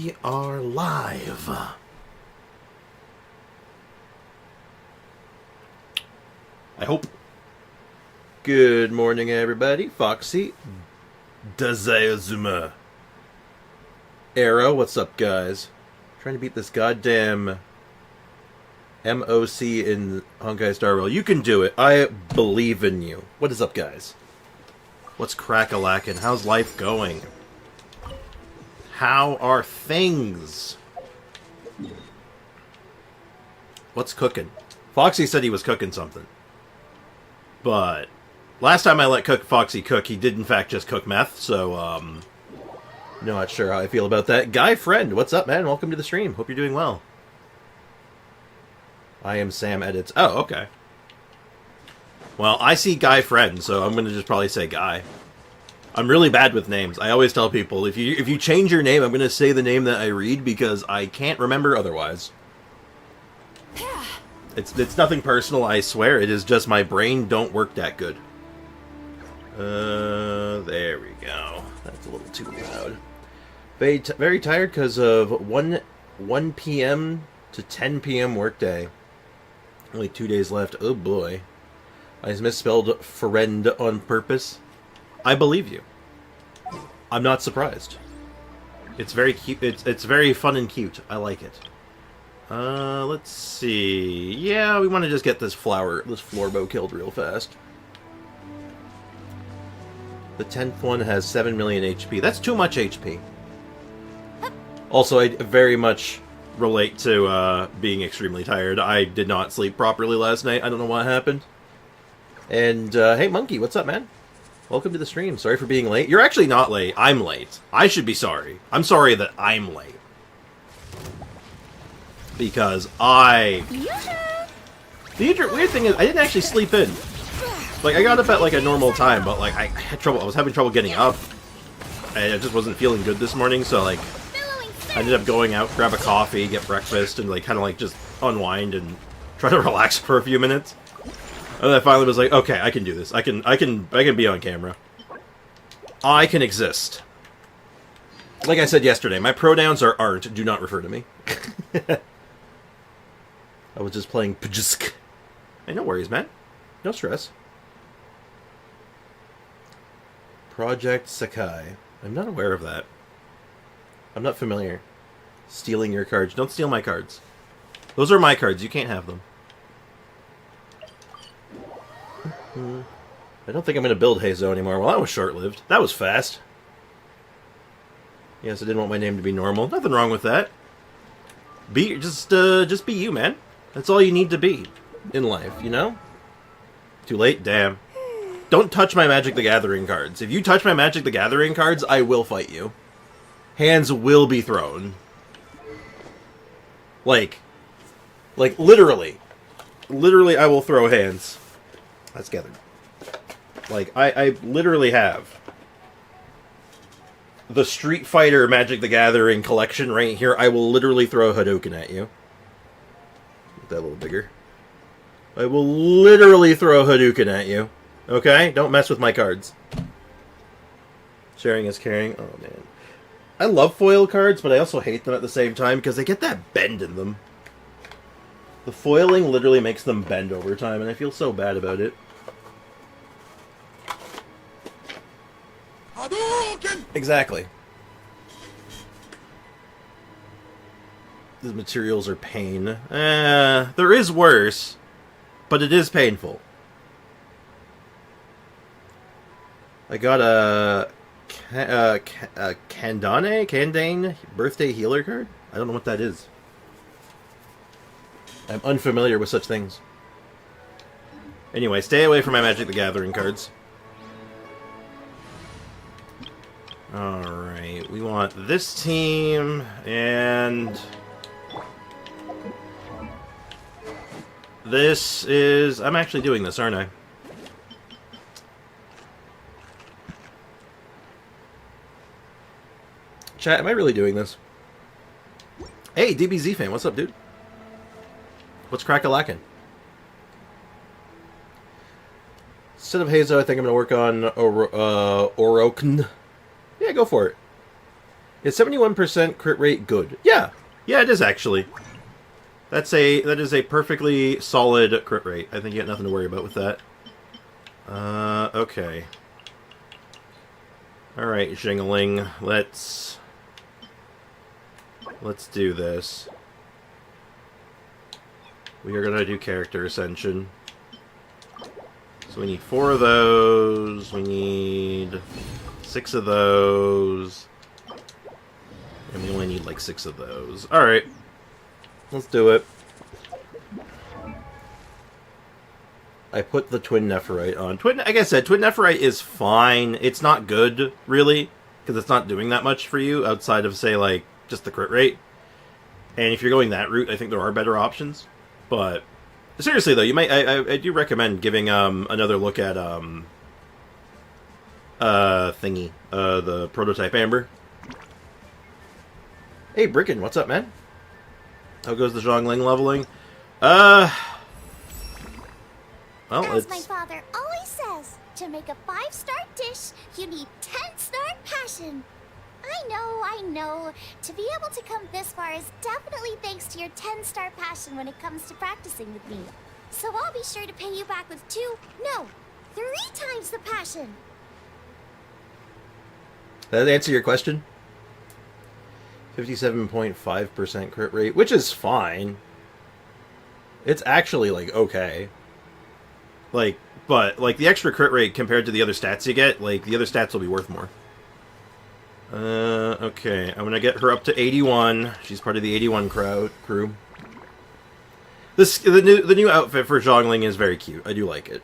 We are live. I hope. Good morning, everybody. Foxy. Dazayazuma. Arrow, what's up, guys? Trying to beat this goddamn MOC in Honkai Star Rail. You can do it. I believe in you. What is up, guys? What's crack-a-lackin'? How's life going? How are things? What's cooking? Foxy said he was cooking something. But last time I let Foxy cook, he did in fact just cook meth, so, not sure how I feel about that. Guy Friend, what's up, man? Welcome to the stream. Hope you're doing well. I am Sam Edits. Oh, okay. Well, I see Guy Friend, so I'm going to just probably say Guy. I'm really bad with names. I always tell people, if you change your name, I'm going to say the name that I read because I can't remember otherwise. It's nothing personal, I swear. It is just my brain don't work that good. There we go. That's a little too loud. Very tired because of 1 p.m. to 10 p.m. workday. Only 2 days left. Oh boy. I misspelled friend on purpose. I believe you. I'm not surprised. It's very cute. It's very fun and cute. I like it. Let's see. Yeah, we want to just get this floorbow killed real fast. The 10th one has 7 million HP. That's too much HP. Also, I very much relate to being extremely tired. I did not sleep properly last night. I don't know what happened. And, hey, Monkey, what's up, man? Welcome to the stream. Sorry for being late. You're actually not late. I'm late. I should be sorry. I'm sorry that I'm late. Because The weird thing is, I didn't actually sleep in. Like, I got up at, like, a normal time, but, like, I was having trouble getting up. And I just wasn't feeling good this morning, so, like, I ended up going out, grab a coffee, get breakfast, and, like, kind of, like, just unwind and try to relax for a few minutes. And then I finally was like, okay, I can do this. I can be on camera. I can exist. Like I said yesterday, my pronouns are aren't. Do not refer to me. I was just playing Pjisk. Hey, no worries, man. No stress. Project Sakai. I'm not aware of that. I'm not familiar. Stealing your cards. Don't steal my cards. Those are my cards. You can't have them. I don't think I'm going to build Heizo anymore. Well, that was short-lived. That was fast. Yes, I didn't want my name to be normal. Nothing wrong with that. Just be you, man. That's all you need to be in life, you know? Too late? Damn. Don't touch my Magic the Gathering cards. If you touch my Magic the Gathering cards, I will fight you. Hands will be thrown. Like, literally. Literally, I will throw hands. Let's gather. Like, I literally have the Street Fighter Magic the Gathering collection right here. I will literally throw a Hadoken at you. Get that a little bigger. I will literally throw a Hadoken at you. Okay? Don't mess with my cards. Sharing is caring. Oh, man. I love foil cards, but I also hate them at the same time because they get that bend in them. The foiling literally makes them bend over time, and I feel so bad about it. Hadoken! Exactly. The materials are pain. There is worse, but it is painful. I got a Kandane birthday healer card? I don't know what that is. I'm unfamiliar with such things. Anyway, stay away from my Magic the Gathering cards. Alright, we want this team, and this is... I'm actually doing this, aren't I? Chat, am I really doing this? Hey, DBZ fan, what's up, dude? What's crack-a-lackin'? Instead of Heizo, I think I'm going to work on Oroken. Yeah, go for it. Is 71% crit rate good? Yeah. Yeah, it is actually. That is a perfectly solid crit rate. I think you got nothing to worry about with that. Okay. Alright, Xiangling. Let's do this. We are gonna do character ascension. So we need 4 of those. We need 6 of those. And we only need like 6 of those. Alright. Let's do it. I put the Twin Nephirite on. Like I said, Twin Nephirite is fine. It's not good, really, because it's not doing that much for you outside of, say, like, just the crit rate. And if you're going that route, I think there are better options. But seriously, though, you might. I do recommend giving another look at the prototype Amber. Hey, Bricken, what's up, man? How goes the Xiangling leveling? Well, as my father always says, to make a 5-star dish, you need 10-star passion. I know. To be able to come this far is definitely thanks to your 10-star passion when it comes to practicing with me. So I'll be sure to pay you back with 3 times the passion. Did that answer your question? 57.5% crit rate, which is fine. It's actually, like, okay. Like, but, like, the extra crit rate compared to the other stats you get, like, the other stats will be worth more. Okay. I'm gonna get her up to 81. She's part of the 81 crew. The new outfit for Xiangling is very cute. I do like it.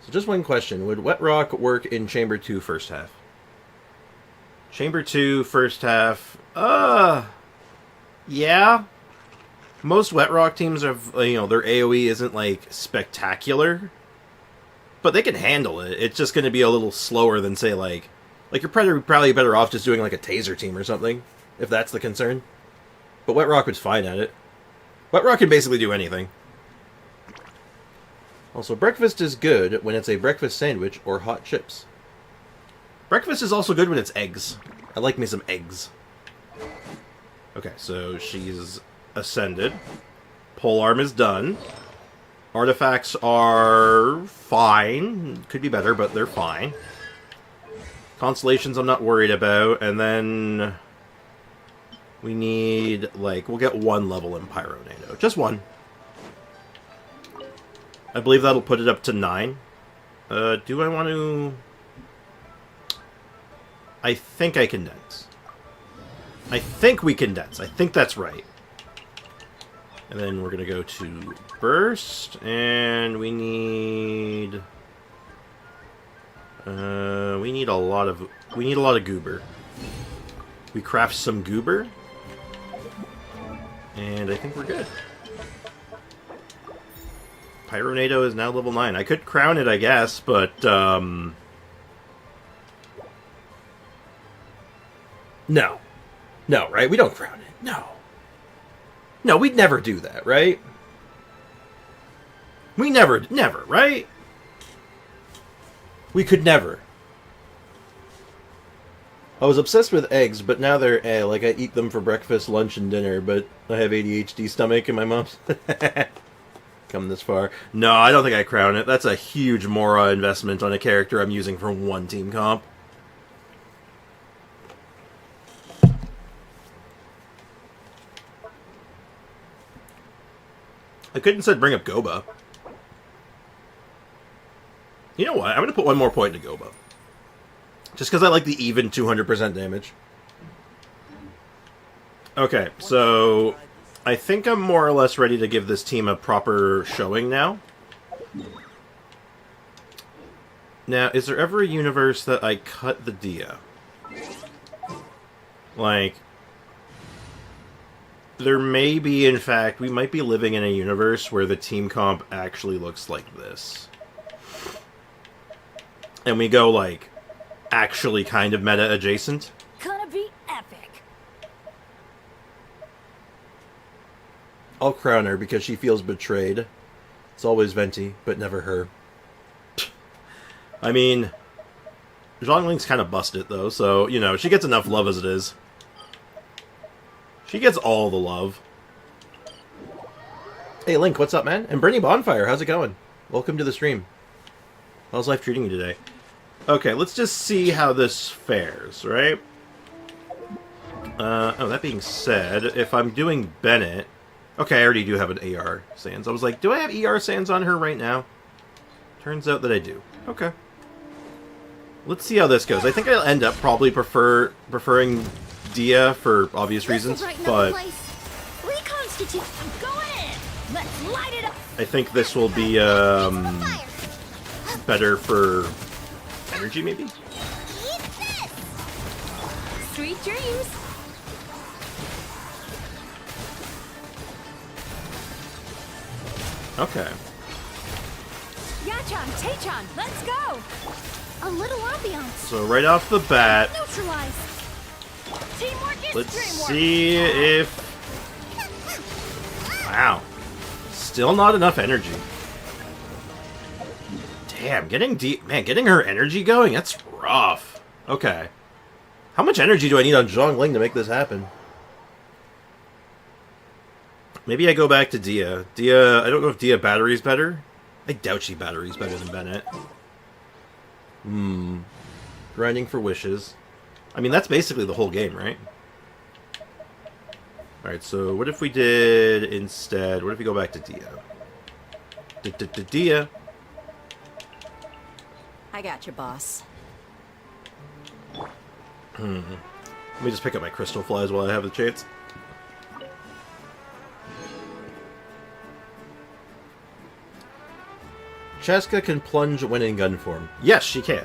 So just one question. Would Wet Rock work in Chamber 2 first half? Chamber 2 first half. Yeah. Most Wet Rock teams have, their AoE isn't, like, spectacular. But they can handle it. It's just going to be a little slower than, say, like you're probably better off just doing, like, a taser team or something, if that's the concern. But Wet Rock was fine at it. Wet Rock can basically do anything. Also, breakfast is good when it's a breakfast sandwich or hot chips. Breakfast is also good when it's eggs. I like me some eggs. Okay, so she's ascended. Polearm is done. Artifacts are fine. Could be better, but they're fine. Constellations I'm not worried about. And then we need, like, we'll get 1 level in Pyronado. Just 1. I believe that'll put it up to 9. Do I want to... I think I condense. I think we condense. I think that's right. And then we're going to go to Burst, and we need... we need a lot of Goober. We craft some Goober, and I think we're good. Pyronado is now level 9. I could crown it, I guess, but, No. No, right? We don't crown it. No. No, we'd never do that, right? We never, right? We could never. I was obsessed with eggs, but now they're, like, I eat them for breakfast, lunch, and dinner, but I have ADHD stomach and my mom's... Come this far. No, I don't think I crown it. That's a huge Mora investment on a character I'm using for 1 team comp. I couldn't said bring up Goba. You know what? I'm going to put 1 more point into Goba. Just because I like the even 200% damage. Okay, so I think I'm more or less ready to give this team a proper showing now. Now, is there ever a universe that I cut the Dehya? Like... There may be, in fact, we might be living in a universe where the team comp actually looks like this. And we go, like, actually kind of meta adjacent. Gonna be epic. I'll crown her because she feels betrayed. It's always Venti, but never her. I mean, Xiangling's kind of busted, though, so, you know, she gets enough love as it is. She gets all the love. Hey, Link, what's up, man? And Bernie Bonfire, how's it going? Welcome to the stream. How's life treating you today? Okay, let's just see how this fares, right? Oh, that being said, if I'm doing Bennett... Okay, I already do have an AR Sans. I was like, do I have ER Sans on her right now? Turns out that I do. Okay. Let's see how this goes. I think I'll end up probably preferring Dehya for obvious reasons, but... Reconstitute. I'm going in. Let's light it up. I think this will be, better for energy, maybe? Sweet dreams. Okay. Yachan, Taechan, let's go. A little ambiance. So right off the bat, Neutralize. Teamwork is let's dreamwork. see if... Wow. Still not enough energy. Damn, getting her energy going, that's rough. Okay. How much energy do I need on Xiangling to make this happen? Maybe I go back to Dehya. Dehya, I don't know if Dehya battery's better. I doubt she battery's better than Bennett. Grinding for wishes. I mean, that's basically the whole game, right? Alright, so what if we did instead... What if we go back to Dehya? Dehya. I got you, boss. Let me just pick up my crystal flies while I have the chance. Cheska can plunge when in gun form. Yes, she can.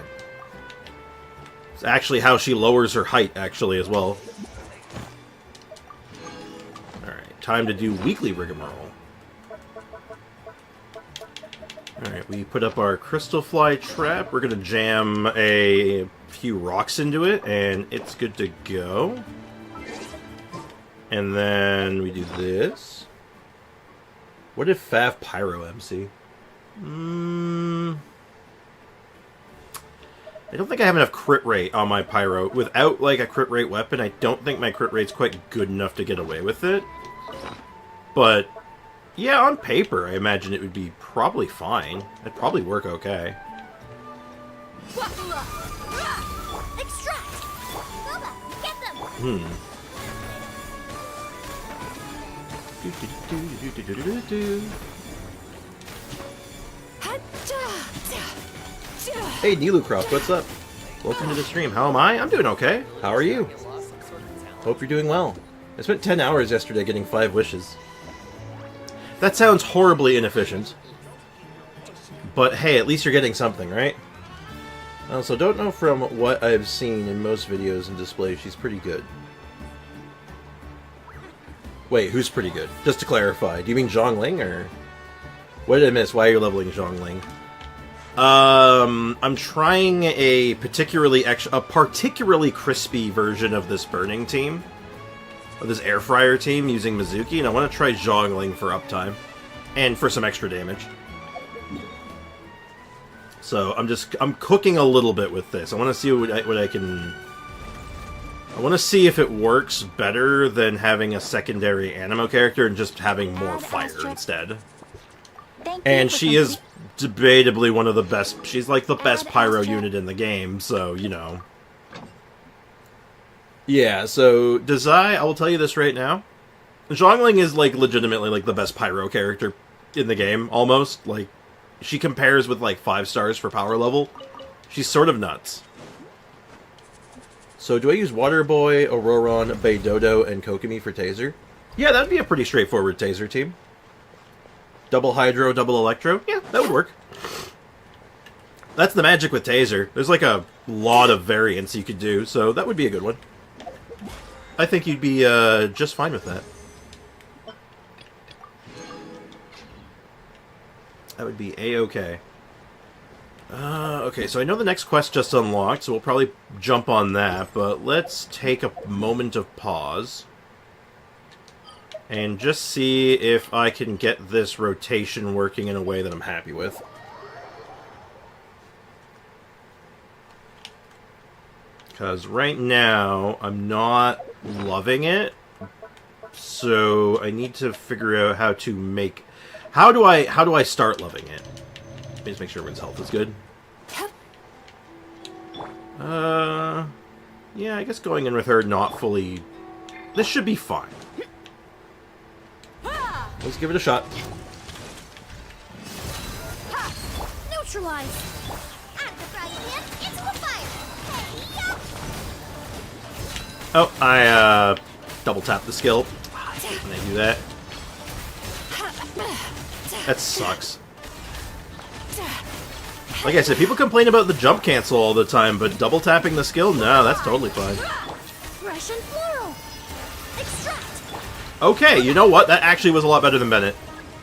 It's actually how she lowers her height, actually, as well. Alright, time to do weekly rigmarole. Alright, we put up our crystal fly trap. We're going to jam a few rocks into it, and it's good to go. And then we do this. What if Fav Pyro MC? I don't think I have enough crit rate on my Pyro. Without, like, a crit rate weapon, I don't think my crit rate's quite good enough to get away with it. But, yeah, on paper, I imagine it would be probably fine. It'd probably work okay. Extract. Boba, get them. Hey, Nilucroft, what's up? Welcome to the stream. How am I? I'm doing okay. How are you? Hope you're doing well. I spent 10 hours yesterday getting 5 wishes. That sounds horribly inefficient. But hey, at least you're getting something, right? I also don't know from what I've seen in most videos and displays, she's pretty good. Wait, who's pretty good? Just to clarify, do you mean Xiangling, or... What did I miss? Why are you leveling Xiangling? I'm trying a particularly crispy version of this burning team. Of this air fryer team using Mizuki, and I want to try Xiangling for uptime. And for some extra damage. So, I'm cooking a little bit with this. I want to see what I can... I want to see if it works better than having a secondary animo character and just having more fire instead. And she is debatably one of the best... She's like the best pyro unit in the game, so, you know. Yeah, so, Dazai, I will tell you this right now. Xiangling is, like, legitimately, like, the best pyro character in the game, almost. Like, she compares with, like, 5 stars for power level. She's sort of nuts. So, do I use Waterboy, Auroron, Beidodo, and Kokomi for Taser? Yeah, that'd be a pretty straightforward Taser team. Double Hydro, double Electro? Yeah, that would work. That's the magic with Taser. There's like a lot of variants you could do, so that would be a good one. I think you'd be just fine with that. That would be A-okay. Okay, so I know the next quest just unlocked, so we'll probably jump on that, but let's take a moment of pause. And just see if I can get this rotation working in a way that I'm happy with. Because right now, I'm not loving it. So, I need to figure out how to make... How do I start loving it? Let me just make sure everyone's health is good. Yeah, I guess going in with her not fully... This should be fine. Let's give it a shot. Neutralize. I'm the frying pan into the fire. Hey, Oh, I double tap the skill. I hate when I do that. That sucks. Like I said, people complain about the jump cancel all the time, but double tapping the skill? No, that's totally fine. Russian floral. Extract. Okay, you know what? That actually was a lot better than Bennett.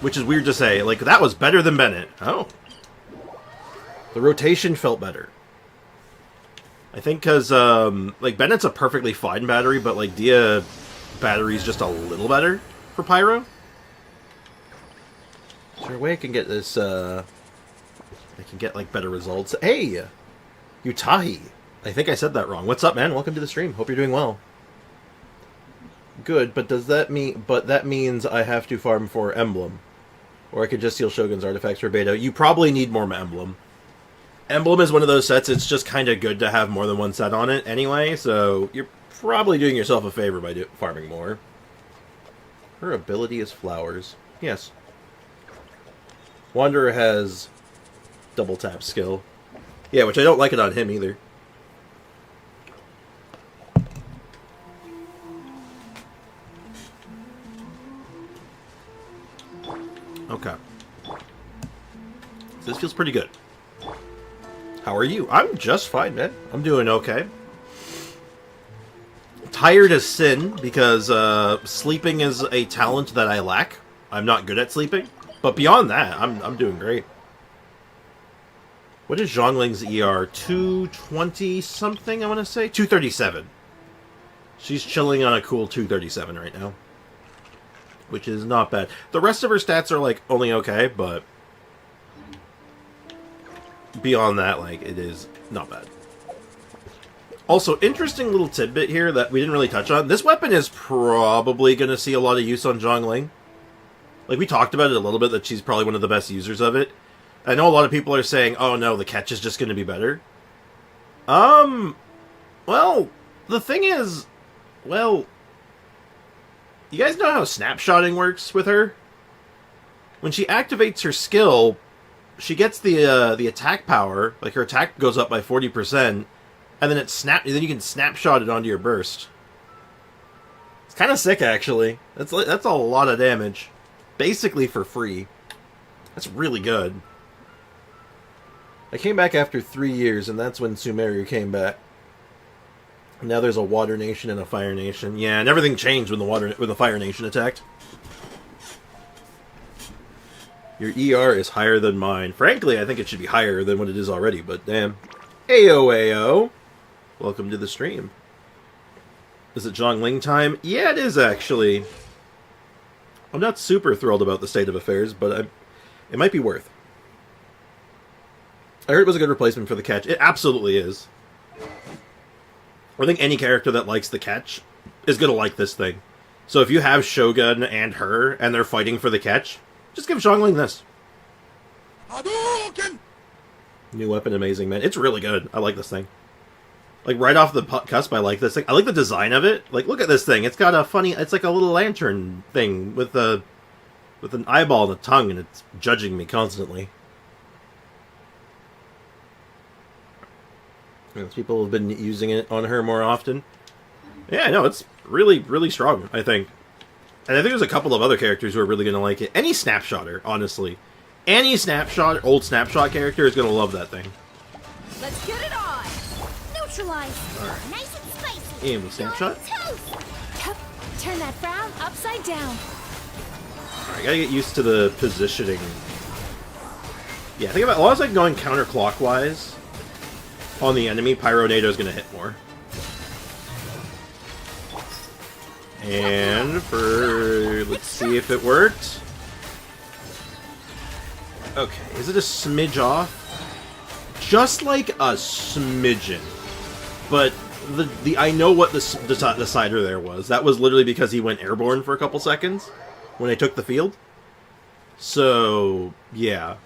Which is weird to say. Like, that was better than Bennett. Oh. The rotation felt better. I think because, like, Bennett's a perfectly fine battery, but, like, Dehya battery's just a little better for Pyro. Is there a way I can get this, I can get, like, better results? Hey! Utahi! I think I said that wrong. What's up, man? Welcome to the stream. Hope you're doing well. Good, but does that mean... But that means I have to farm for Emblem. Or I could just steal Shogun's artifacts for beta. You probably need more Emblem. Emblem is one of those sets, it's just kind of good to have more than one set on it anyway, so you're probably doing yourself a favor by farming more. Her ability is flowers. Yes. Wanderer has double tap skill. Yeah, which I don't like it on him either. Okay. So this feels pretty good. How are you? I'm just fine, man. I'm doing okay. Tired as sin, because sleeping is a talent that I lack. I'm not good at sleeping. But beyond that, I'm doing great. What is Xiangling's ER? 220-something, I want to say? 237. She's chilling on a cool 237 right now. Which is not bad. The rest of her stats are, like, only okay, but... beyond that, like, it is not bad. Also, interesting little tidbit here that we didn't really touch on. This weapon is probably going to see a lot of use on Xiangling. Like, we talked about it a little bit, that she's probably one of the best users of it. I know a lot of people are saying, oh no, the catch is just going to be better. Well, the thing is, well, you guys know how snapshotting works with her? When she activates her skill, she gets the attack power, like her attack goes up by 40%, and then then you can snapshot it onto your burst. It's kind of sick, actually. That's a lot of damage, basically for free. That's really good. I came back after 3 years, and that's when Sumeru came back. Now there's a Water Nation and a Fire Nation. Yeah, and everything changed when the Fire Nation attacked. Your ER is higher than mine. Frankly, I think it should be higher than what it is already, but damn. Ayo. Welcome to the stream. Is it Xiangling time? Yeah, it is, actually. I'm not super thrilled about the state of affairs, but it might be worth. I heard it was a good replacement for the catch. It absolutely is. I think any character that likes the catch is going to like this thing. So if you have Shogun and her, and they're fighting for the catch, just give Xiangling this. Hadoken! New weapon, amazing, man. It's really good. I like this thing. Like, right off the cusp, I like this thing. I like the design of it. Like, look at this thing. It's got a funny... It's like a little lantern thing with an eyeball and a tongue, and it's judging me constantly. People have been using it on her more often. Yeah, no, it's really, really strong, I think. And I think there's a couple of other characters who are really going to like it. Any snapshotter, honestly. Any old snapshot character is going to love that thing. Let's get it on. Neutralize. Alright. Nice and spicy. Aim with snapshot. Turn that frown upside down. Alright, gotta get used to the positioning. Yeah, think about it. As long as I'm going counterclockwise on the enemy, Pyronado is going to hit more. And let's see if it worked. Okay, is it a smidge off? Just like a smidgen. But I know what the decider there was. That was literally because he went airborne for a couple seconds when I took the field. So, yeah.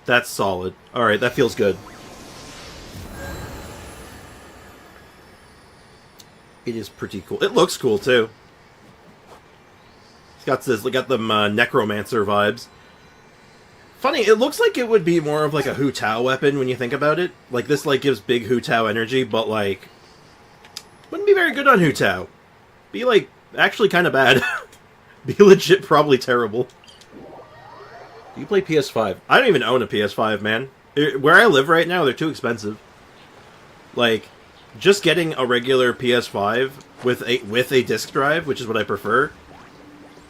That's solid. Alright, that feels good. It is pretty cool. It looks cool, too. It's got this, got them necromancer vibes. Funny, it looks like it would be more of like a Hu Tao weapon when you think about it. Like, this like gives big Hu Tao energy, but like... wouldn't be very good on Hu Tao. Be like, actually kind of bad. Be legit probably terrible. Do you play PS5? I don't even own a PS5, man. Where I live right now, they're too expensive. Like, just getting a regular PS5 with a disc drive, which is what I prefer,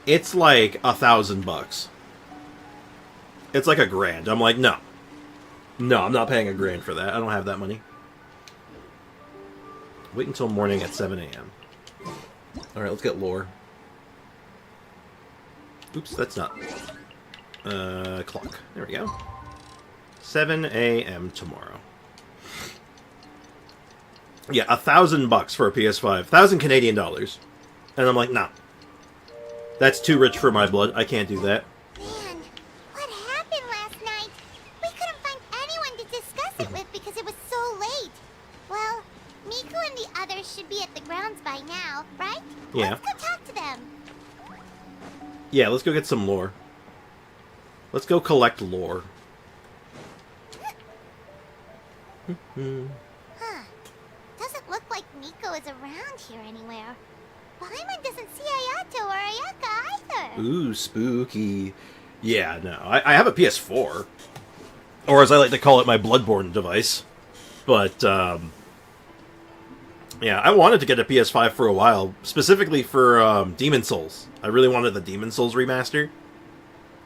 it's like $1,000. It's like $1,000. I'm like, no. No, I'm not paying $1,000 for that. I don't have that money. Wait until morning at 7 a.m. Alright, let's get lore. Oops, that's not... clock. There we go. 7 a.m. tomorrow. Yeah, $1,000 for a PS5. 1,000 Canadian dollars. And I'm like, nah. That's too rich for my blood. I can't do that. Man, what happened last night? We couldn't find anyone to discuss it with because it was so late. Well, Miku and the others should be at the grounds by now, right? Yeah. Let's go talk to them. Yeah, let's go get some lore. Let's go collect lore. Huh. Doesn't look like Miko is around here anywhere. Paimon doesn't see Ayato or Ayaka either. Ooh, spooky. Yeah, no. I have a PS4. Or as I like to call it, my Bloodborne device. But, yeah, I wanted to get a PS5 for a while. Specifically for, Demon Souls. I really wanted the Demon Souls remaster.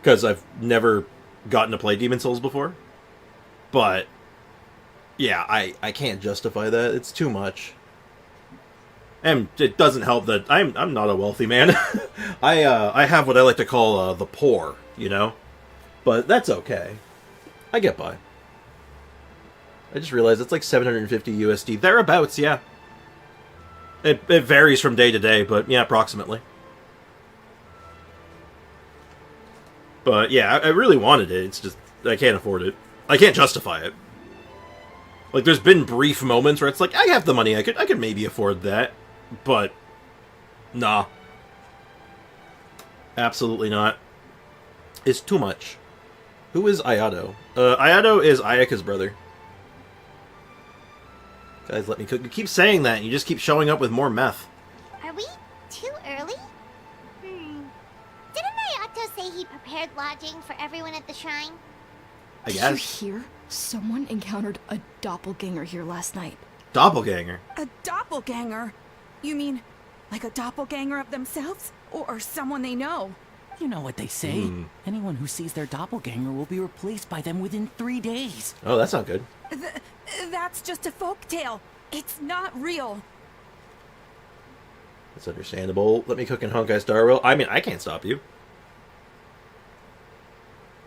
Because I've never gotten to play Demon Souls before. But, yeah, I can't justify that. It's too much. And it doesn't help that I'm not a wealthy man. I have what I like to call the poor, you know? But that's okay. I get by. I just realized it's like 750 USD. Thereabouts, yeah. It varies from day to day, but yeah, approximately. But yeah, I really wanted it. It's just, I can't afford it. I can't justify it. Like, there's been brief moments where it's like, I have the money, I could maybe afford that. But, nah. Absolutely not. It's too much. Who is Ayato? Ayato is Ayaka's brother. Guys, let me cook. You keep saying that, and you just keep showing up with more meth. Are we too early? Didn't Ayato say he prepared lodging for everyone at the shrine? I guess. Did you hear? Someone encountered a doppelganger here last night. Doppelganger? A doppelganger? You mean like a doppelganger of themselves? Or someone they know? You know what they say. Anyone who sees their doppelganger will be replaced by them within 3 days. Oh, that's not good. That's just a folktale. It's not real. That's understandable. Let me cook and Honkai Star Rail. I mean, I can't stop you.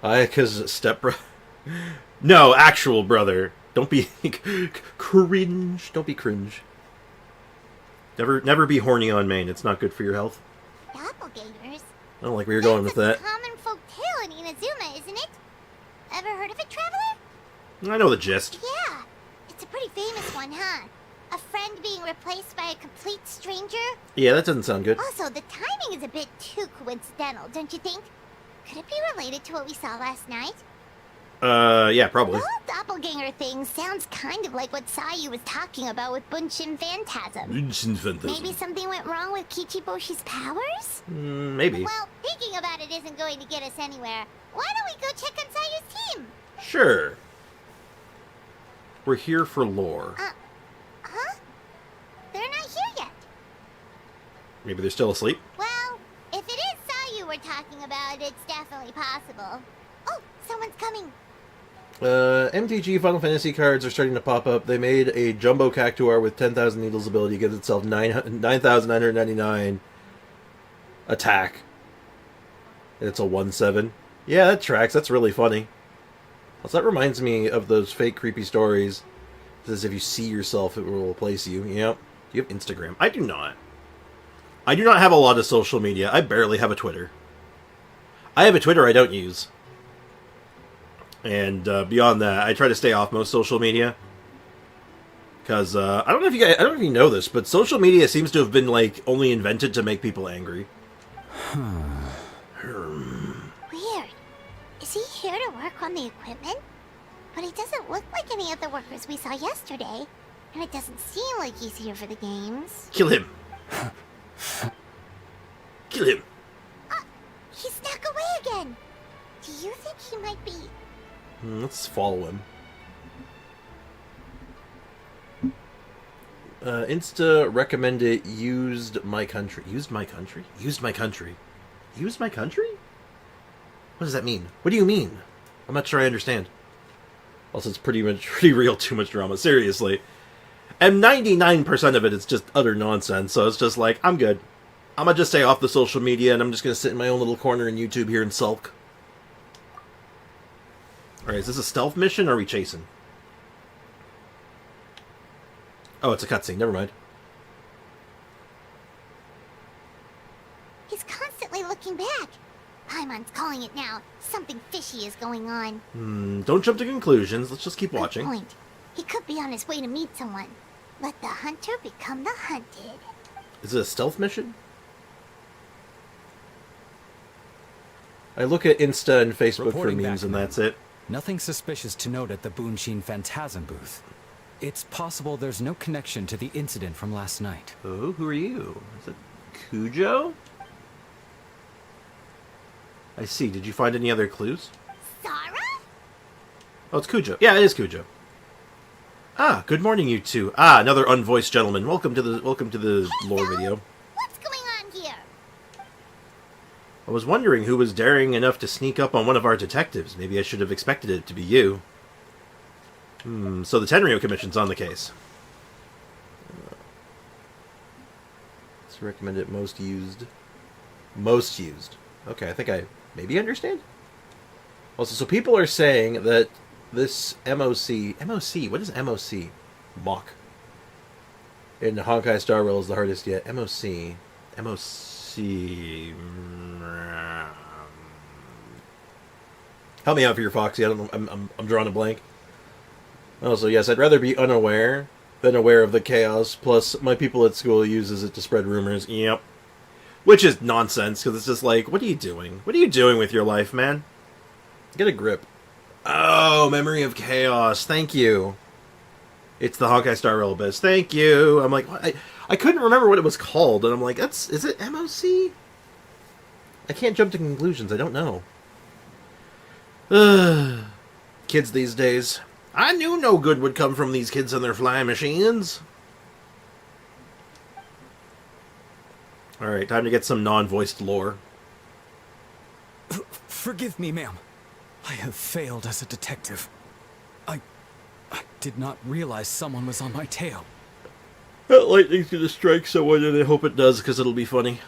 Ayaka's stepbrother. No, actual brother. Don't be cringe. Don't be cringe. Never be horny on main. It's not good for your health. Doppelgangers? I don't like where you're going with that. That's a common folk tale in Inazuma, isn't it? Ever heard of it, Traveler? I know the gist. Yeah. It's a pretty famous one, huh? A friend being replaced by a complete stranger? Yeah, that doesn't sound good. Also, the timing is a bit too coincidental, don't you think? Could it be related to what we saw last night? Yeah, probably. The whole doppelganger thing sounds kind of like what Sayu was talking about with Bunshin Phantasm. Bunshin Phantasm. Maybe something went wrong with Kichiboshi's powers? Maybe. Well, thinking about it isn't going to get us anywhere. Why don't we go check on Sayu's team? Sure. We're here for lore. Huh? They're not here yet. Maybe they're still asleep? Well, if it is Sayu we're talking about, it's definitely possible. Oh, someone's coming. MTG Final Fantasy cards are starting to pop up. They made a Jumbo Cactuar with 10,000 Needles ability. Gives itself 9,999 attack. And it's a 1/7. Yeah, that tracks. That's really funny. Also, that reminds me of those fake creepy stories. It says if you see yourself, it will replace you. Yep. Do you have Instagram? I do not. I do not have a lot of social media. I barely have a Twitter. I have a Twitter I don't use. And beyond that, I try to stay off most social media. Because I don't know if you know this, but social media seems to have been like only invented to make people angry. Weird. Is he here to work on the equipment? But he doesn't look like any of the workers we saw yesterday. And it doesn't seem like he's here for the games. Kill him. Kill him. He snuck away again. Do you think he might be... Let's follow him. Insta recommended used my country. Used my country? Used my country. Used my country? What does that mean? What do you mean? I'm not sure I understand. Also, it's pretty real, too much drama. Seriously. And 99% of it is just utter nonsense, so it's just like, I'm good. I'm gonna just stay off the social media, and I'm just gonna sit in my own little corner in YouTube here and sulk. Alright, is this a stealth mission, or are we chasing? Oh, it's a cutscene. Never mind. He's constantly looking back. Paimon's calling it now. Something fishy is going on. Don't jump to conclusions. Let's just keep Good watching. point. He could be on his way to meet someone. Let the hunter become the hunted. Is it a stealth mission? I look at Insta and Facebook Reporting for memes, back, and ma'am. that's it. Nothing suspicious to note at the Boonshin Phantasm booth. It's possible there's no connection to the incident from last night. Oh, who are you? Is it Cujo? I see. Did you find any other clues? Sarah? Oh, it's Cujo. Yeah, it is Cujo. Ah, good morning, you two. Ah, another unvoiced gentleman. Welcome to the lore video. What's going on here? I was wondering who was daring enough to sneak up on one of our detectives. Maybe I should have expected it to be you. So the Tenryo Commission's on the case. Let's recommend it most used. Most used. Okay, I think I maybe understand. Also, so people are saying that this MOC... MOC? What is MOC? Mock. In Honkai Star Rail is the hardest yet. MOC... MOC... Help me out here, Foxy. I don't know. I'm drawing a blank. Also, yes, I'd rather be unaware than aware of the chaos. Plus, my people at school uses it to spread rumors. Yep. Which is nonsense, because it's just like, what are you doing? What are you doing with your life, man? Get a grip. Oh, Memory of Chaos. Thank you. It's the Honkai Star Rail Abyss. Thank you. I'm like, what? I couldn't remember what it was called, and I'm like, is it MOC? I can't jump to conclusions. I don't know. Kids these days. I knew no good would come from these kids and their flying machines. Alright, time to get some non-voiced lore. Forgive me, ma'am. I have failed as a detective. I did not realize someone was on my tail. That lightning's gonna strike someone, and I hope it does, because it'll be funny.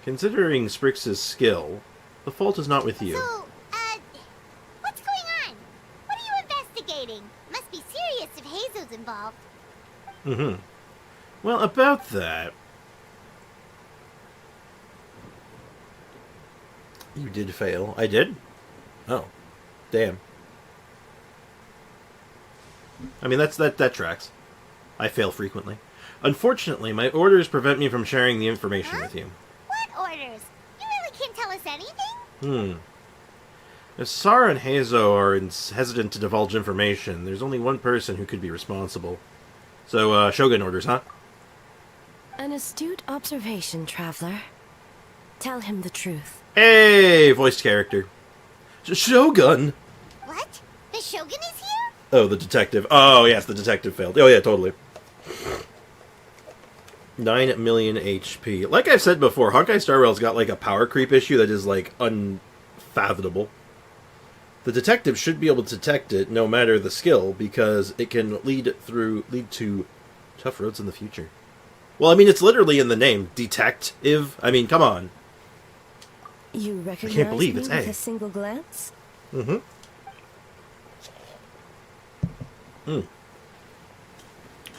Considering Sprix's skill, the fault is not with you. So, what's going on? What are you investigating? Must be serious if Heizo's involved. Well, about that... You did fail. I did? Oh. Damn. I mean, that tracks. I fail frequently. Unfortunately, my orders prevent me from sharing the information with you. What orders? You really can't tell us anything? If Sara and Heizo are hesitant to divulge information, there's only one person who could be responsible. So, Shogun orders, huh? An astute observation, traveler. Tell him the truth. Hey, voiced character. Shogun! What? The Shogun is here? Oh, the detective. Oh, yes, the detective failed. Oh, yeah, totally. 9 million HP. Like I've said before, Honkai Star Rail's got, like, a power creep issue that is, like, unfathomable. The detective should be able to detect it, no matter the skill, because it can lead to tough roads in the future. Well, I mean, it's literally in the name. Detective. I mean, come on. You recognize can't believe me it's with A. a single glance?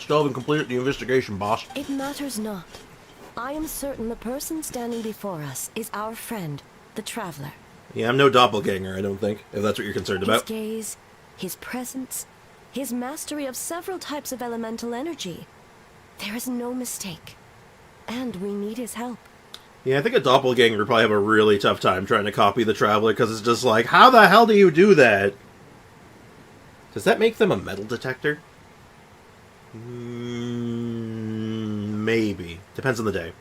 Still haven't completed the investigation, boss. It matters not. I am certain the person standing before us is our friend, the Traveler. Yeah, I'm no doppelganger, I don't think, if that's what you're concerned His about. gaze, his presence, his mastery of several types of elemental energy. There is no mistake. And we need his help. Yeah, I think a doppelganger would probably have a really tough time trying to copy the Traveler, because it's just like, how the hell do you do that? Does that make them a metal detector? Maybe. Depends on the day.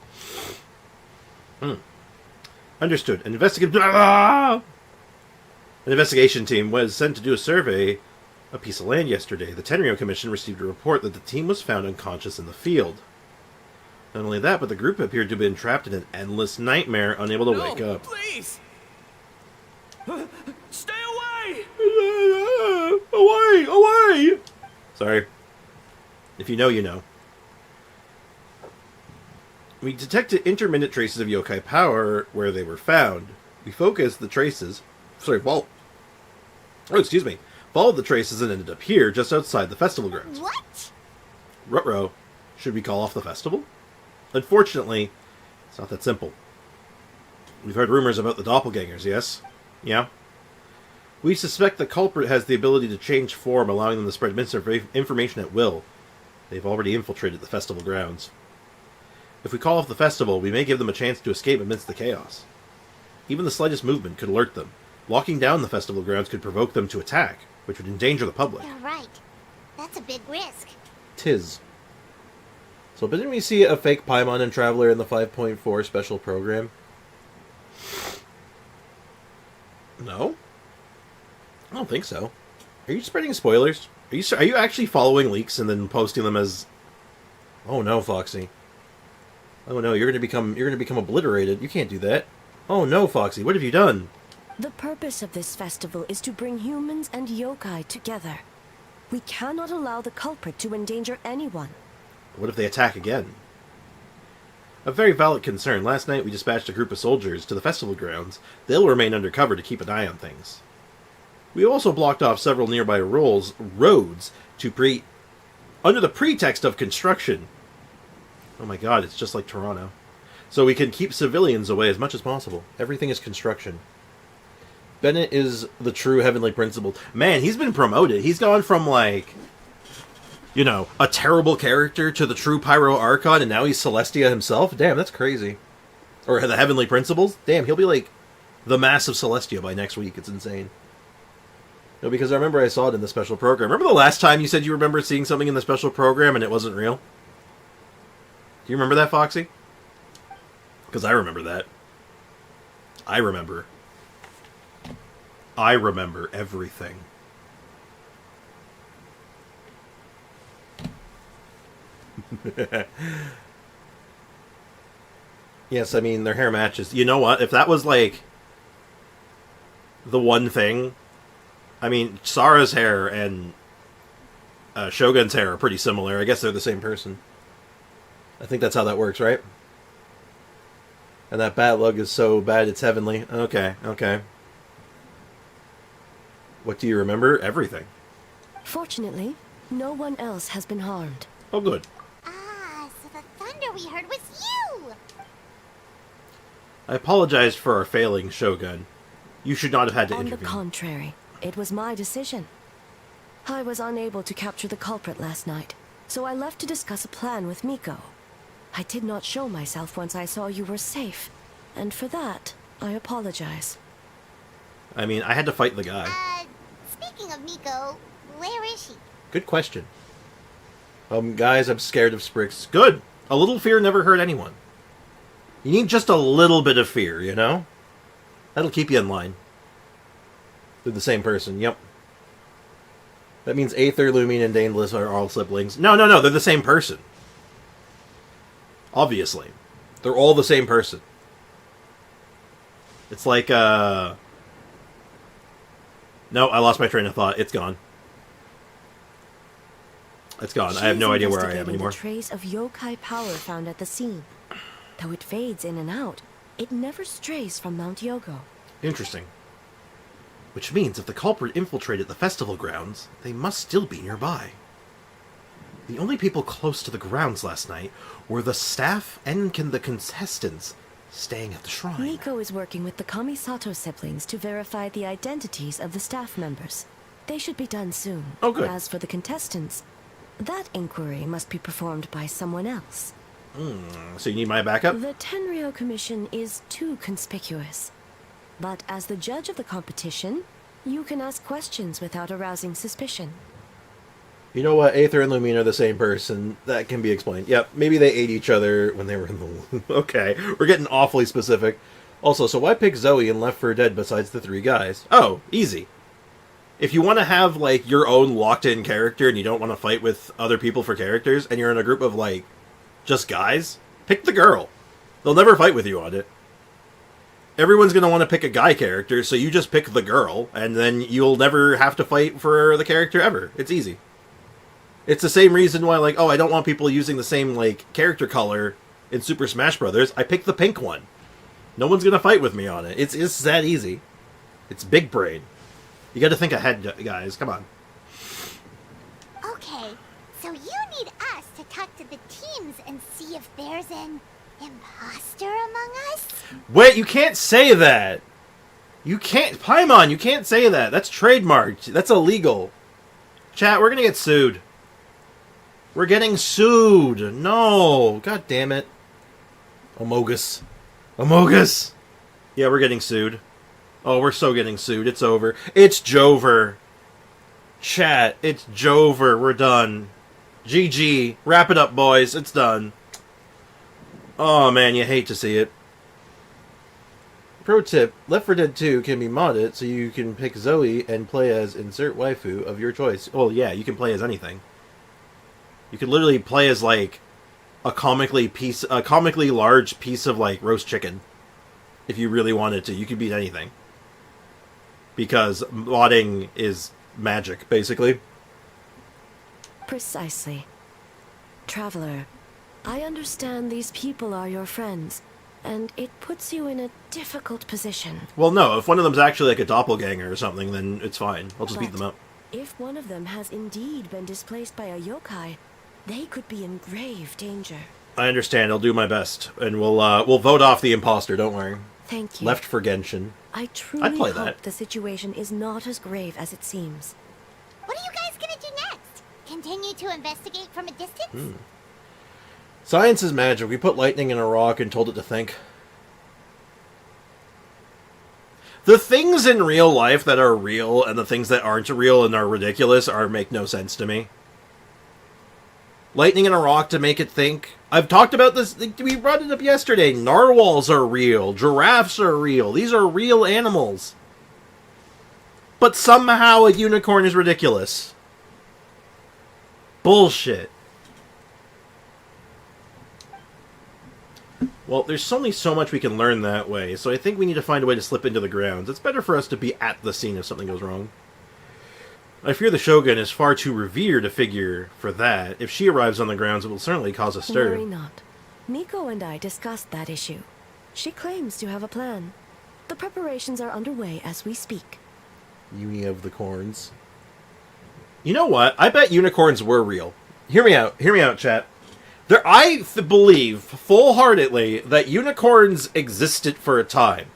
Understood. An investigation team was sent to do a survey a piece of land yesterday. The Tenryou Commission received a report that the team was found unconscious in the field. Not only that, but the group appeared to have been trapped in an endless nightmare, unable to wake up. Please! Stay away! Away! Away! Sorry. If you know, you know. We detected intermittent traces of yokai power where they were found. We focused the traces... followed the traces and ended up here, just outside the festival grounds. What? Ruh-roh. Should we call off the festival? Unfortunately, it's not that simple. We've heard rumors about the doppelgangers, yes? Yeah? We suspect the culprit has the ability to change form, allowing them to spread misinformation at will. They've already infiltrated the festival grounds. If we call off the festival, we may give them a chance to escape amidst the chaos. Even the slightest movement could alert them. Locking down the festival grounds could provoke them to attack, which would endanger the public. You're right. That's a big risk. Tis. So, but didn't we see a fake Paimon and Traveler in the 5.4 special program? No? I don't think so. Are you spreading spoilers? Are you actually following leaks and then posting them as... Oh no, Foxy. Oh no, you're gonna become obliterated. You can't do that. Oh no, Foxy, what have you done? The purpose of this festival is to bring humans and yokai together. We cannot allow the culprit to endanger anyone. What if they attack again? A very valid concern. Last night we dispatched a group of soldiers to the festival grounds. They'll remain undercover to keep an eye on things. We also blocked off several nearby roads to under the pretext of construction. Oh my god, it's just like Toronto. So we can keep civilians away as much as possible. Everything is construction. Bennett is the true heavenly principle. Man, he's been promoted. He's gone from, like, you know, a terrible character to the true Pyro Archon, and now he's Celestia himself? Damn, that's crazy. Or the heavenly principles? Damn, he'll be, like, the massive Celestia by next week. It's insane. No, because I remember I saw it in the special program. Remember the last time you said you remember seeing something in the special program and it wasn't real? Do you remember that, Foxy? Because I remember that. I remember everything. Yes, I mean, their hair matches. You know what? If that was, like, the one thing... I mean, Sara's hair and Shogun's hair are pretty similar. I guess they're the same person. I think that's how that works, right? And that bat lug is so bad it's heavenly. Okay, okay. What do you remember? Everything. Fortunately, no one else has been harmed. Oh, good. Ah, so the thunder we heard was you! I apologize for our failing, Shogun. You should not have had to On intervene. the contrary, it was my decision. I was unable to capture the culprit last night, so I left to discuss a plan with Miko. I did not show myself once I saw you were safe, and for that, I apologize. I mean, I had to fight the guy. Speaking of Miko, where is she? Good question. Guys, I'm scared of Sprix. Good! A little fear never hurt anyone. You need just a little bit of fear, you know? That'll keep you in line. They're the same person, yep. That means Aether, Lumine, and Daedalus are all siblings. No, they're the same person. Obviously. They're all the same person. It's like, No, I lost my train of thought. It's gone. It's gone. I have no idea where I am anymore. The trace of yokai power found at the scene. Though it fades in and out, it never strays from Mount Yogo. Interesting. Which means if the culprit infiltrated the festival grounds, they must still be nearby. The only people close to the grounds last night were the staff and the contestants staying at the shrine. Miko is working with the Kamisato siblings to verify the identities of the staff members. They should be done soon. Oh, good. As for the contestants, that inquiry must be performed by someone else. So you need my backup? The Tenryo Commission is too conspicuous. But as the judge of the competition, you can ask questions without arousing suspicion. You know what? Aether and Lumine are the same person. That can be explained. Yep, maybe they ate each other when they were in the womb. Okay, we're getting awfully specific. Also, so why pick Zoe in Left 4 Dead besides the 3 guys? Oh, easy. If you want to have, like, your own locked-in character and you don't want to fight with other people for characters, and you're in a group of, like, just guys, pick the girl. They'll never fight with you on it. Everyone's going to want to pick a guy character, so you just pick the girl, and then you'll never have to fight for the character ever. It's easy. It's the same reason why, like, oh, I don't want people using the same, like, character color in Super Smash Brothers. I pick the pink one. No one's going to fight with me on it. It's that easy. It's big brain. You got to think ahead, guys. Come on. Okay, so you need us to talk to the teams and see if there's an imposter among us? Wait, you can't say that. You can't. Paimon, you can't say that. That's trademarked. That's illegal. Chat, we're going to get sued. We're getting sued. No. God damn it. Amogus. Amogus. Yeah, we're getting sued. Oh, we're so getting sued. It's over. It's Jover. Chat, it's Jover. We're done. GG. Wrap it up, boys. It's done. Oh, man, you hate to see it. Pro tip, Left 4 Dead 2 can be modded so you can pick Zoe and play as insert waifu of your choice. Well, yeah, you can play as anything. You could literally play as, like, a comically large piece of, like, roast chicken. If you really wanted to. You could beat anything. Because modding is magic, basically. Precisely. Traveler, I understand these people are your friends, and it puts you in a difficult position. Well, no, if one of them's actually like a doppelganger or something, then it's fine. I'll just beat them up. If one of them has indeed been displaced by a yokai, they could be in grave danger. I understand. I'll do my best, and we'll vote off the imposter. Don't worry. Thank you. Left for Genshin. I truly play hope that. the situation is not as grave as it seems. What are you guys gonna do next? Continue to investigate from a distance? Science is magic. We put lightning in a rock and told it to think. The things in real life that are real and the things that aren't real and are ridiculous make no sense to me. Lightning in a rock to make it think. I've talked about this. We brought it up yesterday. Narwhals are real. Giraffes are real. These are real animals. But somehow a unicorn is ridiculous. Bullshit. Well, there's only so much we can learn that way, so I think we need to find a way to slip into the grounds. It's better for us to be at the scene if something goes wrong. I fear the Shogun is far too revered a figure for that. If she arrives on the grounds, it will certainly cause a stir. Worry not. Miko and I discussed that issue. She claims to have a plan. The preparations are underway as we speak. Uni of the Corns. You know what? I bet unicorns were real. Hear me out, chat. I believe full-heartedly that unicorns existed for a time,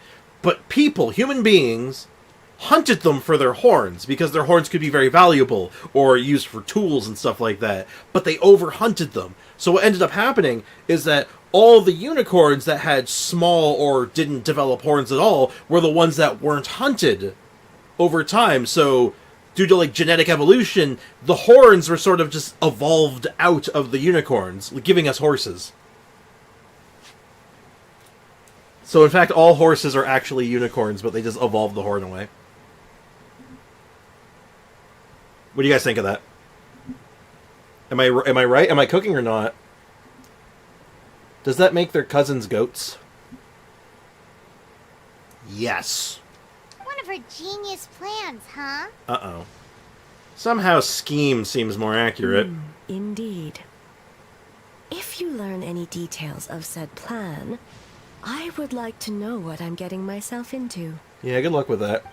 but people, human beings, hunted them for their horns, because their horns could be very valuable, or used for tools and stuff like that, but they overhunted them. So what ended up happening is that all the unicorns that had small or didn't develop horns at all were the ones that weren't hunted over time. So due to like genetic evolution, the horns were sort of just evolved out of the unicorns, giving us horses. So in fact, all horses are actually unicorns, but they just evolved the horn away. What do you guys think of that? Am I right? Am I cooking or not? Does that make their cousins goats? Yes. One of her genius plans, huh? Uh-oh. Somehow scheme seems more accurate. Indeed. If you learn any details of said plan, I would like to know what I'm getting myself into. Yeah, good luck with that.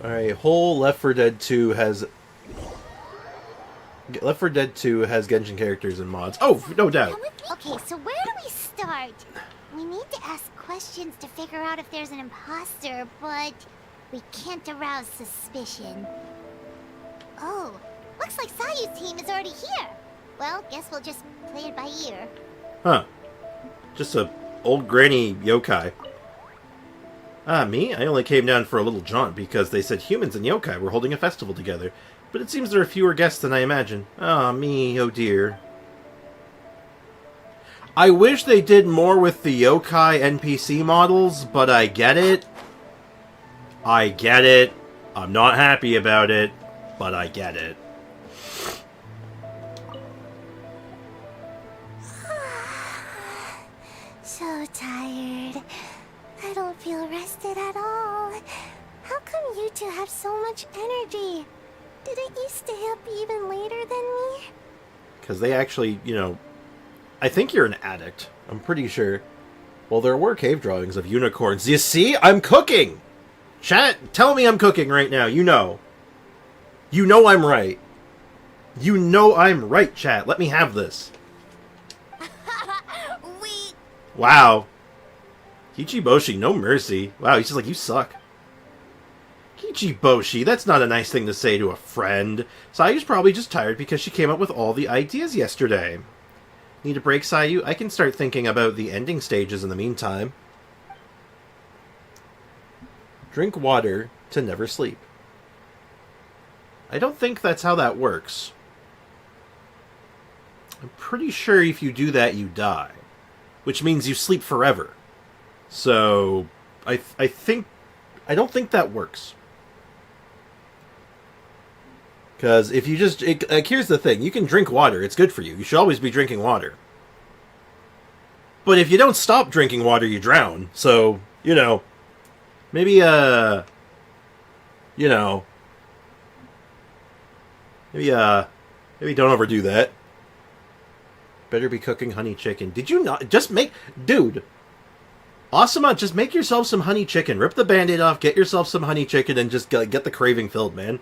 Alright, whole Left 4 Dead 2 has Genshin characters and mods. Oh, no doubt. Okay, so where do we start? We need to ask questions to figure out if there's an imposter, but we can't arouse suspicion. Oh, looks like Sayu's team is already here. Well, guess we'll just play it by ear. Huh. Just a old granny yokai. Ah, me? I only came down for a little jaunt because they said humans and yokai were holding a festival together. But it seems there are fewer guests than I imagined. Ah, me, oh dear. I wish they did more with the yokai NPC models, but I get it. I get it. I'm not happy about it, but I get it. So tired. I don't feel rested at all. How come you two have so much energy? Didn't you stay up even later than me? Because they actually, you know... I think you're an addict. I'm pretty sure. Well, there were cave drawings of unicorns. You see? I'm cooking! Chat, tell me I'm cooking right now. You know. You know I'm right. You know I'm right, chat. Let me have this. Wow. Kichiboshi, no mercy. Wow, he's just like, you suck. Kichiboshi, that's not a nice thing to say to a friend. Sayu's probably just tired because she came up with all the ideas yesterday. Need a break, Sayu? I can start thinking about the ending stages in the meantime. Drink water to never sleep. I don't think that's how that works. I'm pretty sure if you do that, you die. Which means you sleep forever. So, I don't think that works. Because if you just... here's the thing. You can drink water. It's good for you. You should always be drinking water. But if you don't stop drinking water, you drown. So, you know... Maybe, you know... Maybe don't overdo that. Better be cooking honey chicken. Did you not... Just make... Dude... Asuma, just make yourself some honey chicken. Rip the band-aid off, get yourself some honey chicken, and just get the craving filled, man.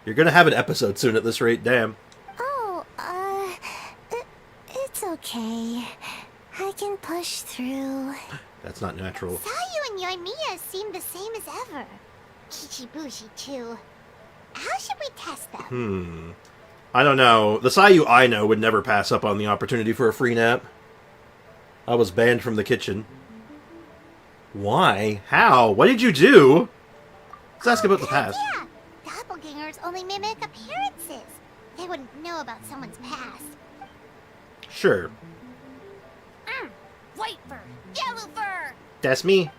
You're gonna have an episode soon at this rate, damn. Oh, it's okay. I can push through. That's not natural. Sayu and Yoimiya seem the same as ever. Kichibushi, too. How should we test them? I don't know. The Sayu I know would never pass up on the opportunity for a free nap. I was banned from the kitchen. Why? How? What did you do? Let's ask about the past. Yeah, doppelgangers only mimic appearances. They wouldn't know about someone's past. Sure. White fur, yellow fur. That's me.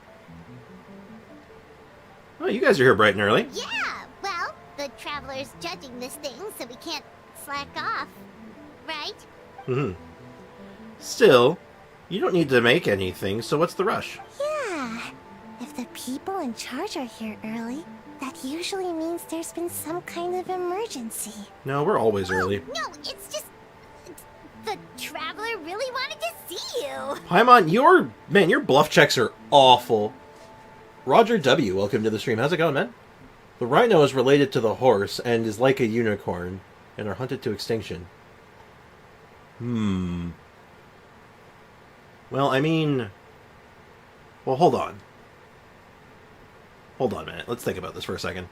Oh, you guys are here bright and early. Yeah, well, the traveler's judging this thing, so we can't slack off, right? Still, you don't need to make anything, so what's the rush? Yeah, if the people in charge are here early, that usually means there's been some kind of emergency. No, we're always early. No, it's just... The traveler really wanted to see you. Paimon, your bluff checks are awful. Roger W, welcome to the stream. How's it going, man? The rhino is related to the horse and is like a unicorn and are hunted to extinction. Well, I mean... Well, hold on. Hold on a minute. Let's think about this for a second.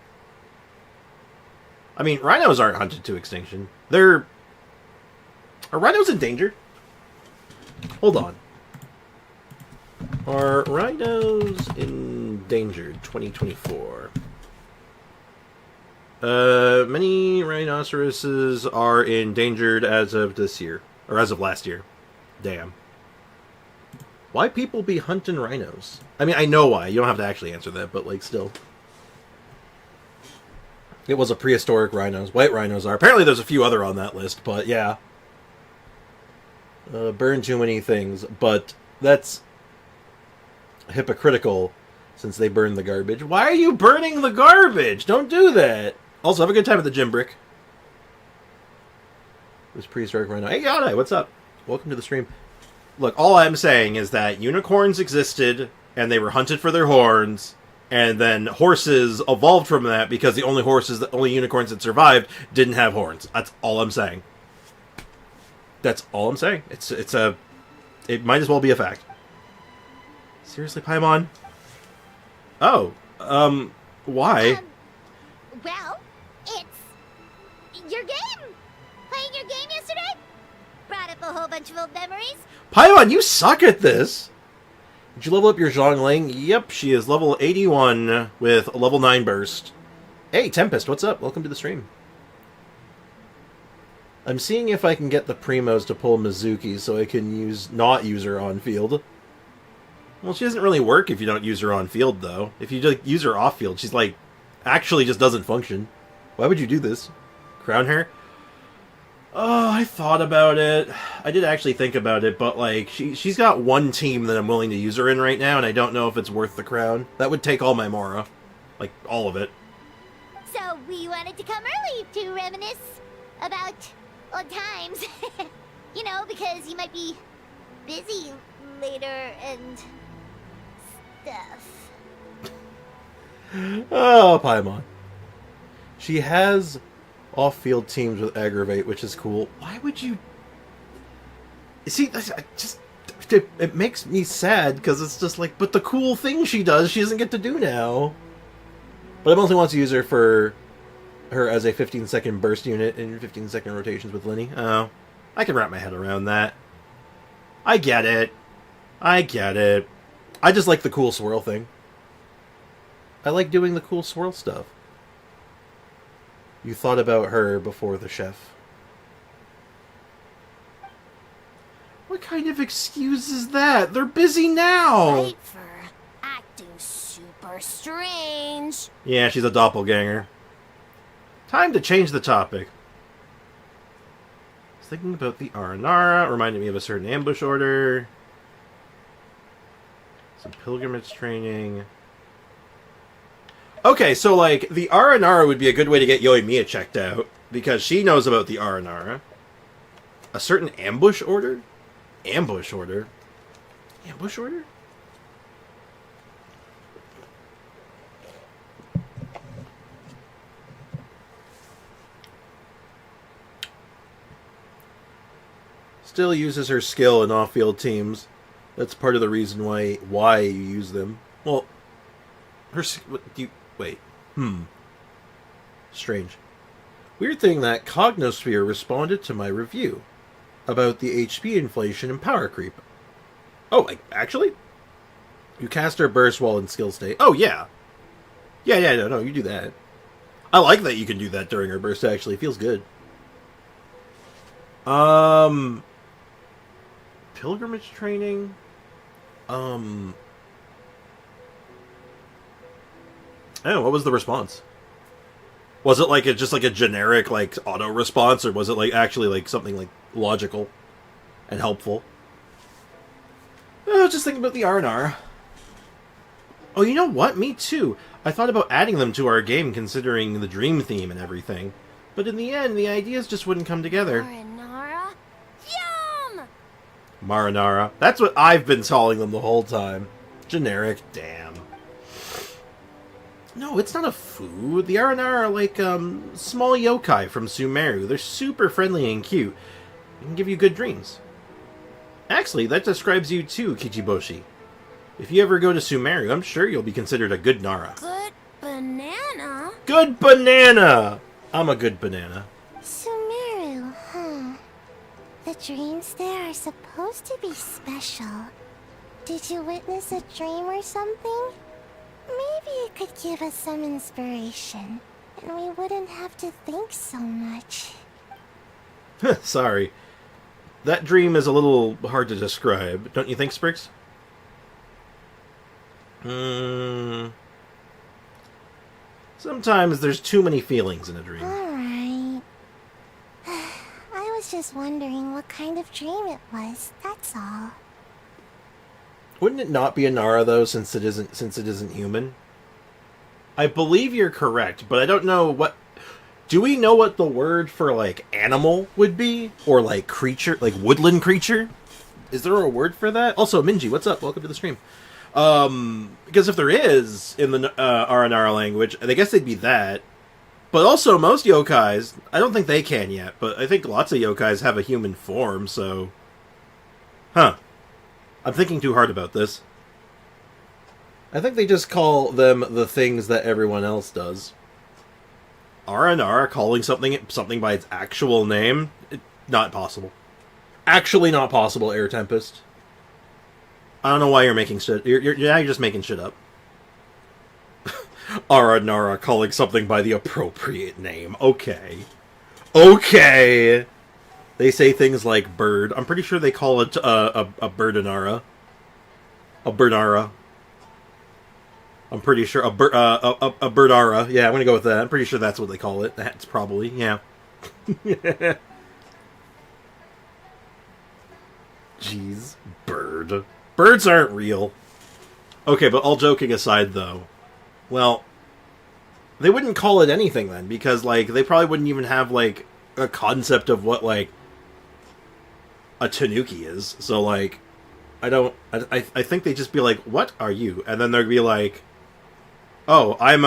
I mean, rhinos aren't hunted to extinction. Are rhinos endangered? Hold on. Are rhinos endangered 2024? Many rhinoceroses are endangered as of this year. Or as of last year. Damn. Why people be hunting rhinos? I mean, I know why. You don't have to actually answer that, but, like, still. It was a prehistoric rhinos. White rhinos are. Apparently there's a few other on that list, but yeah. Burn too many things, but that's hypocritical since they burn the garbage. Why are you burning the garbage? Don't do that. Also, have a good time at the gym, Brick. This prehistoric rhino. Hey, Yada, what's up? Welcome to the stream. Look, all I'm saying is that unicorns existed, and they were hunted for their horns, And then horses evolved from that because the only unicorns that survived didn't have horns. That's all I'm saying. That's all I'm saying. It might as well be a fact. Seriously, Paimon? Oh, why? Well, it's your game. Playing your game yesterday brought up a whole bunch of old memories. Paimon, you suck at this! Did you level up your Xiangling? Yep, she is level 81 with a level 9 burst. Hey, Tempest, what's up? Welcome to the stream. I'm seeing if I can get the Primos to pull Mizuki so I can not use her on field. Well, she doesn't really work if you don't use her on field, though. If you just use her off field, she's like, actually just doesn't function. Why would you do this? Crown her? Oh, I thought about it. I did actually think about it, but like, she's got one team that I'm willing to use her in right now, and I don't know if it's worth the crown. That would take all my Mora. Like, all of it. So we wanted to come early to reminisce about old times. You know, because you might be busy later and stuff. Oh, Paimon. She has off-field teams with Aggravate, which is cool. Why would you... See, it makes me sad, because it's just like, but the cool thing she does, she doesn't get to do now. But I mostly want to use her for her as a 15-second burst unit in 15-second rotations with Linny. Oh, I can wrap my head around that. I get it. I just like the cool swirl thing. I like doing the cool swirl stuff. You thought about her before the chef. What kind of excuse is that? They're busy now! Right for acting super strange. Yeah, she's a doppelganger. Time to change the topic. I was thinking about the Aranara. Reminded me of a certain ambush order. Some pilgrimage training. Okay, so, like, the Aranara would be a good way to get Yoimiya checked out, because she knows about the Aranara. A certain ambush order? Ambush order? Ambush order? Still uses her skill in off-field teams. That's part of the reason why you use them. Well, wait. Strange. Weird thing that Cognosphere responded to my review about the HP inflation and power creep. Oh, like, actually? You cast her burst while in skill state. Oh, yeah. Yeah, no, you do that. I like that you can do that during her burst, actually. It feels good. Pilgrimage training? Oh, what was the response? Was it like just like a generic like auto response, or was it like actually like something like logical and helpful? I was just thinking about the R&R. Oh, you know what? Me too. I thought about adding them to our game, considering the dream theme and everything. But in the end, the ideas just wouldn't come together. Marinara? Yum! Marinara. That's what I've been calling them the whole time. Generic, damn. No, it's not a food. The Aranara are like, small yokai from Sumeru. They're super friendly and cute. They can give you good dreams. Actually, that describes you too, Kichiboshi. If you ever go to Sumeru, I'm sure you'll be considered a good Nara. Good banana? Good banana! I'm a good banana. Sumeru, huh? The dreams there are supposed to be special. Did you witness a dream or something? Maybe it could give us some inspiration, and we wouldn't have to think so much. Sorry. That dream is a little hard to describe, don't you think, Sprix? Sometimes there's too many feelings in a dream. Alright. I was just wondering what kind of dream it was, that's all. Wouldn't it not be a Nara though, since it isn't human? I believe you're correct, but I don't know what. Do we know what the word for like animal would be, or like creature, like woodland creature? Is there a word for that? Also, Minji, what's up? Welcome to the stream. Because if there is in the Aranara language, I guess they'd be that. But also, most yokais, I don't think they can yet, but I think lots of yokais have a human form, so... Huh. I'm thinking too hard about this. I think they just call them the things that everyone else does. Aranara calling something by its actual name? Not possible. Actually not possible, Air Tempest. I don't know why you're making shit... You're just making shit up. Aranara calling something by the appropriate name. Okay. Okay! They say things like bird. I'm pretty sure they call it a birdanara. A birdara. I'm pretty sure a birdara. Yeah, I'm gonna go with that. I'm pretty sure that's what they call it. That's probably, yeah. Jeez. Bird. Birds aren't real. Okay, but all joking aside, though. Well, they wouldn't call it anything then, because, like, they probably wouldn't even have, like, a concept of what, like, a tanuki is. So, like, I think they'd just be like, what are you? And then they'd be like, oh, I'm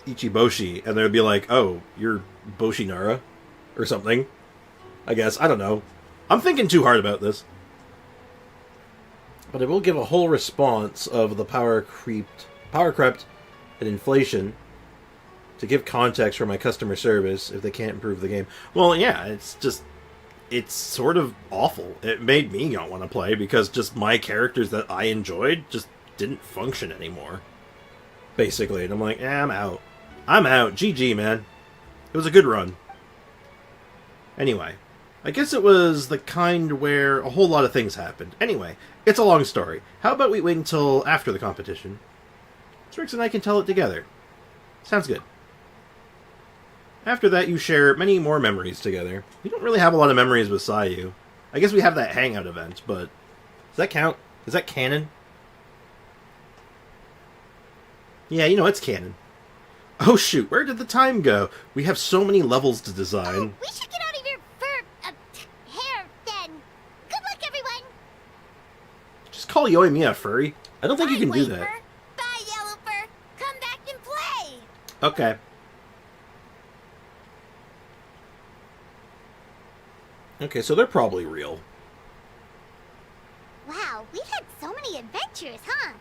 Ichiboshi. And they'd be like, oh, you're Boshinara? Or something. I guess. I don't know. I'm thinking too hard about this. But I will give a whole response of the power crept, and inflation to give context for my customer service if they can't improve the game. Well, yeah, it's sort of awful. It made me not want to play because just my characters that I enjoyed just didn't function anymore. Basically, and I'm like, I'm out. I'm out. GG, man. It was a good run. Anyway. I guess it was the kind where a whole lot of things happened. Anyway, it's a long story. How about we wait until after the competition? Strix and I can tell it together. Sounds good. After that, you share many more memories together. We don't really have a lot of memories with Sayu. I guess we have that hangout event, but... Does that count? Is that canon? Yeah, you know it's canon. Oh shoot, where did the time go? We have so many levels to design. Oh, we should get out of your hair, then. Good luck, everyone! Just call Yoimiya a furry. I don't think you can do that. Fur. Bye, Yellow Fur. Come back and play! Okay. Okay, so they're probably real. Wow, we've had so many adventures, huh?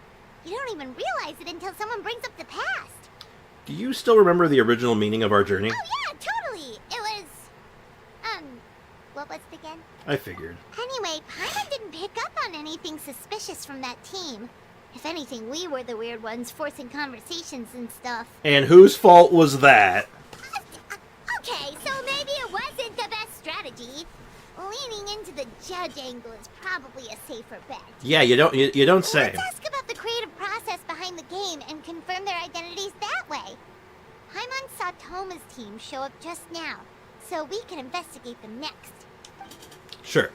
You don't even realize it until someone brings up the past. Do you still remember the original meaning of our journey? Oh yeah, totally. It was... what was it again? I figured. Anyway, Paimon didn't pick up on anything suspicious from that team. If anything, we were the weird ones forcing conversations and stuff. And whose fault was that? Okay, so maybe it wasn't the best strategy. Leaning into the judge angle is probably a safer bet. Yeah, you don't say. Let's ask about the creative process behind the game and confirm their identities that way. Paimon saw Toma's team show up just now, so we can investigate them next. Sure.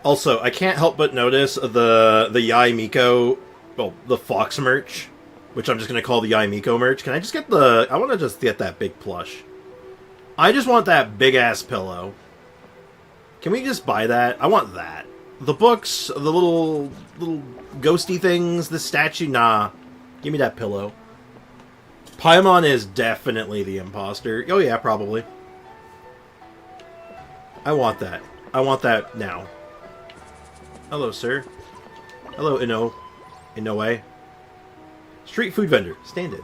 Also, I can't help but notice the Yai Miko, well, the Fox merch, which I'm just gonna call the Yai Miko merch. Can I just get I want to just get that big plush. I just want that big ass pillow. Can we just buy that? I want that. The books, the little ghosty things, the statue, nah. Give me that pillow. Paimon is definitely the imposter. Oh yeah, probably. I want that. I want that now. Hello, sir. Hello, Inoue. Street food vendor. Stand in.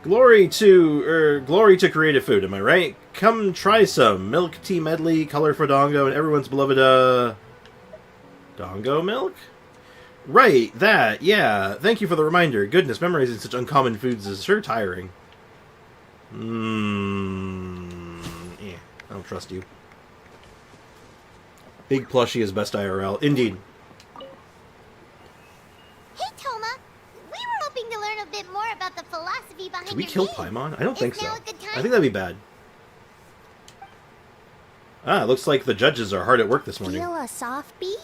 Glory to creative food, am I right? Come try some. Milk tea medley, color for Dongo, and everyone's beloved, Dongo milk? Right, that, yeah. Thank you for the reminder. Goodness, memorizing such uncommon foods is sure tiring. Yeah, I don't trust you. Big plushie is best IRL. Indeed. Hey, Toma. We were hoping to learn a bit more about the philosophy behind Did we your kill game. Paimon? I don't think so. Now a good time? I think that'd be bad. Ah, it looks like the judges are hard at work this morning. Feel a soft bee?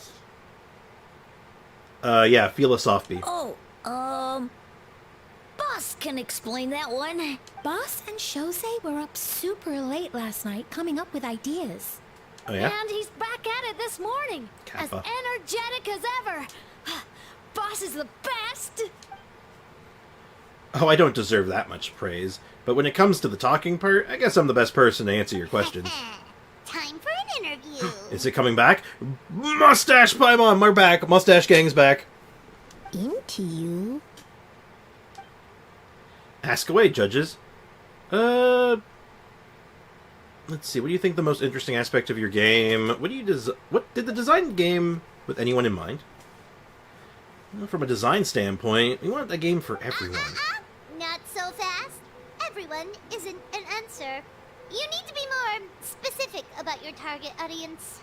Yeah, feel a soft bee. Oh, Boss can explain that one. Boss and Shosei were up super late last night coming up with ideas. Oh, yeah? And he's back at it this morning. Kappa. As energetic as ever. Boss is the best. Oh, I don't deserve that much praise. But when it comes to the talking part, I guess I'm the best person to answer your questions. Time for an interview. Is it coming back? Mustache Paimon, we're back. Mustache Gang's back. Into you? Ask away, judges. Let's see. What do you think the most interesting aspect of your game? What did the design game with anyone in mind? Well, from a design standpoint, we want a game for everyone. Not so fast. Everyone isn't an answer. You need to be more specific about your target audience.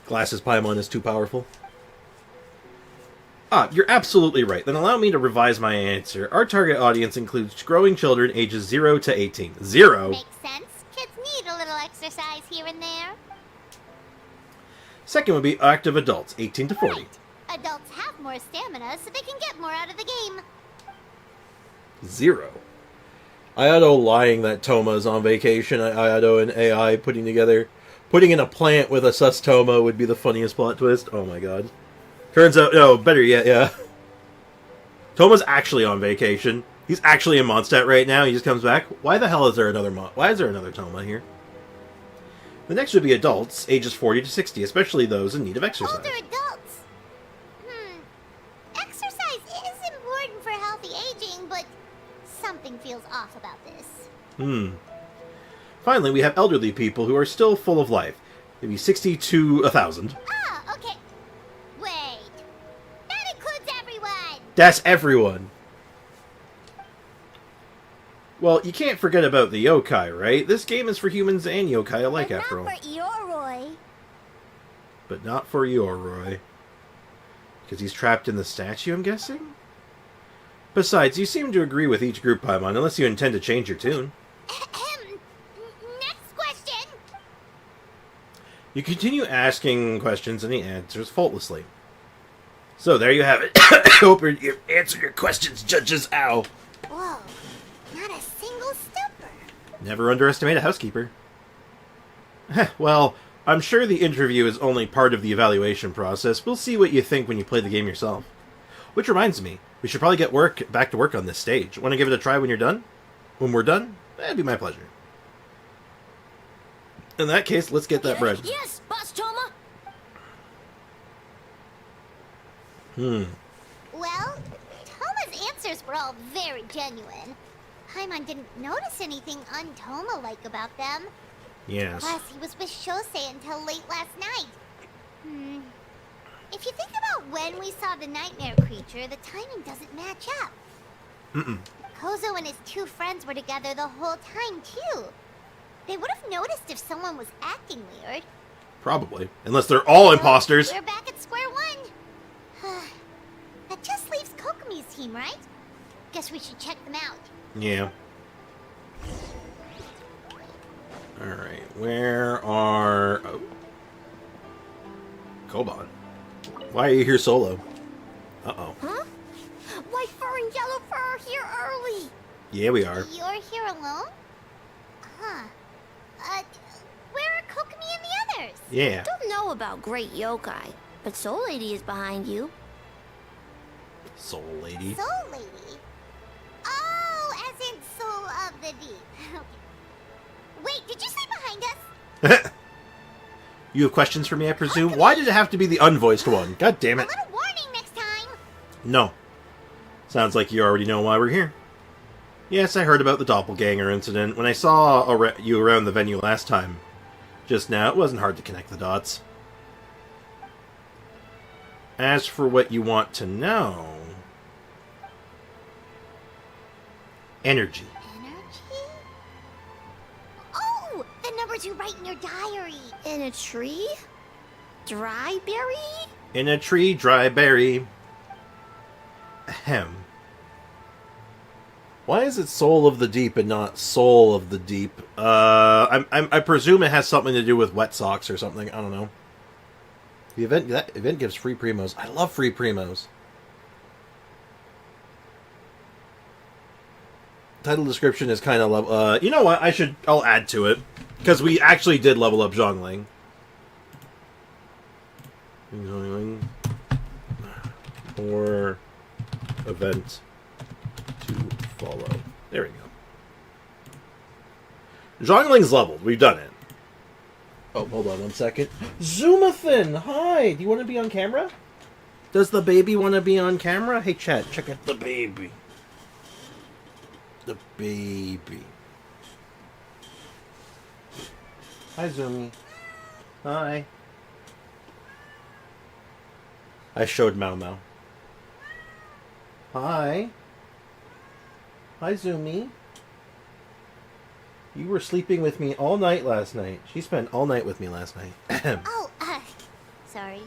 Glasses Paimon is too powerful. Ah, you're absolutely right. Then allow me to revise my answer. Our target audience includes growing children ages 0 to 18. 0? Makes sense. Kids need a little exercise here and there. Second would be active adults, 18 to 40. Right. Adults have more stamina, so they can get more out of the game. 0. Ayado lying that Toma is on vacation. Ayado and AI putting in a plant with a sus Toma would be the funniest plot twist. Oh my god. Turns out, no, better yet, yeah. Toma's actually on vacation. He's actually in Mondstadt right now. He just comes back. Why the hell is there another Why is there another Toma here? The next would be adults, ages 40 to 60, especially those in need of exercise. Older adults. Exercise is important for healthy aging, but something feels off about this. Finally, we have elderly people who are still full of life. Maybe 60 to 1,000. Ah, okay. Wait. That includes everyone. That's everyone. Well, you can't forget about the yokai, right? This game is for humans and yokai alike, But after all. not for Yoroi. But not for Yoroi. Because he's trapped in the statue, I'm guessing? Besides, you seem to agree with each group, Paimon, unless you intend to change your tune. Next question. You continue asking questions and he answers faultlessly. So, there you have it. Hope you answer your questions, judges. Ow. Whoa. Not a single stepper. Never underestimate a housekeeper. Well, I'm sure the interview is only part of the evaluation process. We'll see what you think when you play the game yourself. Which reminds me, we should probably get back to work on this stage. Want to give it a try when you're done? When we're done? That'd be my pleasure. In that case, let's get that bread. Yes, Boss Toma. Well, Toma's answers were all very genuine. Paimon didn't notice anything un-Toma-like about them. Yes. Plus, he was with Shosei until late last night. If you think about when we saw the nightmare creature, the timing doesn't match up. Kozo and his two friends were together the whole time, too. They would have noticed if someone was acting weird. Probably. Unless they're all imposters. We're back at square one. That just leaves Kokomi's team, right? Guess we should check them out. Yeah. Alright, where are... Oh. Koban. Why are you here solo? Uh-oh. Huh? White fur and yellow fur are here early. Yeah, we are. You're here alone? Huh. Where are Kokomi and the others? Yeah. Don't know about Great Yokai, but Soul Lady is behind you. Soul Lady. Soul Lady? Oh, as in Soul of the Deep. Okay. Wait, did you say behind us? You have questions for me, I presume? Why did it have to be the unvoiced one? God damn A it. little warning next time. No. Sounds like you already know why we're here. Yes, I heard about the doppelganger incident. When I saw you around the venue last time, just now, it wasn't hard to connect the dots. As for what you want to know... Energy. Energy? Oh, the numbers you write in your diary. In a tree? Dry berry? In a tree, dry berry. Ahem. Why is it Soul of the Deep and not Soul of the Deep? I presume it has something to do with wet socks or something. I don't know. That event gives free primos. I love free primos. Title description is kind of level. You know what? I'll add to it because we actually did level up Xiangling. More event to follow. There we go. Xiangling's leveled. We've done it. Oh, hold on 1 second. Zoomathan! Hi! Do you want to be on camera? Does the baby want to be on camera? Hey, chat, check out the baby. The baby. Hi, Zoomy. Hi. I showed Mau Mau. Hi. Hi, Zoomy. You were sleeping with me all night last night. She spent all night with me last night. Oh, sorry.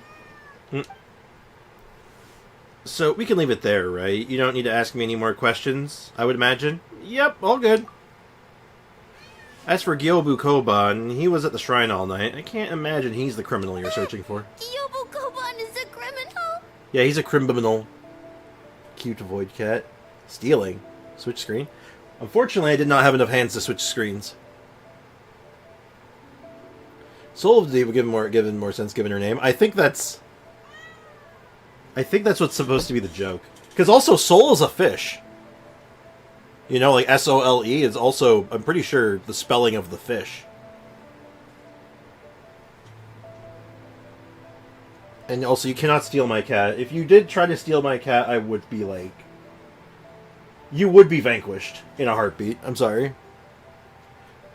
So, we can leave it there, right? You don't need to ask me any more questions, I would imagine? Yep, all good. As for Gyobu Koban, he was at the shrine all night. I can't imagine he's the criminal you're searching for. Gyobu Koban is a criminal? Yeah, he's a criminal. Cute void cat. Stealing. Switch screen. Unfortunately, I did not have enough hands to switch screens. Soul of the Deep would given more sense given her name. I think that's what's supposed to be the joke. Because also, Soul is a fish. You know, like S-O-L-E is also, I'm pretty sure, the spelling of the fish. And also, you cannot steal my cat. If you did try to steal my cat, I would be like... You would be vanquished in a heartbeat. I'm sorry.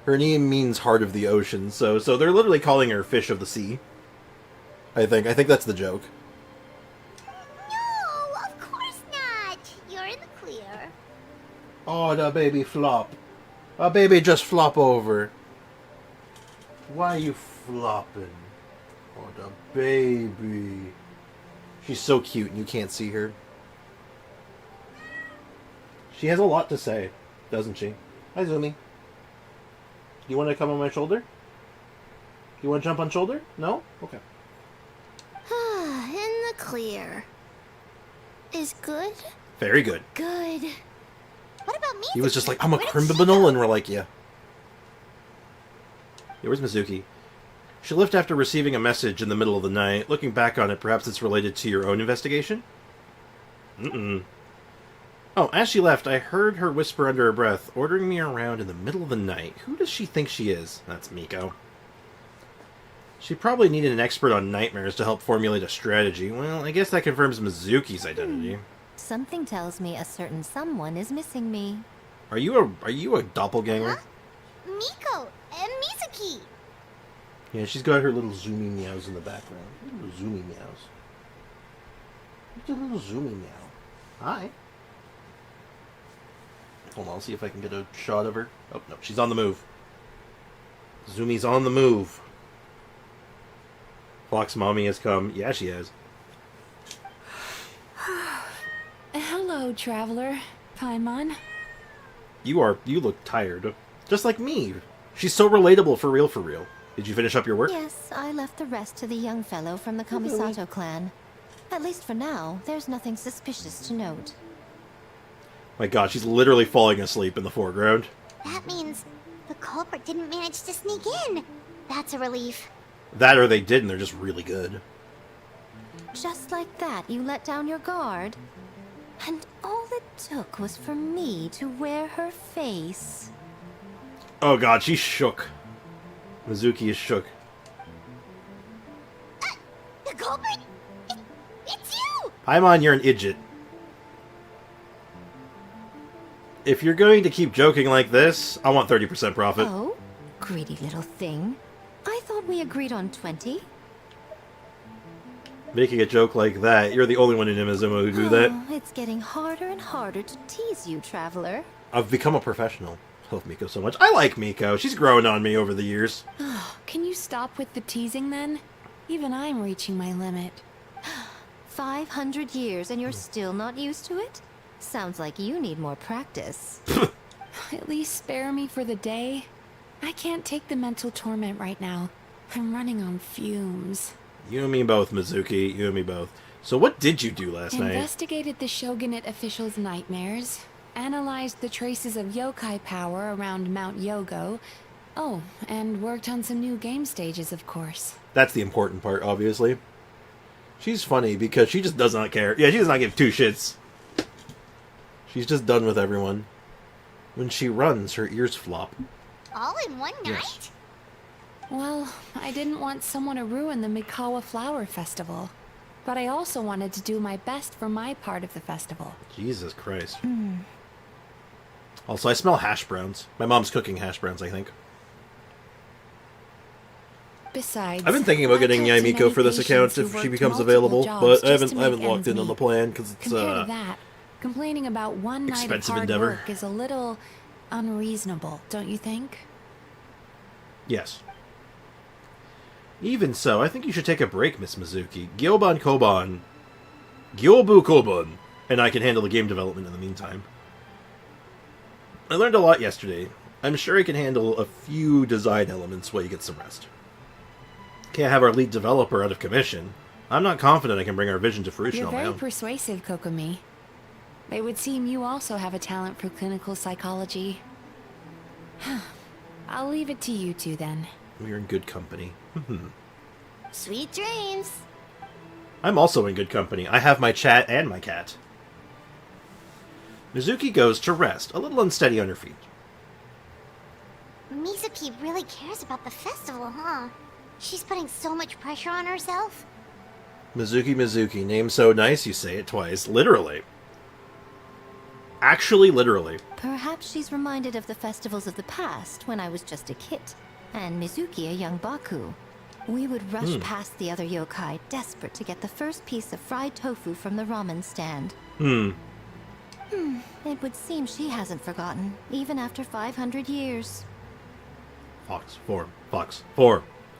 Her name means heart of the ocean, so they're literally calling her fish of the sea. I think that's the joke. No, of course not. You're in the clear. Oh, the baby flop. A baby just flop over. Why you flopping? Oh, the baby. She's so cute and you can't see her. She has a lot to say, doesn't she? Hi, Zoomy. You want to come on my shoulder? You want to jump on shoulder? No? Okay. In the clear. Is good? Very good. Good. What about me? He was just like, I'm a criminal, and we're like, yeah. Yeah, where's Mizuki? She left after receiving a message in the middle of the night. Looking back on it, perhaps it's related to your own investigation? Oh, as she left, I heard her whisper under her breath, ordering me around in the middle of the night. Who does she think she is? That's Miko. She probably needed an expert on nightmares to help formulate a strategy. Well, I guess that confirms Mizuki's identity. Something tells me a certain someone is missing me. Are you a doppelganger? Huh? Miko and Mizuki. Yeah, she's got her little zoomy meows in the background. Little zoomy meows. What's a little zoomy meow? Hi. Hold on, I'll see if I can get a shot of her. Oh, no, she's on the move. Zoomy's on the move. Fox Mommy has come. Yeah, she has. Hello, traveler. Paimon. You look tired. Just like me. She's so relatable for real, for real. Did you finish up your work? Yes, I left the rest to the young fellow from the Kamisato clan. At least for now, there's nothing suspicious to note. My god, she's literally falling asleep in the foreground. That means the culprit didn't manage to sneak in. That's a relief. That or they did and they're just really good. Just like that, you let down your guard? And all it took was for me to wear her face. Oh god, she's shook. Mizuki is shook. The culprit? It's you! Paimon, you're an idiot. If you're going to keep joking like this, I want 30% profit. Oh? Greedy little thing. I thought we agreed on 20. Making a joke like that, you're the only one in Inazuma who do that. It's getting harder and harder to tease you, traveler. I've become a professional. I love Miko so much. I like Miko. She's grown on me over the years. Can you stop with the teasing then? Even I'm reaching my limit. 500 years and you're still not used to it? Sounds like you need more practice. At least spare me for the day. I can't take the mental torment right now. I'm running on fumes. You and me both, Mizuki. You and me both. So what did you do last night? Investigated the Shogunate officials' nightmares. Analyzed the traces of yokai power around Mount Yogo. Oh, and worked on some new game stages, of course. That's the important part, obviously. She's funny because she just does not care. Yeah, she does not give two shits. She's just done with everyone. When she runs, her ears flop. All in one night? Yes. Well, I didn't want someone to ruin the Mikawa Flower Festival. But I also wanted to do my best for my part of the festival. Jesus Christ. Also, I smell hash browns. My mom's cooking hash browns, I think. Besides, I've been thinking about getting I kept Yaimiko many for this account patients who if she worked becomes multiple available, jobs but I just to haven't make locked in ends on the meet. plan because it's Compared to that, complaining about one night of expensive hard endeavor. work is a little unreasonable, don't you think? Yes. Even so, I think you should take a break, Miss Mizuki. Gyoban Koban. Gyobu Koban. And I can handle the game development in the meantime. I learned a lot yesterday. I'm sure I can handle a few design elements while you get some rest. Can't have our lead developer out of commission. I'm not confident I can bring our vision to fruition You're on my very own. persuasive, Kokomi. It would seem you also have a talent for clinical psychology. I'll leave it to you two then. We're in good company. Sweet dreams. I'm also in good company. I have my chat and my cat. Mizuki goes to rest, a little unsteady on her feet. Mizuki really cares about the festival, huh? She's putting so much pressure on herself. Mizuki, name so nice you say it twice. Literally. Actually, literally. Perhaps she's reminded of the festivals of the past when I was just a kid, and Mizuki a young Baku. We would rush past the other yokai, desperate to get the first piece of fried tofu from the ramen stand. It would seem she hasn't forgotten, even after 500 years. Fox form.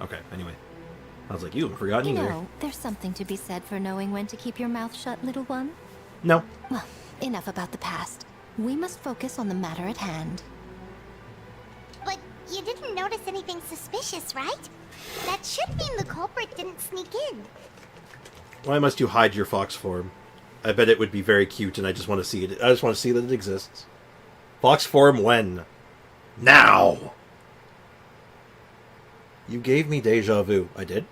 Okay, anyway. I was like, you haven't forgotten You either. know, there's something to be said for knowing when to keep your mouth shut, little one. No. Well, enough about the past. We must focus on the matter at hand. But you didn't notice anything suspicious, right? That should mean the culprit didn't sneak in. Why must you hide your fox form? I bet it would be very cute, and I just want to see it. I just want to see that it exists. Fox form when? Now! You gave me deja vu. I did?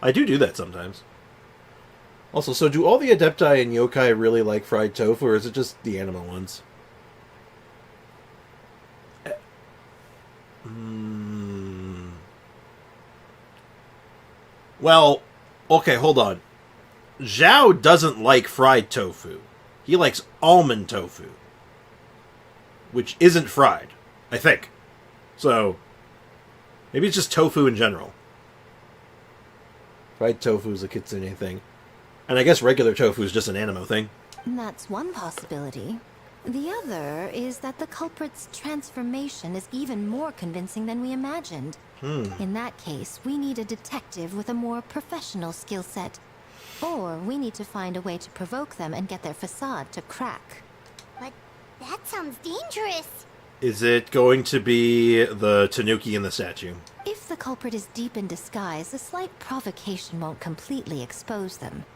I do that sometimes. Also, so do all the Adepti and Yokai really like fried tofu, or is it just the animal ones? Well, okay, hold on. Zhao doesn't like fried tofu. He likes almond tofu. Which isn't fried, I think. So, maybe it's just tofu in general. Fried tofu is a kitsune thing. And I guess regular tofu is just an animo thing. That's one possibility. The other is that the culprit's transformation is even more convincing than we imagined. In that case, we need a detective with a more professional skill set. Or we need to find a way to provoke them and get their facade to crack. But that sounds dangerous. Is it going to be the tanuki and the statue? If the culprit is deep in disguise, a slight provocation won't completely expose them.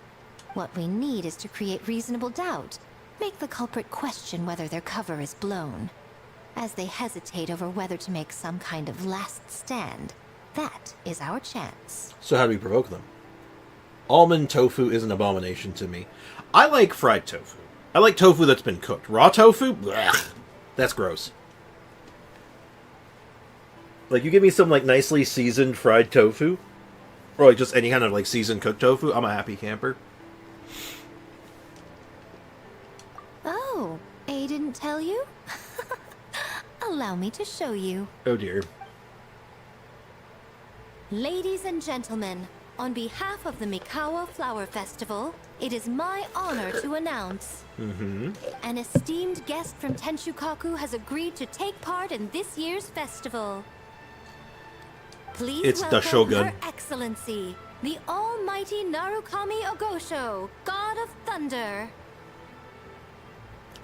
What we need is to create reasonable doubt. Make the culprit question whether their cover is blown. As they hesitate over whether to make some kind of last stand, that is our chance. So how do we provoke them? Almond tofu is an abomination to me. I like fried tofu. I like tofu that's been cooked. Raw tofu? Blech. That's gross. Like, you give me some, like, nicely seasoned fried tofu, or, like, just any kind of, like, seasoned cooked tofu, I'm a happy camper. Oh, A didn't tell you? Allow me to show you. Oh, dear. Ladies and gentlemen, on behalf of the Mikawa Flower Festival, it is my honor to announce an esteemed guest from Tenshukaku has agreed to take part in this year's festival. Please It's the welcome Shogun. Her Excellency, the Almighty Narukami Ogosho, God of Thunder.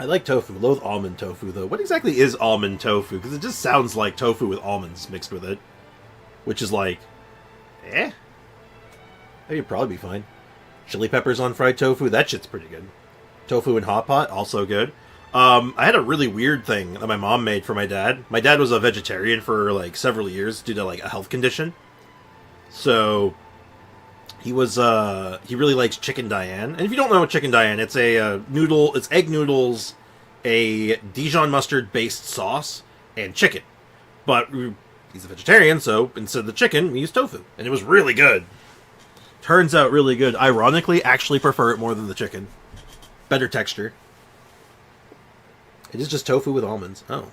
I like tofu. Loathe almond tofu, though. What exactly is almond tofu? Because it just sounds like tofu with almonds mixed with it. Which is like... eh? That'd probably be fine. Chili peppers on fried tofu, that shit's pretty good. Tofu in hot pot, also good. I had a really weird thing that my mom made for my dad. My dad was a vegetarian for, like, several years due to, like, a health condition. So, He really likes chicken Diane. And if you don't know chicken Diane, it's a it's egg noodles, a Dijon mustard based sauce, and chicken. But he's a vegetarian, so instead of the chicken, we used tofu. And it was really good. Turns out really good. Ironically, actually prefer it more than the chicken. Better texture. It is just tofu with almonds. Oh.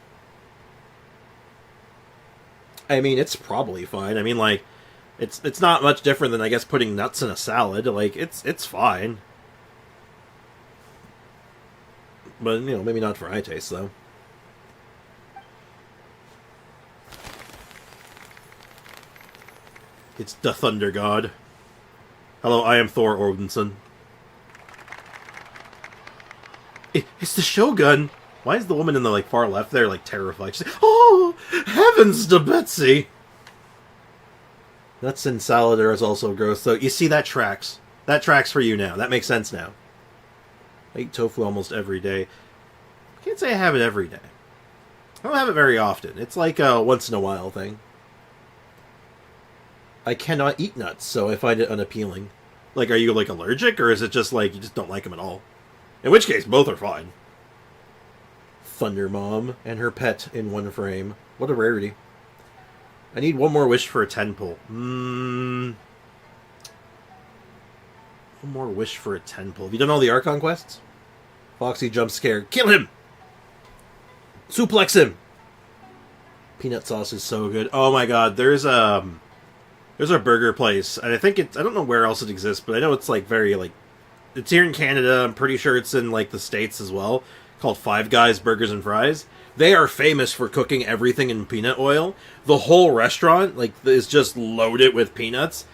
I mean, it's probably fine. I mean, like, it's not much different than, I guess, putting nuts in a salad. Like, it's fine. But, you know, maybe not for eye taste, though. It's the Thunder God. Hello, I am Thor Odinson. It's the Shogun! Why is the woman in the, like, far left there, like, terrified? She's like, oh, heavens to Betsy! Nuts and salad is also gross, so you see, that tracks. That tracks for you now. That makes sense now. I eat tofu almost every day. I can't say I have it every day. I don't have it very often. It's like a once-in-a-while thing. I cannot eat nuts, so I find it unappealing. Like, are you, like, allergic, or is it just, like, you just don't like them at all? In which case, both are fine. Thunder Mom and her pet in one frame. What a rarity. I need one more wish for a 10 pull. One more wish for a 10 pull. Have you done all the Archon quests? Foxy jump scare. Kill him! Suplex him! Peanut sauce is so good. Oh my god, there's a burger place, and I think I don't know where else it exists, but I know it's like very, like, it's here in Canada. I'm pretty sure it's in, like, the States as well, called Five Guys Burgers and Fries. They are famous for cooking everything in peanut oil. The whole restaurant, like, is just loaded with peanuts.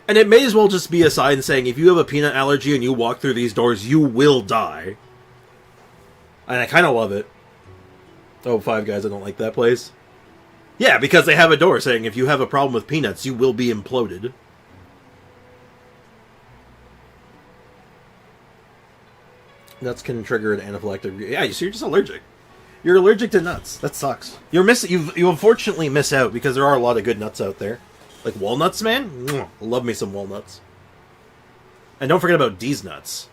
And it may as well just be a sign saying, if you have a peanut allergy and you walk through these doors, you will die. And I kind of love it. Oh, Five Guys, I don't like that place. Yeah, because they have a door saying, if you have a problem with peanuts, you will be imploded. Nuts can trigger an anaphylactic... Yeah, so you're just allergic. You're allergic to nuts. That sucks. You unfortunately miss out, because there are a lot of good nuts out there. Like walnuts, man? Mwah, love me some walnuts. And don't forget about these nuts.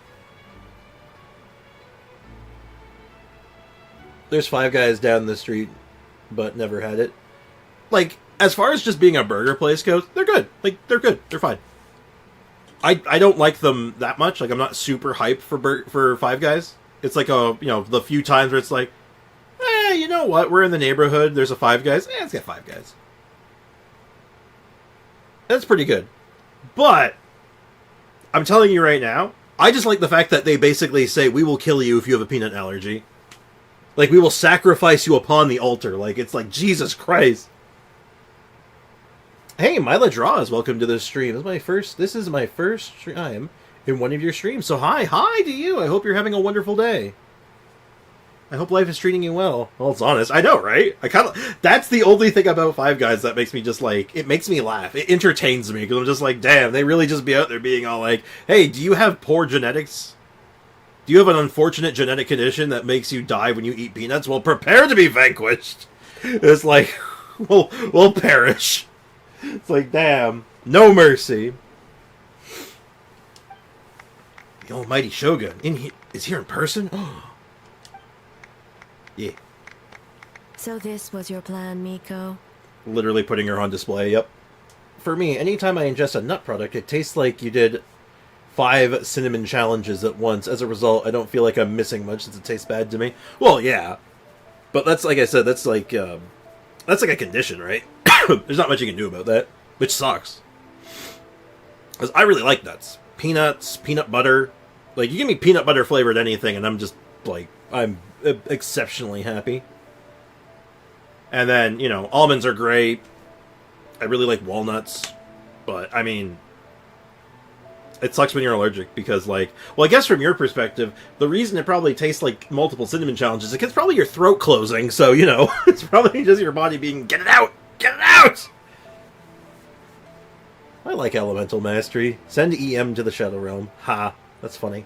There's Five Guys down the street, but never had it. Like, as far as just being a burger place goes, they're good. Like, they're good. They're fine. I don't like them that much. Like, I'm not super hyped for Five Guys. It's like the few times where it's like, you know what? We're in the neighborhood. There's a Five Guys. Let's get Five Guys. That's pretty good. But I'm telling you right now, I just like the fact that they basically say, we will kill you if you have a peanut allergy. Like, we will sacrifice you upon the altar. Like, it's like, Jesus Christ. Hey, Mila Draws, welcome to the stream. This is my first time in one of your streams. So hi to you. I hope you're having a wonderful day. I hope life is treating you well. Well, it's honest. I know, right? That's the only thing about Five Guys that makes me just like, it makes me laugh. It entertains me, because I'm just like, damn, they really just be out there being all like, hey, do you have poor genetics? Do you have an unfortunate genetic condition that makes you die when you eat peanuts? Well, prepare to be vanquished. It's like, we'll perish. It's like, damn, no mercy. The almighty Shogun is here in person? Yeah. So this was your plan, Miko? Literally putting her on display, yep. For me, anytime I ingest a nut product, it tastes like you did 5 cinnamon challenges at once. As a result, I don't feel like I'm missing much since it tastes bad to me. Well, yeah. But that's, like I said, that's like a condition, right? There's not much you can do about that, which sucks. Because I really like nuts. Peanuts, peanut butter. Like, you give me peanut butter flavored anything, and I'm just, like, I'm exceptionally happy. And then, almonds are great. I really like walnuts. But, I mean, it sucks when you're allergic, because, like, well, I guess from your perspective, the reason it probably tastes like multiple cinnamon challenges is it's probably your throat closing, so, it's probably just your body being, get it out! Get it out! I like Elemental Mastery. Send EM to the Shadow Realm. Ha, that's funny.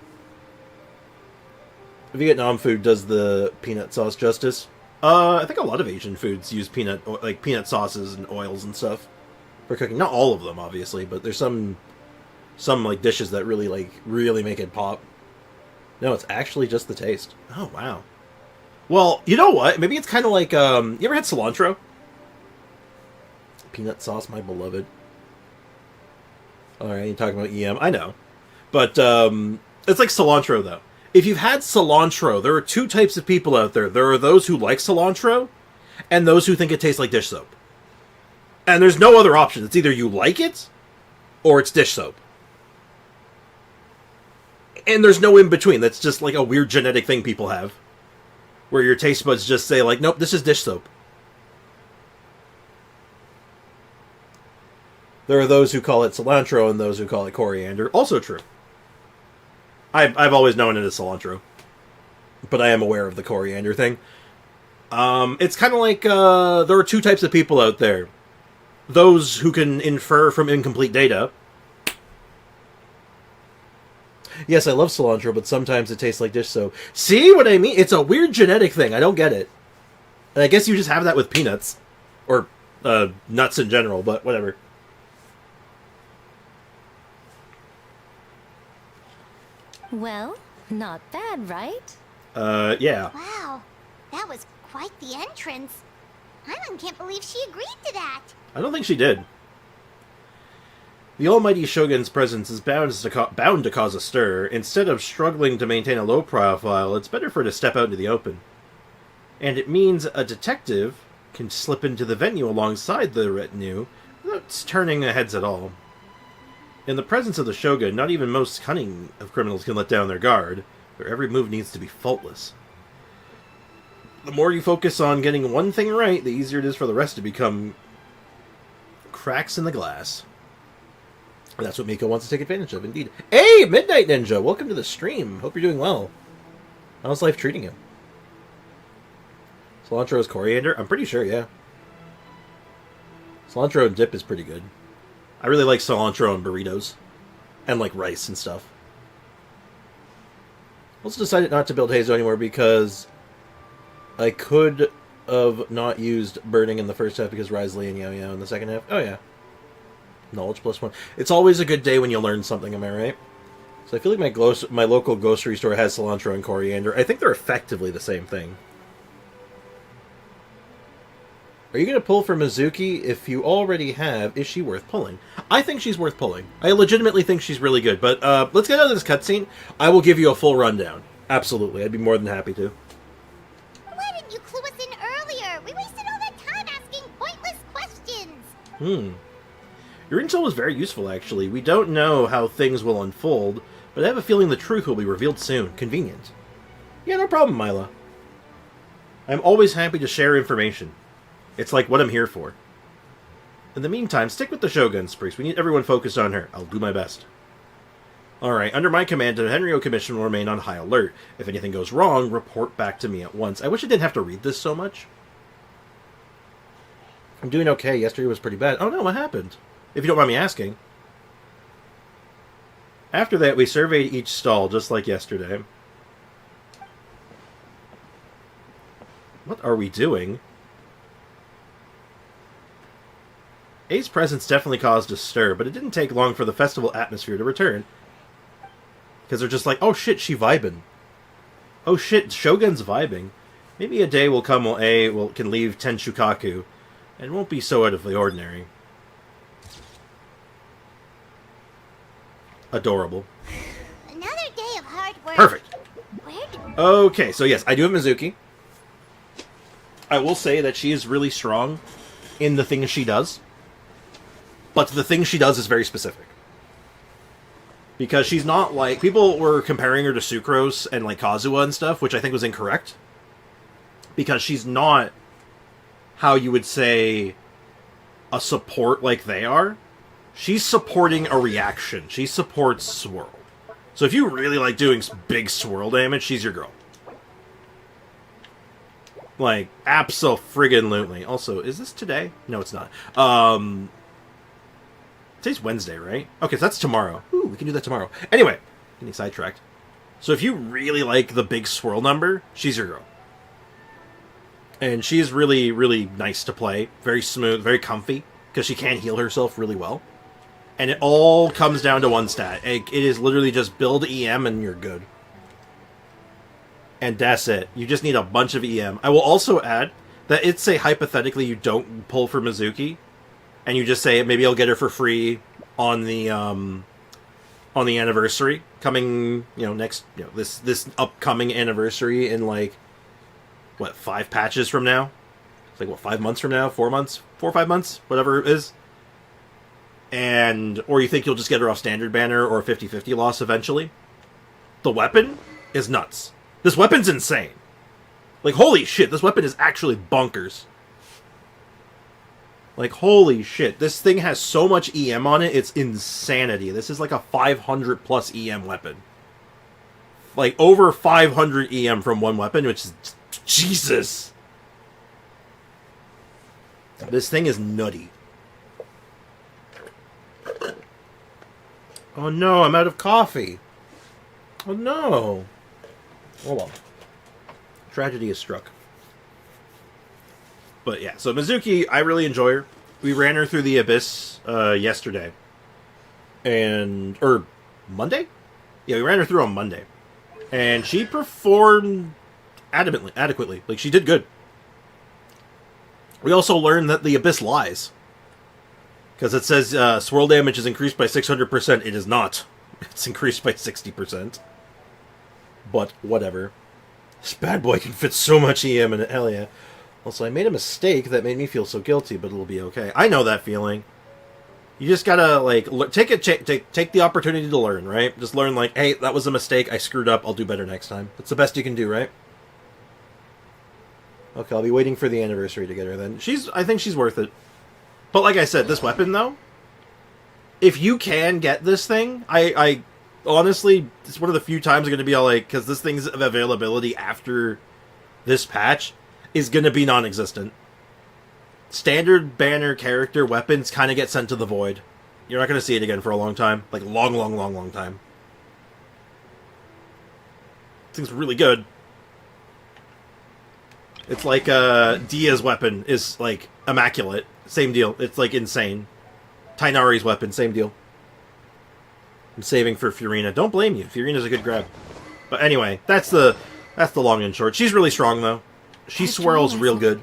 Vietnam food does the peanut sauce justice. I think a lot of Asian foods use peanut sauces and oils and stuff for cooking. Not all of them, obviously, but there's some some like dishes that really make it pop. No, it's actually just the taste. Oh wow. Well, you know what? Maybe it's kind of like you ever had cilantro? Peanut sauce, my beloved. All right, you're talking about EM. I know, but it's like cilantro though. If you've had cilantro, there are two types of people out there. There are those who like cilantro, and those who think it tastes like dish soap. And there's no other option. It's either you like it, or it's dish soap. And there's no in between. That's just like a weird genetic thing people have, where your taste buds just say like, nope, this is dish soap. There are those who call it cilantro and those who call it coriander. Also true. I've always known it as cilantro, but I am aware of the coriander thing. It's kind of like there are two types of people out there. Those who can infer from incomplete data. Yes, I love cilantro, but sometimes it tastes like dish soap. See what I mean? It's a weird genetic thing. I don't get it. And I guess you just have that with peanuts. Or nuts in general, but whatever. Well, not bad, right? Yeah. Wow, that was quite the entrance. Paimon can't believe she agreed to that. I don't think she did. The almighty Shogun's presence is bound to cause a stir. Instead of struggling to maintain a low profile, it's better for her to step out into the open. And it means a detective can slip into the venue alongside the retinue without turning their heads at all. In the presence of the Shogun, not even most cunning of criminals can let down their guard. Their every move needs to be faultless. The more you focus on getting one thing right, the easier it is for the rest to become cracks in the glass. And that's what Miko wants to take advantage of, indeed. Hey, Midnight Ninja! Welcome to the stream. Hope you're doing well. How's life treating you? Cilantro is coriander? I'm pretty sure, yeah. Cilantro and dip is pretty good. I really like cilantro and burritos. And like rice and stuff. Also decided not to build Hazo anymore because I could have not used burning in the first half because Risley and Yo-Yo in the second half. Oh yeah. Knowledge +1. It's always a good day when you learn something, am I right? So I feel like my local grocery store has cilantro and coriander. I think they're effectively the same thing. Are you going to pull for Mizuki? If you already have, is she worth pulling? I think she's worth pulling. I legitimately think she's really good. But let's get out of this cutscene. I will give you a full rundown. Absolutely. I'd be more than happy to. Why didn't you clue us in earlier? We wasted all that time asking pointless questions. Your intel was very useful, actually. We don't know how things will unfold, but I have a feeling the truth will be revealed soon. Convenient. Yeah, no problem, Mila. I'm always happy to share information. It's like what I'm here for. In the meantime, stick with the Shogun's priest. We need everyone focused on her. I'll do my best. Alright, under my command, the Henryo Commission will remain on high alert. If anything goes wrong, report back to me at once. I wish I didn't have to read this so much. I'm doing okay. Yesterday was pretty bad. Oh no, what happened? If you don't mind me asking. After that, we surveyed each stall, just like yesterday. What are we doing? A's presence definitely caused a stir, but it didn't take long for the festival atmosphere to return. Because they're just like, oh shit, she vibing. Oh shit, Shogun's vibing. Maybe a day will come when A can leave Tenshukaku, and won't be so out of the ordinary. Adorable. Another day of hard work. Perfect. Where did... Okay, so yes, I do have Mizuki. I will say that she is really strong in the things she does. But the thing she does is very specific. Because she's not like... People were comparing her to Sucrose and like Kazuha and stuff, which I think was incorrect. Because she's not how you would say a support like they are. She's supporting a reaction. She supports swirl. So if you really like doing big swirl damage, she's your girl. Like, abso-friggin-lutely. Also, is this today? No, it's not. Today's Wednesday, right? Okay, so that's tomorrow. Ooh, we can do that tomorrow. Anyway, getting sidetracked. So if you really like the big swirl number, she's your girl. And she's really, really nice to play. Very smooth, very comfy. Because she can heal herself really well. And it all comes down to one stat. It is literally just build EM and you're good. And that's it. You just need a bunch of EM. I will also add that it's, say, hypothetically you don't pull for Mizuki, and you just say maybe I'll get her for free on the anniversary coming, next, this upcoming anniversary in like what 5 patches from now. It's like what 5 months from now, 4 months, 4 or 5 months, whatever it is. Or you think you'll just get her off standard banner or 50-50 loss eventually. The weapon is nuts. This weapon's insane. Like, holy shit, this weapon is actually bonkers. Like, holy shit, this thing has so much EM on it, it's insanity. This is like a 500 plus EM weapon. Like, over 500 EM from one weapon, which is... Jesus! This thing is nutty. Oh no, I'm out of coffee. Oh no. Oh well. Tragedy is struck. But yeah, so Mizuki, I really enjoy her. We ran her through the Abyss yesterday. Or Monday? Yeah, we ran her through on Monday. And she performed adequately. Like, she did good. We also learned that the Abyss lies. Because it says swirl damage is increased by 600%. It is not. It's increased by 60%. But whatever. This bad boy can fit so much EM in it. Hell yeah. Also, I made a mistake that made me feel so guilty, but it'll be okay. I know that feeling. You just gotta, like, take the opportunity to learn, right? Just learn, like, hey, that was a mistake. I screwed up. I'll do better next time. That's the best you can do, right? Okay, I'll be waiting for the anniversary to get her then. I think she's worth it. But like I said, this weapon, though, if you can get this thing, I honestly, it's one of the few times I'm going to be all like, because this thing's availability after this patch is going to be non-existent. Standard banner character weapons kind of get sent to the void. You're not going to see it again for a long time. Like, long time. This thing's really good. It's like, Dehya's weapon is, like, immaculate. Same deal. It's, like, insane. Tainari's weapon, same deal. I'm saving for Furina. Don't blame you. Furina's a good grab. But anyway, that's the long and short. She's really strong, though. She swirls real good.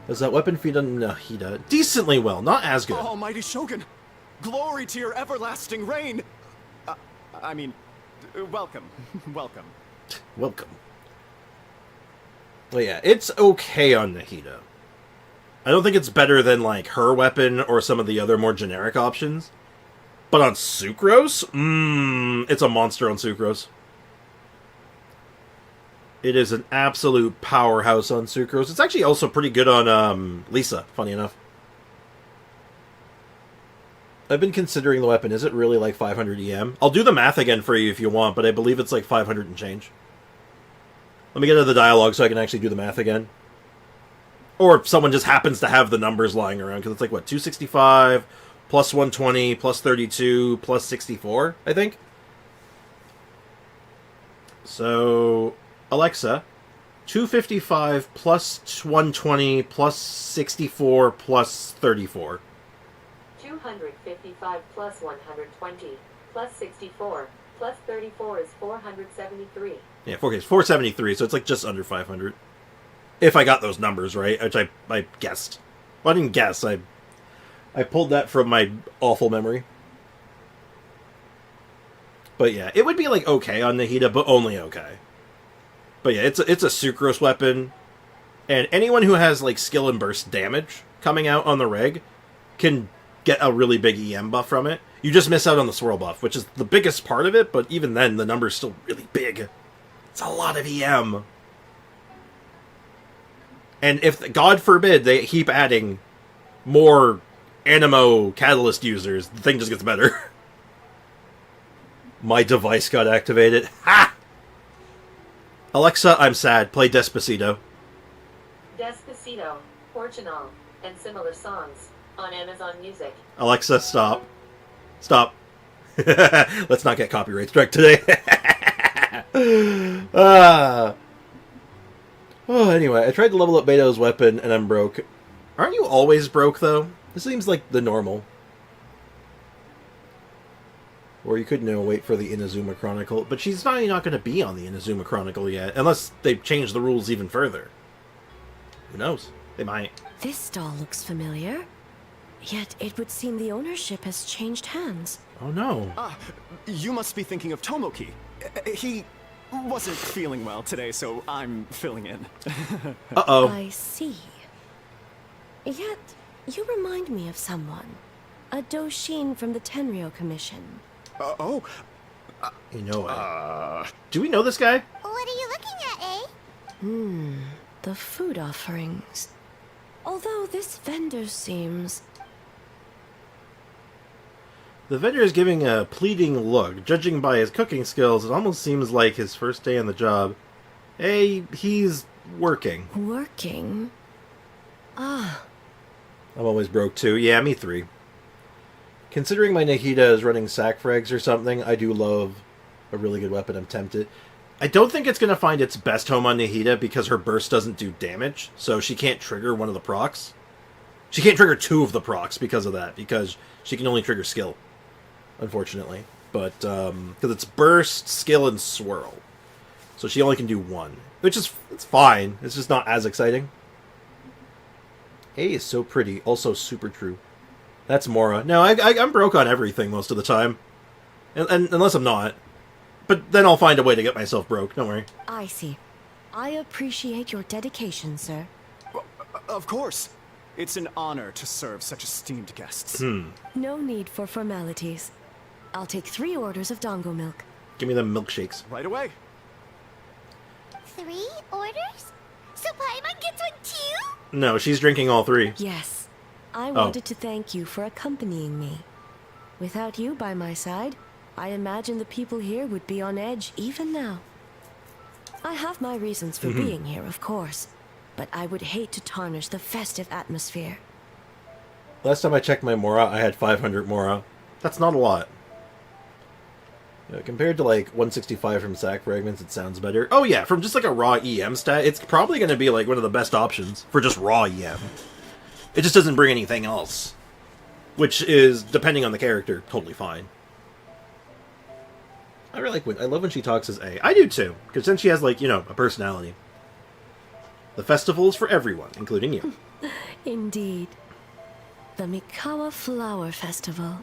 Does that weapon feed on Nahida? Decently well. Not as good. Almighty Shogun! Glory to your everlasting reign! Welcome. Welcome. Welcome. Well, yeah, it's okay on Nahida. I don't think it's better than, like, her weapon or some of the other more generic options. But on Sucrose? It's a monster on Sucrose. It is an absolute powerhouse on Sucrose. It's actually also pretty good on Lisa, funny enough. I've been considering the weapon. Is it really like 500 EM? I'll do the math again for you if you want, but I believe it's like 500 and change. Let me get into the dialogue so I can actually do the math again. Or if someone just happens to have the numbers lying around, because it's like, what, 265, plus 120, plus 32, plus 64, I think? So, Alexa, 255 plus 120 plus 64 plus 34. 255 plus 120 plus 64 plus 34 is 473. Yeah, 473, so it's like just under 500. If I got those numbers right, which I guessed. Well, I didn't guess, I pulled that from my awful memory. But yeah, it would be like okay on Nahida, but only okay. But yeah, it's a Sucrose weapon, and anyone who has like skill and burst damage coming out on the reg can get a really big EM buff from it. You just miss out on the swirl buff, which is the biggest part of it, but even then, the number's still really big. It's a lot of EM. And if, God forbid, they keep adding more Animo Catalyst users, the thing just gets better. My device got activated. Ha! Alexa, I'm sad. Play Despacito. Despacito, Portugal, and similar songs on Amazon Music. Alexa, stop. Stop. Let's not get copyright strike today. Oh, anyway, I tried to level up Beto's weapon, and I'm broke. Aren't you always broke, though? This seems like the normal. Or you could, wait for the Inazuma Chronicle. But she's probably not going to be on the Inazuma Chronicle yet, unless they change the rules even further. Who knows? They might. This stall looks familiar. Yet it would seem the ownership has changed hands. Oh no. Ah, you must be thinking of Tomoki. He wasn't feeling well today, so I'm filling in. Uh-oh. I see. Yet, you remind me of someone. A Doshin from the Tenryo Commission. You know it. Do we know this guy? What are you looking at, eh? The food offerings. Although this vendor seems... The vendor is giving a pleading look. Judging by his cooking skills, it almost seems like his first day on the job. Hey, he's working. Working? Ah. I'm always broke too. Yeah, me 3. Considering my Nahida is running sack frags or something, I do love a really good weapon. I'm tempted. I don't think it's going to find its best home on Nahida because her burst doesn't do damage, so she can't trigger one of the procs. She can't trigger 2 of the procs because of that, because she can only trigger skill, unfortunately. But, because it's burst, skill, and swirl. So she only can do 1, which is, it's fine. It's just not as exciting. A is so pretty, also super true. That's Mora. No, I'm broke on everything most of the time. And unless I'm not. But then I'll find a way to get myself broke, don't worry. I see. I appreciate your dedication, sir. Of course. It's an honor to serve such esteemed guests. No need for formalities. I'll take 3 orders of dongo milk. Give me them milkshakes. Right away. 3 orders? So Paimon gets one too? No, she's drinking all 3. Yes. I wanted to thank you for accompanying me. Without you by my side, I imagine the people here would be on edge even now. I have my reasons for being here, of course, but I would hate to tarnish the festive atmosphere. Last time I checked my Mora, I had 500 Mora. That's not a lot. Compared to like 165 from sack fragments, it sounds better. Oh yeah, from just like a raw EM stat, it's probably going to be like one of the best options for just raw EM. It just doesn't bring anything else. Which is, depending on the character, totally fine. I love when she talks as A. I do too, because then she has like, a personality. The festival is for everyone, including you. Indeed. The Mikawa Flower Festival.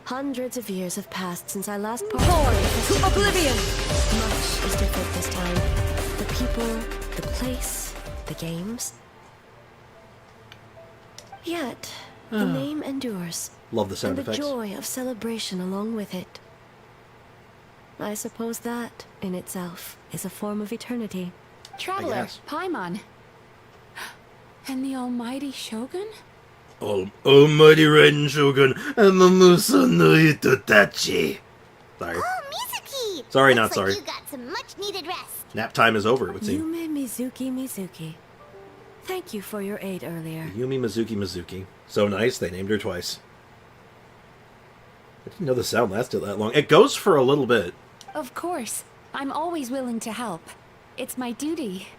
Hundreds of years have passed since I last participated. To oblivion! Much is different this time. The people, the place, the games. Yet, the name endures. Love the sound and the effects. joy of celebration along with it. I suppose that, in itself, is a form of eternity. Traveler, guess. Paimon. And the almighty Shogun? Almighty Raiden Shogun, Amamusa no Hitotachi. Sorry. Oh, Mizuki! Sorry, Looks not sorry. Like you got some much-needed rest. Nap time is over, it would seem. Yume Mizuki. Thank you for your aid earlier. Yumi Mizuki. So nice, they named her twice. I didn't know the sound lasted that long. It goes for a little bit. Of course. I'm always willing to help. It's my duty.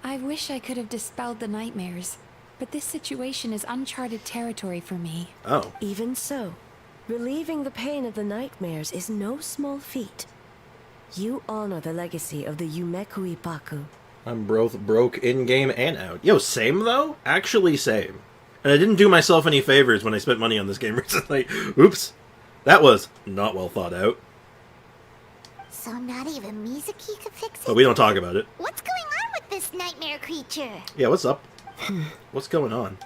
I wish I could have dispelled the nightmares, but this situation is uncharted territory for me. Oh. Even so, relieving the pain of the nightmares is no small feat. You honor the legacy of the Yumeku Ippaku. I'm both broke in-game and out. Yo, same though? Actually same. And I didn't do myself any favors when I spent money on this game recently. Oops. That was not well thought out. So not even Mizuki could fix it? But we don't talk about it. What's going on with this nightmare creature? Yeah, what's up? What's going on?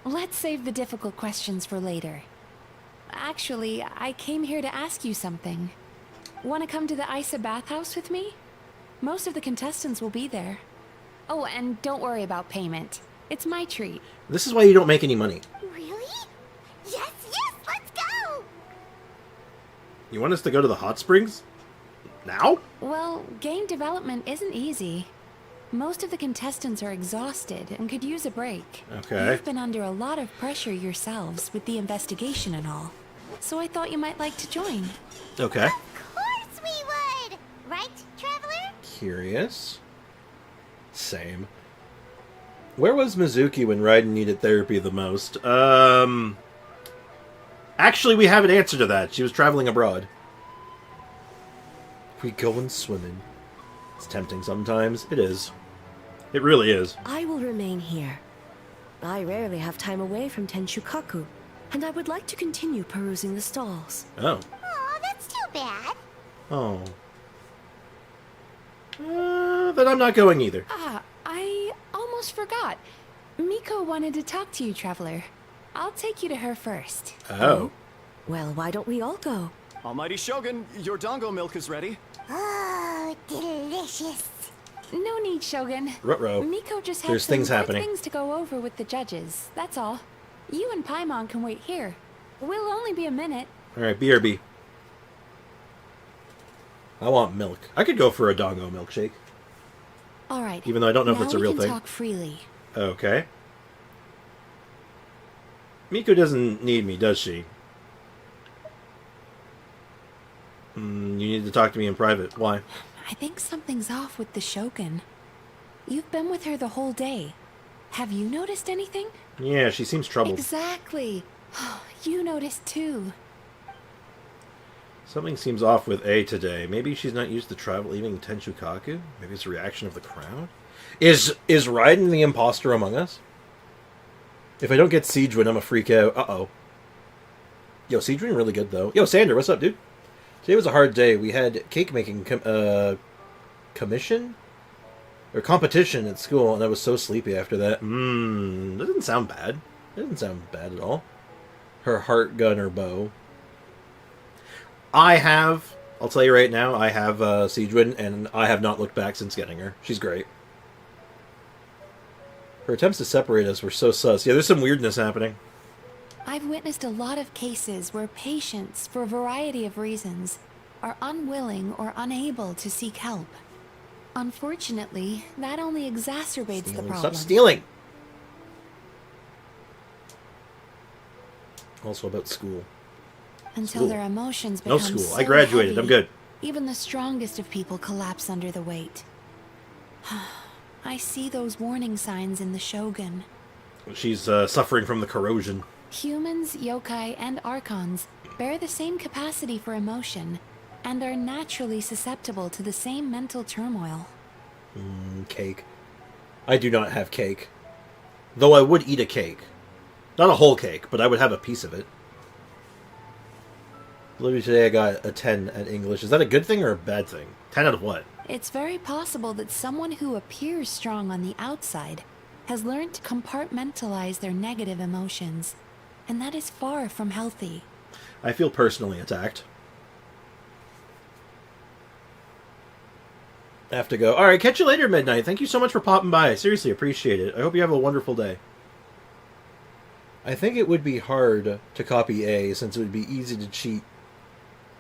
Let's save the difficult questions for later. Actually, I came here to ask you something. Want to come to the Isa bathhouse with me? Most of the contestants will be there. Oh, and don't worry about payment. It's my treat. This is why you don't make any money. Really? Yes, let's go! You want us to go to the hot springs? Now? Well, game development isn't easy. Most of the contestants are exhausted and could use a break. Okay. You've been under a lot of pressure yourselves with the investigation and all. So I thought you might like to join. Okay. Of course we would! Right, Traveler? Curious. Same. Where was Mizuki when Raiden needed therapy the most? Actually, we have an answer to that. She was traveling abroad. We going swimming. It's tempting sometimes. It is. It really is. I will remain here. I rarely have time away from Tenshukaku, and I would like to continue perusing the stalls. Oh. Aw, that's too bad. Oh. Then I'm not going either. Ah, I almost forgot. Miko wanted to talk to you, Traveler. I'll take you to her first. Oh. Well, why don't we all go? Almighty Shogun, your dango milk is ready. Oh, delicious. No need, Shogun. Ruh-roh. Miko just had There's some things quick happening. things to go over with the judges. That's all. You and Paimon can wait here. We'll only be a minute. Alright, BRB. I want milk. I could go for a dongo milkshake. All right. Even though I don't know if now it's a we real can thing. talk freely. Okay. Miko doesn't need me, does she? You need to talk to me in private. Why? I think something's off with the Shogun. You've been with her the whole day. Have you noticed anything? Yeah, she seems troubled. Exactly. You noticed too. Something seems off with A today. Maybe she's not used to travel leaving Tenshukaku? Maybe it's a reaction of the crowd? Is Raiden the imposter among us? If I don't get Siegewin, I'm a freak out. Uh-oh. Yo, Siegewin really good, though. Yo, Sander, what's up, dude? Today was a hard day. We had cake-making commission? Or competition at school, and I was so sleepy after that. That doesn't sound bad. It doesn't sound bad at all. Her heart gunner bow. I'll tell you right now, I have Siegewin, and I have not looked back since getting her. She's great. Her attempts to separate us were so sus. Yeah, there's some weirdness happening. I've witnessed a lot of cases where patients, for a variety of reasons, are unwilling or unable to seek help. Unfortunately, that only exacerbates the problem. Stop stealing! Also about school. Until School. their emotions No become school. so I graduated. heavy, I'm good. Even the strongest of people collapse under the weight. I see those warning signs in the Shogun. She's suffering from the corrosion. Humans, yokai, and archons bear the same capacity for emotion, and are naturally susceptible to the same mental turmoil. Cake. I do not have cake. Though I would eat a cake. Not a whole cake, but I would have a piece of it. Literally today I got a 10 at English. Is that a good thing or a bad thing? 10 out of what? It's very possible that someone who appears strong on the outside has learned to compartmentalize their negative emotions, and that is far from healthy. I feel personally attacked. I have to go. Alright, catch you later, Midnight. Thank you so much for popping by. Seriously, appreciate it. I hope you have a wonderful day. I think it would be hard to copy A, since it would be easy to cheat.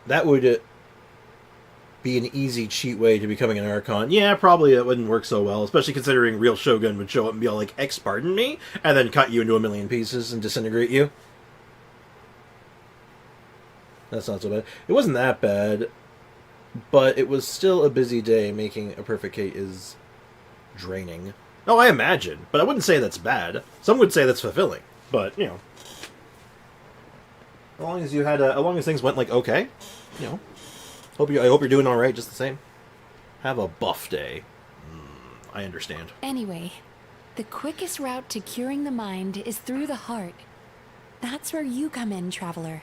That would be an easy cheat way to becoming an Archon. Yeah, probably it wouldn't work so well, especially considering real Shogun would show up and be all like, "Ex, pardon me?" and then cut you into a million pieces and disintegrate you. That's not so bad. It wasn't that bad, but it was still a busy day. Making a perfect cake is draining. Oh, I imagine, but I wouldn't say that's bad. Some would say that's fulfilling, but, you know. As long as you had, as long as things went like okay, you know. I hope you're doing all right, just the same. Have a buff day. I understand. Anyway, the quickest route to curing the mind is through the heart. That's where you come in, Traveler.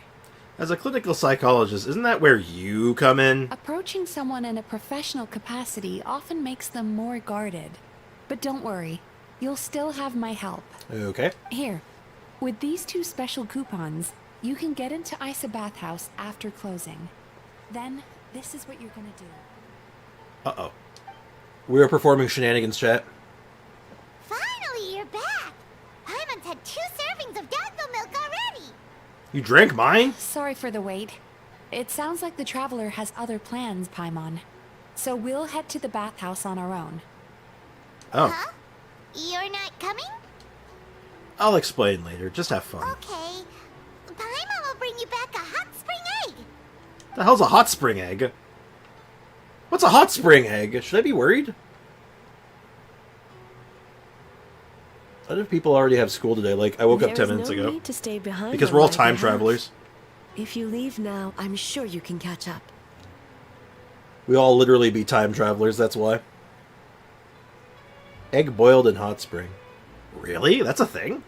As a clinical psychologist, isn't that where you come in? Approaching someone in a professional capacity often makes them more guarded. But don't worry, you'll still have my help. Okay. Here, with these 2 special coupons, you can get into Isa Bathhouse after closing. Then, this is what you're gonna do. Uh-oh. We're performing shenanigans, chat. Finally, you're back. Paimon's had 2 servings of dango milk already. You drank mine? Sorry for the wait. It sounds like the Traveler has other plans, Paimon. So we'll head to the bathhouse on our own. Oh. Huh? You're not coming? I'll explain later. Just have fun. Okay. Paimon will bring you back a hot spring egg. The hell's a hot spring egg? What's a hot spring egg? Should I be worried? What if people already have school today? Like, I woke up 10 minutes ago. Need to stay behind because on we're all my time behalf. travelers. If you leave now, I'm sure you can catch up. We all literally be time travelers, that's why. Egg boiled in hot spring. Really? That's a thing?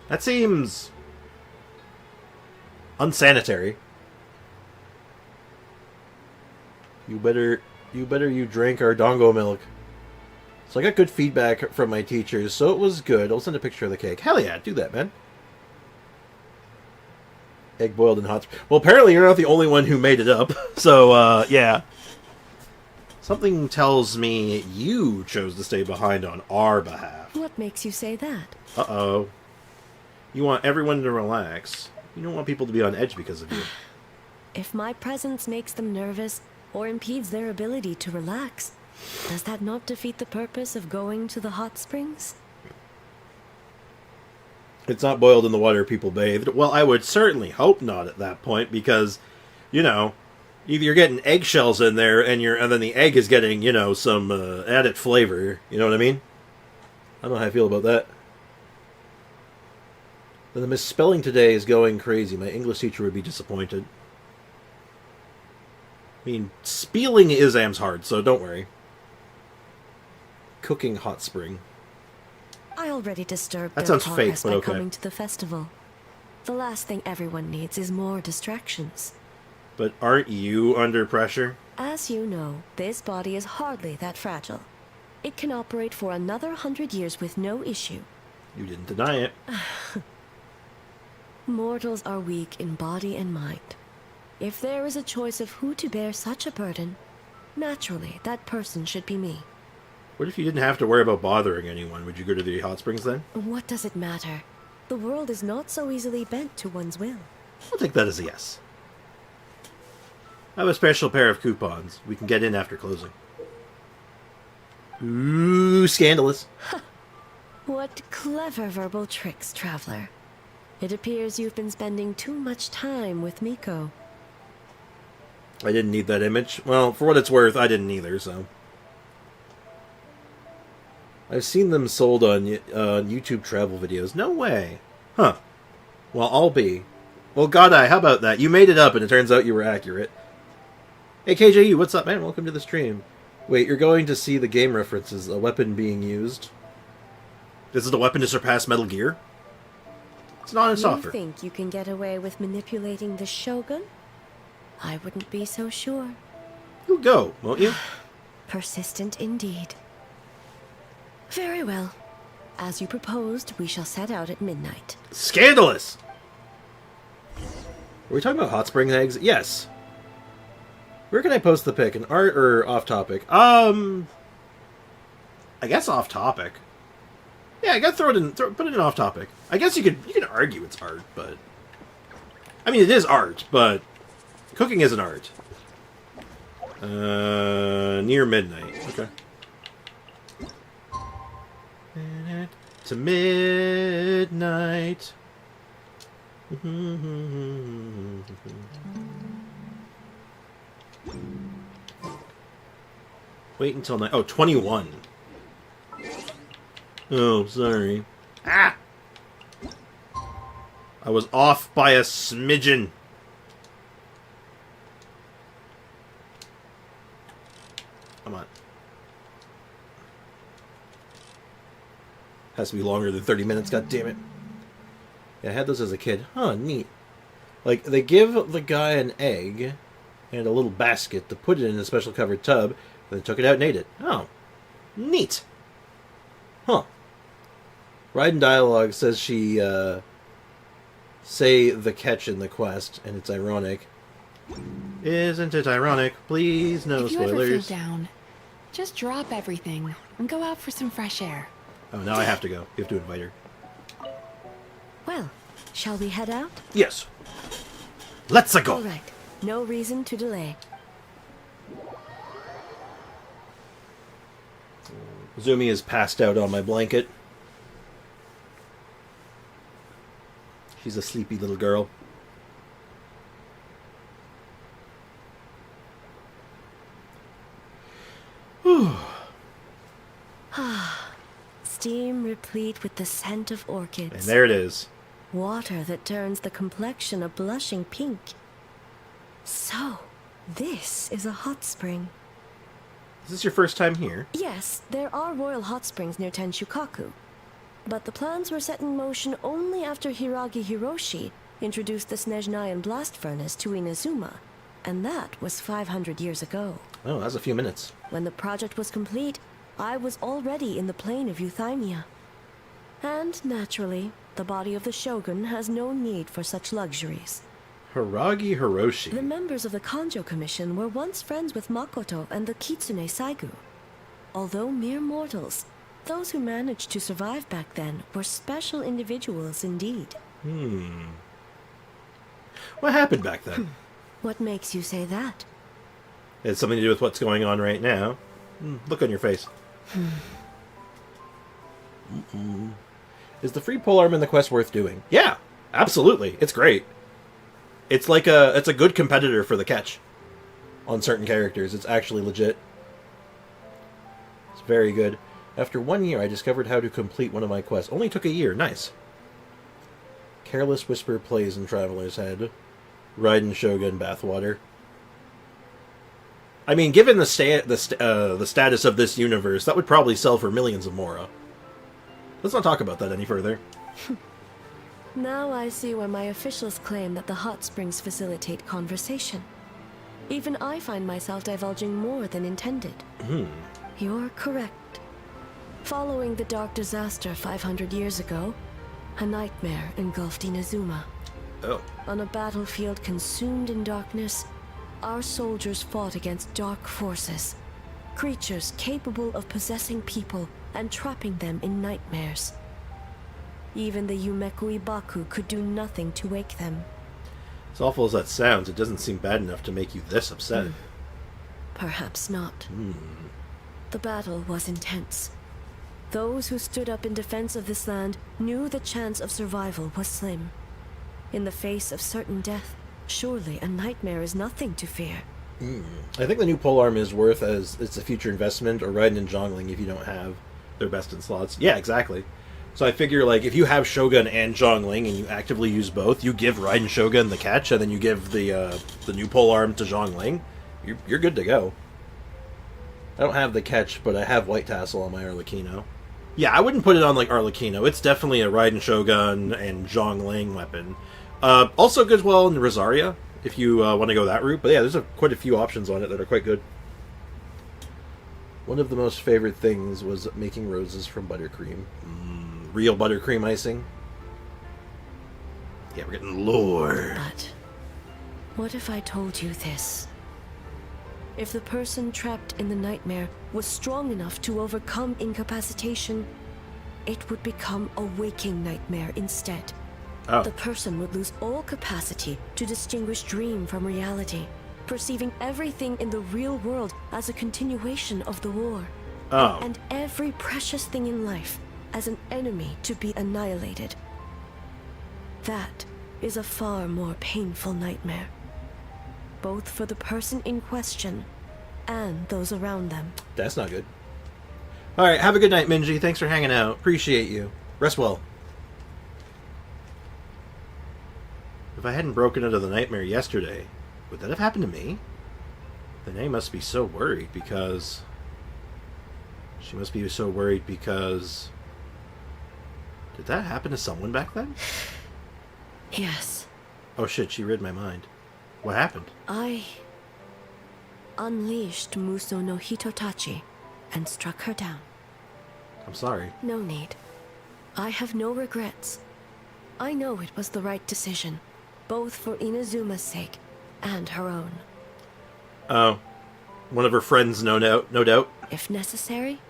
That seems unsanitary. You better you drank our dongo milk. So I got good feedback from my teachers, so it was good. I'll send a picture of the cake. Hell yeah, do that, man. Egg boiled in hot spring. Well, apparently you're not the only one who made it up. So, yeah. Something tells me you chose to stay behind on our behalf. What makes you say that? Uh-oh. You want everyone to relax. You don't want people to be on edge because of you. If my presence makes them nervous or impedes their ability to relax, does that not defeat the purpose of going to the hot springs? It's not boiled in the water people bathed. Well, I would certainly hope not at that point because, you know, either you're getting eggshells in there and then the egg is getting, you know, some added flavor. You know what I mean? I don't know how I feel about that. The misspelling today is going crazy. My English teacher would be disappointed. I mean, spelling is hard, so don't worry. Cooking hot spring. I already disturbed That their sounds fake, progress but by okay. coming to the festival. The last thing everyone needs is more distractions. But aren't you under pressure? As you know, this body is hardly that fragile. It can operate for another 100 years with no issue. You didn't deny it. Mortals are weak in body and mind. If there is a choice of who to bear such a burden, naturally, that person should be me. What if you didn't have to worry about bothering anyone? Would you go to the hot springs then? What does it matter? The world is not so easily bent to one's will. I'll take that as a yes. I have a special pair of coupons. We can get in after closing. Ooh, scandalous. What clever verbal tricks, traveler. It appears you've been spending too much time with Miko. I didn't need that image. Well, for what it's worth, I didn't either, so. I've seen them sold on YouTube travel videos. No way. Huh. Well, I'll be. Well, Godai, how about that? You made it up, and it turns out you were accurate. Hey, KJU, what's up, man? Welcome to the stream. Wait, you're going to see the game references, a weapon being used. This is the weapon to surpass Metal Gear? It's not an offer. You think you can get away with manipulating the Shogun? I wouldn't be so sure. You'll go, won't you? Persistent indeed. Very well. As you proposed, we shall set out at midnight. Scandalous! Were we talking about hot spring eggs? Yes. Where can I post the pic? An art or off topic? I guess off topic. Yeah, I gotta throw it in. Put it in off topic. I guess you can argue it's art, but I mean it is art, but cooking isn't art. Near midnight. Okay. To midnight. Wait until night. Oh, 21. Oh, sorry. Ah! I was off by a smidgen. Come on. Has to be longer than 30 minutes, god damn it. Yeah, I had those as a kid. Huh, neat. Like, they give the guy an egg and a little basket to put it in a special covered tub, and then took it out and ate it. Oh. Neat. Huh. Raiden Dialogue says she, say the catch in the quest, and it's ironic. Isn't it ironic? Please, no if you spoilers. ever feel down, just drop everything and go out for some fresh air. Oh, now I have to go. You have to invite her. Well, shall we head out? Yes. Let's go. All right. No reason to delay. Zumi is passed out on my blanket. She's a sleepy little girl. Whew. Steam replete with the scent of orchids. And there it is. Water that turns the complexion a blushing pink. So, this is a hot spring. Is this your first time here? Yes, there are royal hot springs near Tenshukaku. But the plans were set in motion only after Hiragi Hiroshi introduced the Snezhnayan blast furnace to Inazuma, and that was 500 years ago. Oh, that's a few minutes. When the project was complete, I was already in the plain of Euthymia. And, naturally, the body of the Shogun has no need for such luxuries. Hiragi Hiroshi. The members of the Kanjo Commission were once friends with Makoto and the Kitsune Saigu. Although mere mortals, those who managed to survive back then were special individuals indeed. What happened back then? What makes you say that? It has something to do with what's going on right now. Look on your face. Is the free polearm in the quest worth doing? Yeah, absolutely. It's great. It's like it's a good competitor for the catch. On certain characters, it's actually legit. It's very good. After 1 year, I discovered how to complete one of my quests. Only took a year. Nice. Careless Whisper plays in Traveler's Head. Raiden Shogun bathwater. I mean, given the status of this universe, that would probably sell for millions of Mora. Let's not talk about that any further. Now I see where my officials claim that the hot springs facilitate conversation. Even I find myself divulging more than intended. You're correct. Following the dark disaster 500 years ago, a nightmare engulfed Inazuma. Oh. On a battlefield consumed in darkness, our soldiers fought against dark forces. Creatures capable of possessing people and trapping them in nightmares. Even the Yumeku Ibaku could do nothing to wake them. As awful as that sounds, it doesn't seem bad enough to make you this upset. Perhaps not. The battle was intense. Those who stood up in defense of this land knew the chance of survival was slim. In the face of certain death, surely a nightmare is nothing to fear. I think the new polearm is worth as it's a future investment, or Raiden and Xiangling if you don't have their best in slots. Yeah, exactly. So I figure, like, if you have Shogun and Xiangling and you actively use both, you give Raiden Shogun the catch, and then you give the new polearm to Xiangling, you're good to go. I don't have the catch, but I have White Tassel on my Arlecchino. Yeah, I wouldn't put it on, like, Arlecchino. It's definitely a Raiden Shogun and Xiangling weapon. Also good as well in Rosaria, if you want to go that route. But yeah, there's quite a few options on it that are quite good. One of the most favorite things was making roses from buttercream. Real buttercream icing. Yeah, we're getting lore. But what if I told you this? If the person trapped in the nightmare was strong enough to overcome incapacitation, it would become a waking nightmare instead. Oh. The person would lose all capacity to distinguish dream from reality, perceiving everything in the real world as a continuation of the war. Oh. And every precious thing in life as an enemy to be annihilated. That is a far more painful nightmare, both for the person in question and those around them. That's not good. Alright, have a good night, Minji. Thanks for hanging out. Appreciate you. Rest well. If I hadn't broken into the nightmare yesterday, would that have happened to me? Then I must be so worried because... She must be so worried because... Did that happen to someone back then? Yes. Oh shit, she read my mind. What happened? I unleashed Muso no Hitotachi and struck her down. I'm sorry. No need. I have no regrets. I know it was the right decision, both for Inazuma's sake and her own. Oh. One of her friends, no doubt. If necessary,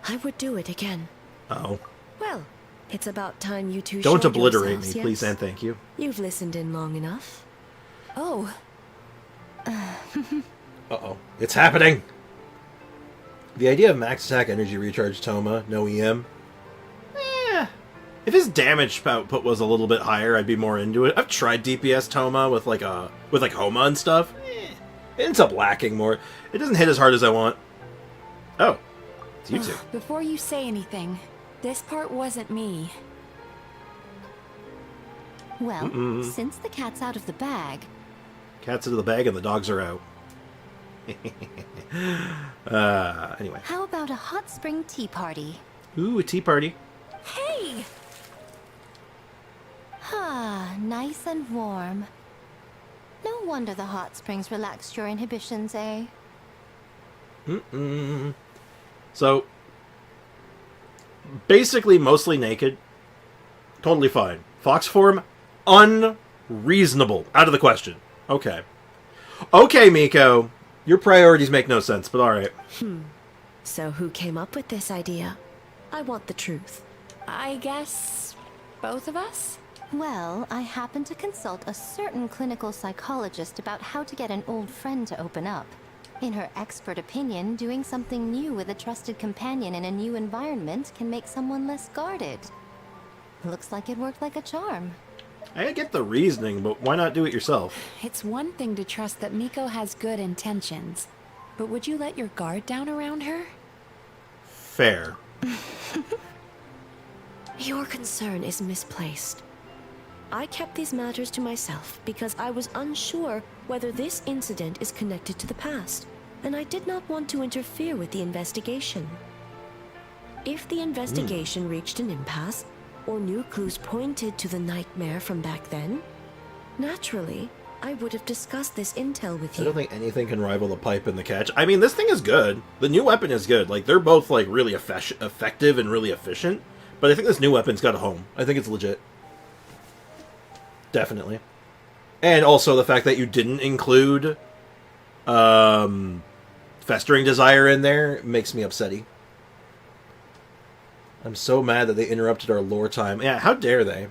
I would do it again. Oh. Well, it's about time you two Don't showed obliterate yourselves, me, yes? please and thank you. You've listened in long enough. Oh. Uh-oh. It's happening! The idea of max attack energy recharge Toma, no EM. If his damage output was a little bit higher, I'd be more into it. I've tried DPS Toma with like Homa and stuff. It ends up lacking more. It doesn't hit as hard as I want. Oh. It's you two. Before you say anything, this part wasn't me. Well, since the cat's out of the bag... Cat's into the bag and the dogs are out. Anyway. How about a hot spring tea party? Ooh, a tea party. Hey! Ah, nice and warm. No wonder the hot springs relaxed your inhibitions, eh? So, basically mostly naked. Totally fine. Fox form, unreasonable. Out of the question. Okay. Okay, Miko. Your priorities make no sense, but alright. So who came up with this idea? I want the truth. I guess both of us? Well, I happened to consult a certain clinical psychologist about how to get an old friend to open up. In her expert opinion, doing something new with a trusted companion in a new environment can make someone less guarded. Looks like it worked like a charm. I get the reasoning, but why not do it yourself? It's one thing to trust that Miko has good intentions, but would you let your guard down around her? Fair. Your concern is misplaced. I kept these matters to myself because I was unsure whether this incident is connected to the past, and I did not want to interfere with the investigation. If the investigation reached an impasse, or new clues pointed to the nightmare from back then, naturally, I would have discussed this intel with you. I don't think anything can rival the pipe and the catch. I mean, this thing is good. The new weapon is good. Like, they're both, like, really effective and really efficient. But I think this new weapon's got a home. I think it's legit. Definitely. And also the fact that you didn't include Festering Desire in there makes me upsetty. I'm so mad that they interrupted our lore time. Yeah, how dare they?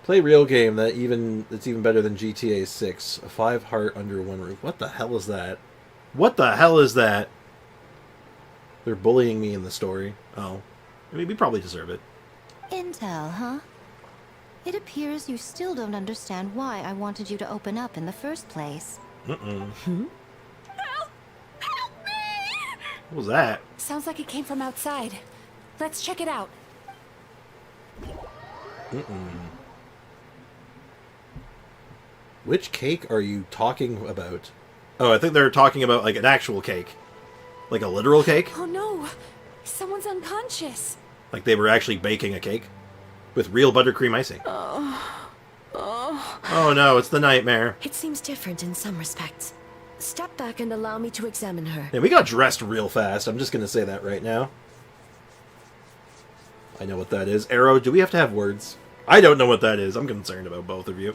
Play real game that's even better than GTA 6. A 5 heart under one roof. What the hell is that? What the hell is that? They're bullying me in the story. Oh. I mean, we probably deserve it. Intel, huh? It appears you still don't understand why I wanted you to open up in the first place. Help me! What was that? Sounds like it came from outside. Let's check it out. Which cake are you talking about? Oh, I think they're talking about, like, an actual cake. Like a literal cake? Oh no! Someone's unconscious. Like they were actually baking a cake? With real buttercream icing. Oh no, it's the nightmare. It seems different in some respects. Step back and allow me to examine her. Yeah, we got dressed real fast. I'm just gonna say that right now. I know what that is. Arrow, do we have to have words? I don't know what that is. I'm concerned about both of you.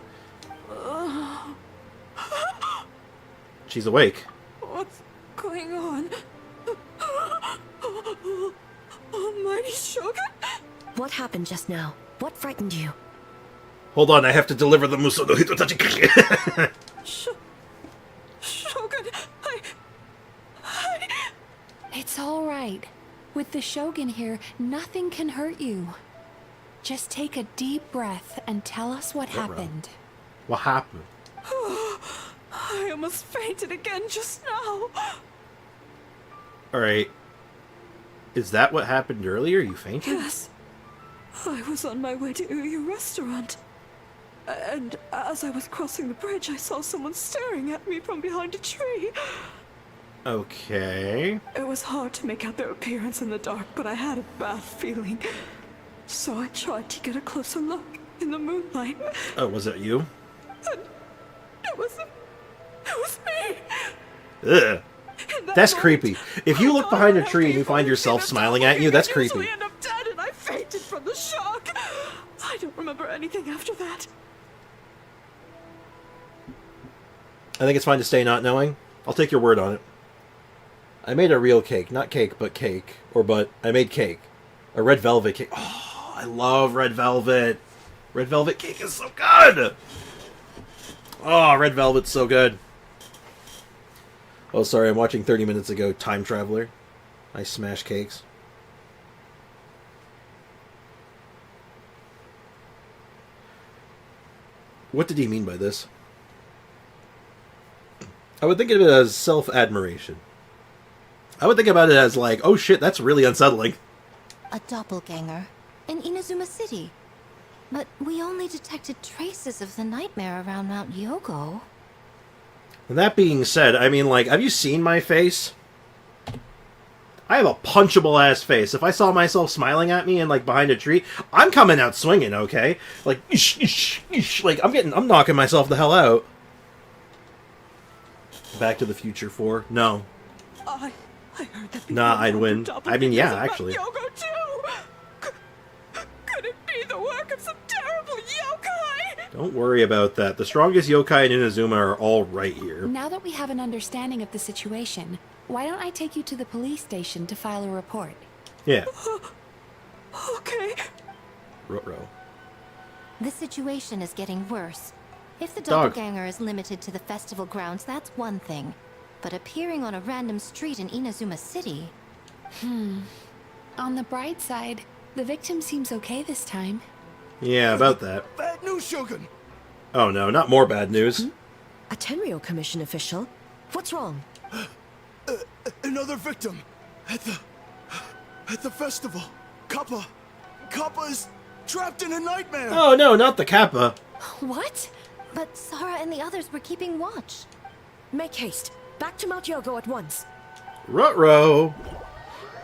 She's awake. What's going on? Almighty Shogun? What happened just now? What frightened you? Hold on, I have to deliver the Muso no Hitotachi. Shogun, It's all right. With the Shogun here, nothing can hurt you. Just take a deep breath and tell us what happened. What happened? I almost fainted again just now. Alright. Is that what happened earlier? You fainted? Yes. I was on my way to Uyu restaurant. And as I was crossing the bridge, I saw someone staring at me from behind a tree. Okay. It was hard to make out their appearance in the dark, but I had a bad feeling. So I tried to get a closer look in the moonlight. Oh, was it you? And it was me. Ugh. That That's moment, creepy. If you look behind a tree and you find yourself smiling at you, that's I creepy. end up dead, and I fainted from the shock. I don't remember anything after that. I think it's fine to stay not knowing. I'll take your word on it. I made a real cake. Not cake, but cake. I made cake. A red velvet cake. Oh, I love red velvet. Red velvet cake is so good! Oh, red velvet's so good. Oh, sorry, I'm watching 30 minutes ago Time Traveler. I smash cakes. What did he mean by this? I would think of it as self-admiration. I would think about it as like, oh shit, that's really unsettling. A doppelganger in Inazuma City. But we only detected traces of the nightmare around Mount Yogo. That being said, I mean, like, have you seen my face? I have a punchable-ass face. If I saw myself smiling at me and, like, behind a tree, I'm coming out swinging, okay? Like, like, I'm knocking myself the hell out. Back to the Future 4? No. I heard that. Nah, I'd win. I mean, yeah, actually. Yogo too. Could it be the work of some terrible yokai? Don't worry about that. The strongest yokai in Inazuma are all right here. Now that we have an understanding of the situation, why don't I take you to the police station to file a report? Yeah. Okay. Ruh-roh. The situation is getting worse. If the Dog. doppelganger is limited to the festival grounds, that's one thing. But appearing on a random street in Inazuma City... On the bright side, the victim seems okay this time. Yeah, about that. Bad news, Shogun! Oh no, not more bad news. A Tenryou Commission official? What's wrong? Another victim! At the festival! Kappa is trapped in a nightmare! Oh no, not the Kappa. What? But Sara and the others were keeping watch. Make haste. Back to Mount Yogo at once. Ruh-roh.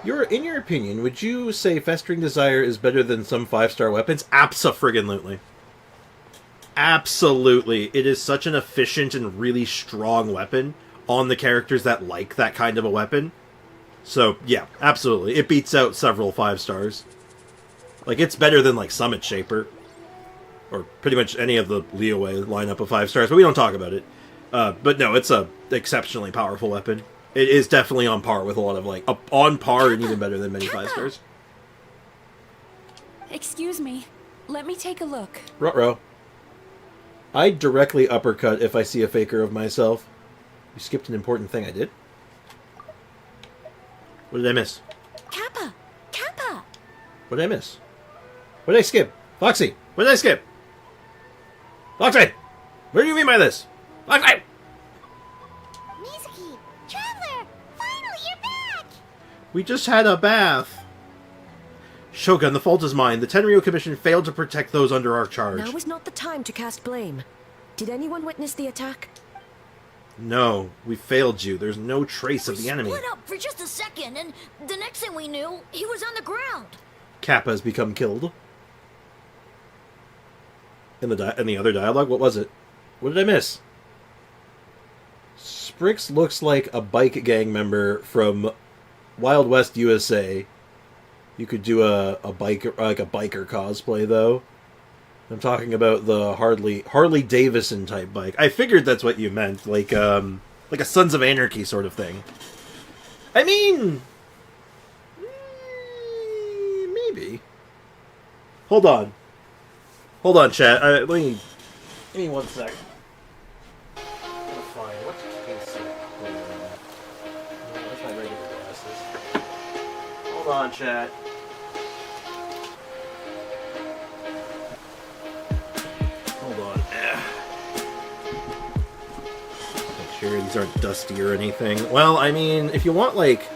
In your opinion, would you say Festering Desire is better than some 5-star weapons? Abso-friggin-lutely. Absolutely. It is such an efficient and really strong weapon on the characters that like that kind of a weapon. So, yeah, absolutely. It beats out several 5-stars. Like, it's better than, like, Summit Shaper. Or pretty much any of the Leeway lineup of 5-stars, but we don't talk about it. But no, it's a exceptionally powerful weapon. It is definitely on par with a lot of, like, on par and even better than many 5-stars. Excuse me. Let me take a look. Ruh-roh. I directly uppercut if I see a faker of myself. You skipped an important thing I did. What did I miss? Kappa! Kappa! What did I miss? What did I skip? Foxy! What did I skip? Foxy! What do you mean by this? Foxy! Mizuki! Traveler! Finally, you're back! We just had a bath. Shogun, the fault is mine. The Tenryou Commission failed to protect those under our charge. Now is not the time to cast blame. Did anyone witness the attack? No, we failed you. There's no trace of the enemy. Split up for just a second, and the next thing we knew, he was on the ground. Kappa has become killed. In the other dialogue, what was it? What did I miss? Sprix looks like a bike gang member from Wild West, USA. You could do a biker cosplay though. I'm talking about the Harley Davidson type bike. I figured that's what you meant, like a Sons of Anarchy sort of thing. I mean, maybe. Hold on, chat. Let me give me 1 sec. I'm gonna find what's case. Where's my regular glasses? Hold on, chat. Hold on. Make sure these aren't dusty or anything. Well, I mean, if you want, like...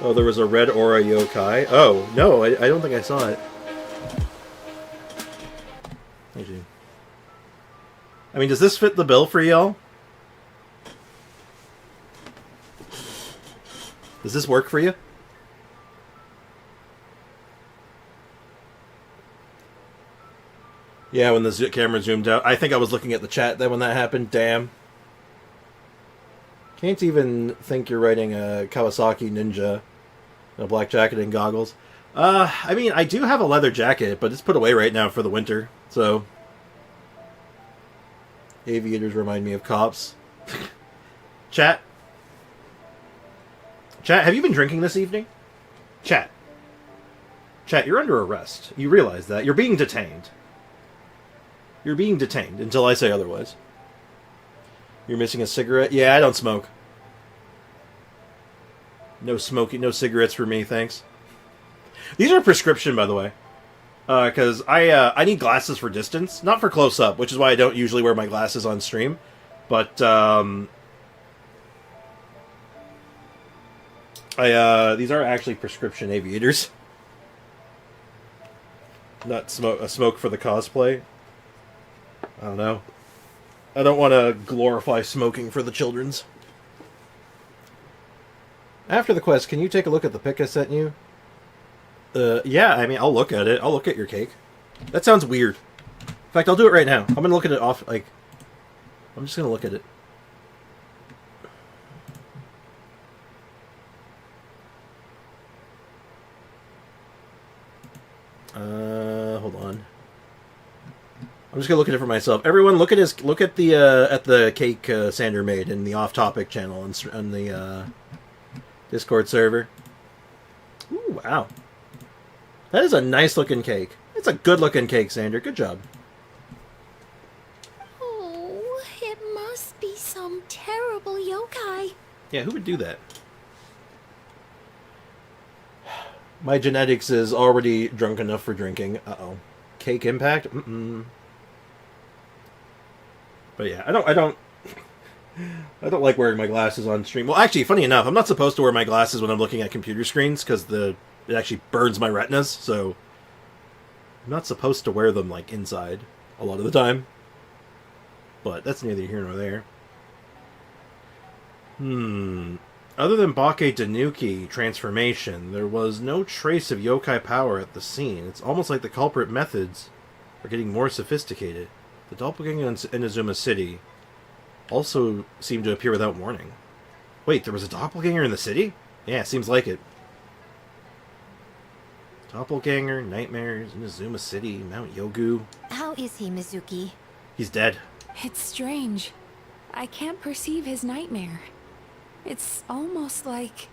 Oh, there was a red aura yokai. Oh, no, I don't think I saw it. I mean, does this fit the bill for y'all? Does this work for you? Yeah, when the camera zoomed out. I think I was looking at the chat then when that happened. Damn. Can't even think you're writing a Kawasaki Ninja in a black jacket and goggles. I mean, I do have a leather jacket, but it's put away right now for the winter, so... Aviators remind me of cops. Chat? Chat, have you been drinking this evening? Chat. Chat, you're under arrest. You realize that. You're being detained. You're being detained until I say otherwise. You're missing a cigarette? Yeah, I don't smoke. No smoking, no cigarettes for me, thanks. These are prescription, by the way. Because I need glasses for distance, not for close-up, which is why I don't usually wear my glasses on stream. But, these are actually prescription aviators. not a smoke for the cosplay. I don't know. I don't want to glorify smoking for the children's. After the quest, can you take a look at the pic I sent you? Yeah, I mean, I'll look at it. I'll look at your cake. That sounds weird. In fact, I'll do it right now. I'm gonna look at it off, like... I'm just gonna look at it. Hold on. I'm just gonna look at it for myself. Everyone, look at the cake Sander made in the off-topic channel on the Discord server. Ooh, wow. That is a nice-looking cake. It's a good-looking cake, Sander. Good job. Oh, it must be some terrible yokai. Yeah, who would do that? My genetics is already drunk enough for drinking. Uh-oh. Cake impact? Mm-mm. But yeah, I don't like wearing my glasses on stream. Well, actually, funny enough, I'm not supposed to wear my glasses when I'm looking at computer screens because it actually burns my retinas, so I'm not supposed to wear them like inside a lot of the time. But that's neither here nor there. Other than Bake Danuki transformation, there was no trace of yokai power at the scene. It's almost like the culprit methods are getting more sophisticated. The doppelganger in Inazuma City also seemed to appear without warning. Wait, there was a doppelganger in the city? Yeah, seems like it. Doppelganger, nightmares, Inazuma City, Mount Yogu. How is he, Mizuki? He's dead. It's strange. I can't perceive his nightmare. It's almost like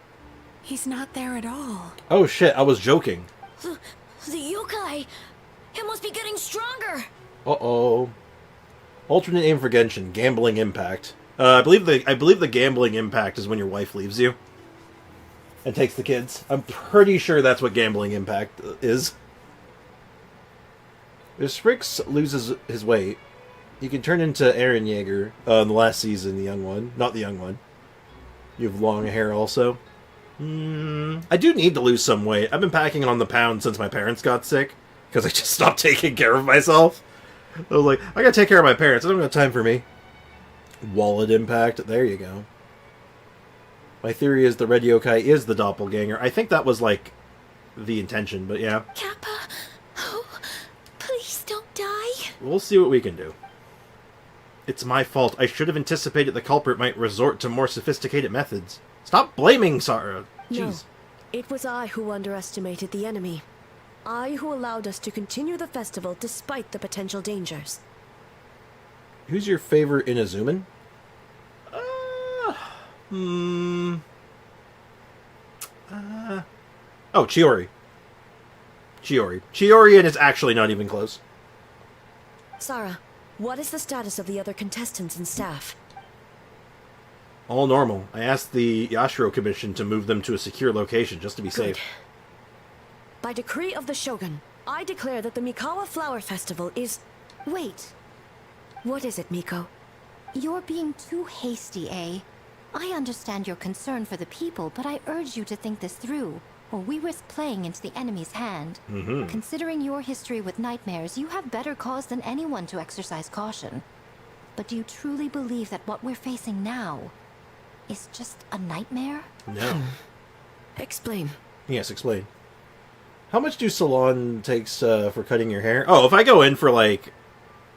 he's not there at all. Oh shit, I was joking. The yokai! It must be getting stronger! Uh-oh. Alternate name for Genshin, Gambling Impact. I believe the Gambling Impact is when your wife leaves you and takes the kids. I'm pretty sure that's what Gambling Impact is. If Sprix loses his weight, he can turn into Eren Yeager in the last season, the young one. Not the young one. You have long hair also. I do need to lose some weight. I've been packing on the pound since my parents got sick because I just stopped taking care of myself. I was like, I gotta take care of my parents. I don't have time for me. Wallet impact. There you go. My theory is the red yokai is the doppelganger. I think that was, like, the intention, but yeah. Kappa, oh, please don't die. We'll see what we can do. It's my fault. I should have anticipated the culprit might resort to more sophisticated methods. Stop blaming Sarah. Jeez. No, it was I who underestimated the enemy. I who allowed us to continue the festival despite the potential dangers. Who's your favorite Inazuman? Oh, Chiori. Chiori, and it's actually not even close. Sarah, what is the status of the other contestants and staff? All normal. I asked the Yashiro Commission to move them to a secure location just to be safe. By decree of the Shogun, I declare that the Mikawa Flower Festival is... Wait. What is it, Miko? You're being too hasty, eh? I understand your concern for the people, but I urge you to think this through, or we risk playing into the enemy's hand. Considering your history with nightmares, you have better cause than anyone to exercise caution. But do you truly believe that what we're facing now is just a nightmare? No. Explain. Yes, explain. How much do salon takes for cutting your hair? Oh, if I go in for, like,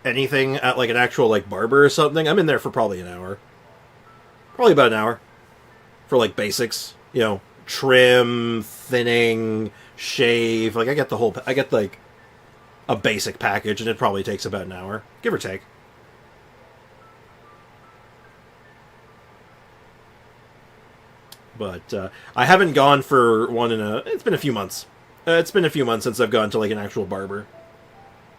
anything at, like, an actual, like, barber or something, I'm in there for probably an hour. Probably about an hour. For, like, basics. You know, trim, thinning, shave. Like, I get, like, a basic package, and it probably takes about an hour. Give or take. But, I haven't gone for one it's been a few months. It's been a few months since I've gone to, like, an actual barber.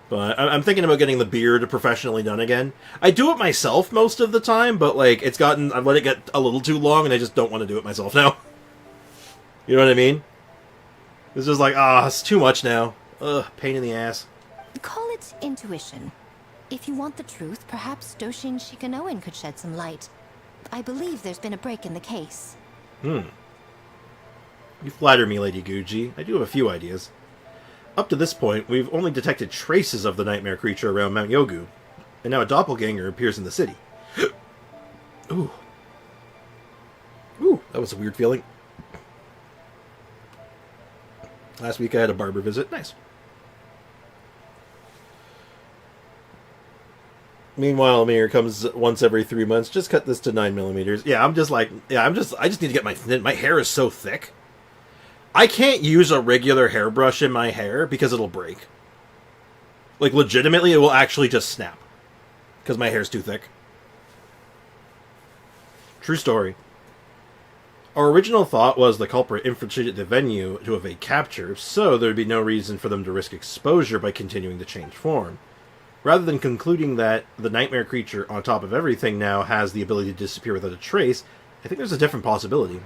But I'm thinking about getting the beard professionally done again. I do it myself most of the time, but, like, I've let it get a little too long, and I just don't want to do it myself now. You know what I mean? It's just like, it's too much now. Ugh, pain in the ass. Call it intuition. If you want the truth, perhaps Doshin Shikanoen could shed some light. I believe there's been a break in the case. You flatter me, Lady Guji. I do have a few ideas. Up to this point, we've only detected traces of the nightmare creature around Mount Yogu, and now a doppelganger appears in the city. Ooh. Ooh, that was a weird feeling. Last week I had a Barbruh visit. Nice. Meanwhile, Mir comes once every 3 months. Just cut this to 9mm. Yeah, I'm just like, I just need to get my hair is so thick. I can't use a regular hairbrush in my hair because it'll break. Like, legitimately, it will actually just snap. Because my hair's too thick. True story. Our original thought was the culprit infiltrated the venue to evade capture, so there would be no reason for them to risk exposure by continuing to change form. Rather than concluding that the nightmare creature, on top of everything now, has the ability to disappear without a trace, I think there's a different possibility.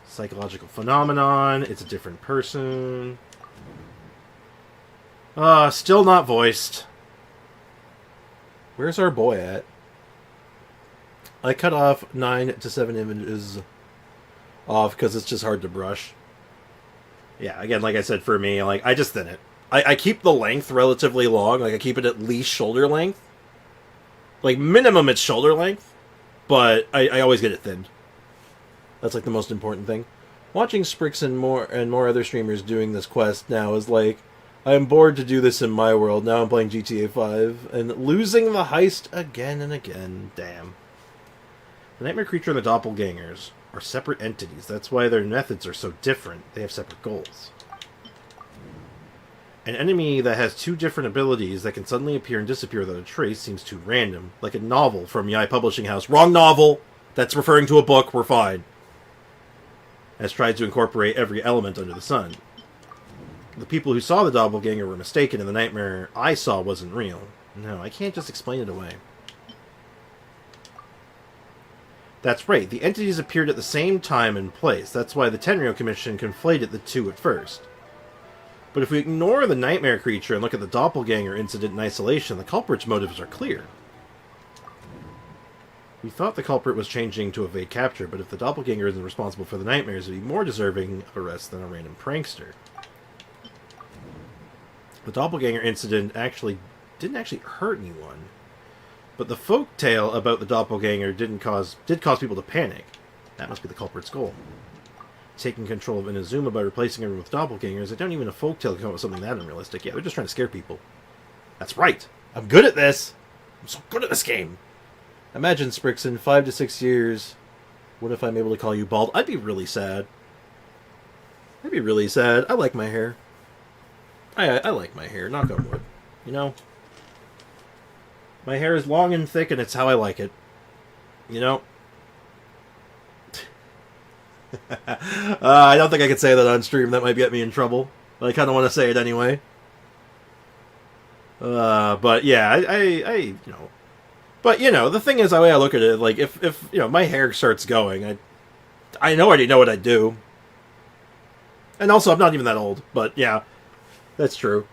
Psychological phenomenon, it's a different person. Still not voiced. Where's our boy at? I cut off 9 to 7 images off because it's just hard to brush. Yeah, again, like I said, for me, like, I just thin it. I keep the length relatively long. Like, I keep it at least shoulder length. Like, minimum it's shoulder length. But I always get it thinned. That's, like, the most important thing. Watching Sprix and more other streamers doing this quest now is like, I am bored to do this in my world. Now I'm playing GTA 5. And losing the heist again and again. Damn. The nightmare creature and the doppelgangers are separate entities. That's why their methods are so different. They have separate goals. An enemy that has two different abilities that can suddenly appear and disappear without a trace seems too random. Like a novel from Yai Publishing House. Wrong novel! That's referring to a book, we're fine. Has tried to incorporate every element under the sun. The people who saw the doppelganger were mistaken, and the nightmare I saw wasn't real. No, I can't just explain it away. That's right, the entities appeared at the same time and place. That's why the Tenryou Commission conflated the two at first. But if we ignore the nightmare creature and look at the doppelganger incident in isolation, the culprit's motives are clear. We thought the culprit was changing to evade capture, but if the doppelganger isn't responsible for the nightmares, it would be more deserving of arrest than a random prankster. The doppelganger incident didn't actually hurt anyone. But the folk tale about the doppelganger did cause people to panic. That must be the culprit's goal. Taking control of Inazuma by replacing her with doppelgangers, I don't even a folk tale come up with something that unrealistic. Yeah, they're just trying to scare people. That's right! I'm good at this! I'm so good at this game! Imagine, Sprix, in 5 to 6 years, what if I'm able to call you bald? I'd be really sad. I'd be really sad. I like my hair. I like my hair, knock on wood. You know? My hair is long and thick, and it's how I like it. You know? I don't think I could say that on stream. That might get me in trouble. But I kind of want to say it anyway. But yeah, I you know. But you know, the thing is, the way I look at it, like if you know my hair starts going, I already know what I'd do. And also, I'm not even that old. But yeah, that's true.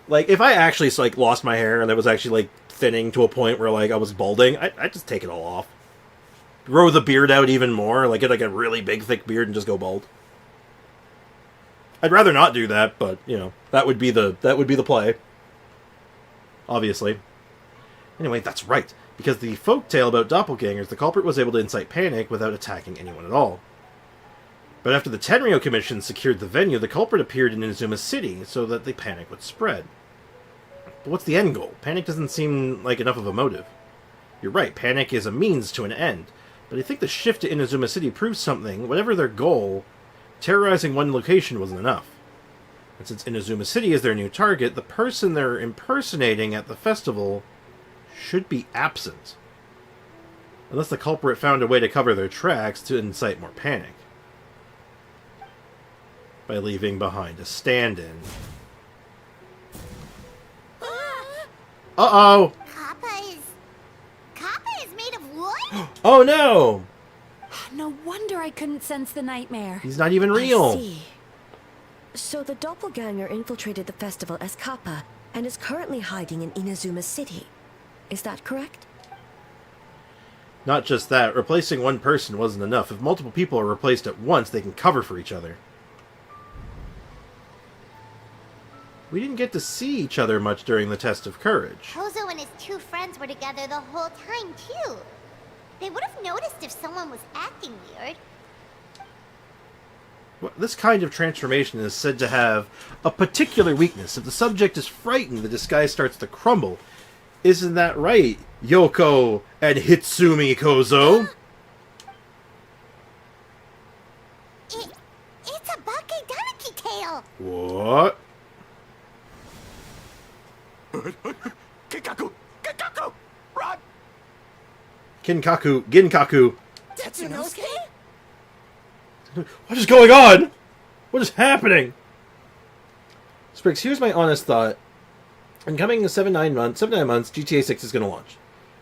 Like if I actually like lost my hair and it was actually like thinning to a point where like I was balding, I'd just take it all off. Grow the beard out even more, like get like a really big thick beard and just go bald. I'd rather not do that, but you know, that would be the play. Obviously. Anyway, that's right. Because the folktale about doppelgangers, the culprit was able to incite panic without attacking anyone at all. But after the Tenryou Commission secured the venue, the culprit appeared in Inazuma City so that the panic would spread. But what's the end goal? Panic doesn't seem like enough of a motive. You're right, panic is a means to an end. But I think the shift to Inazuma City proves something. Whatever their goal, terrorizing one location wasn't enough. And since Inazuma City is their new target, the person they're impersonating at the festival should be absent. Unless the culprit found a way to cover their tracks to incite more panic. By leaving behind a stand-in. Uh-oh! Kappa is made of wood? Oh no! No wonder I couldn't sense the nightmare. He's not even real. I see. So the doppelganger infiltrated the festival as Kappa and is currently hiding in Inazuma City. Is that correct? Not just that, replacing one person wasn't enough. If multiple people are replaced at once, they can cover for each other. We didn't get to see each other much during the test of courage. Kozo and his two friends were together the whole time, too. They would have noticed if someone was acting weird. This kind of transformation is said to have a particular weakness. If the subject is frightened, the disguise starts to crumble. Isn't that right, Yoko and Hitsumi Kozo? It's a Bakedaniki tail! What? Kinkaku! Kinkaku! Run! Ginkaku. Tetsunosuke? What is going on? What is happening? Spriggs, here's my honest thought. In coming 7-9 months, GTA 6 is going to launch.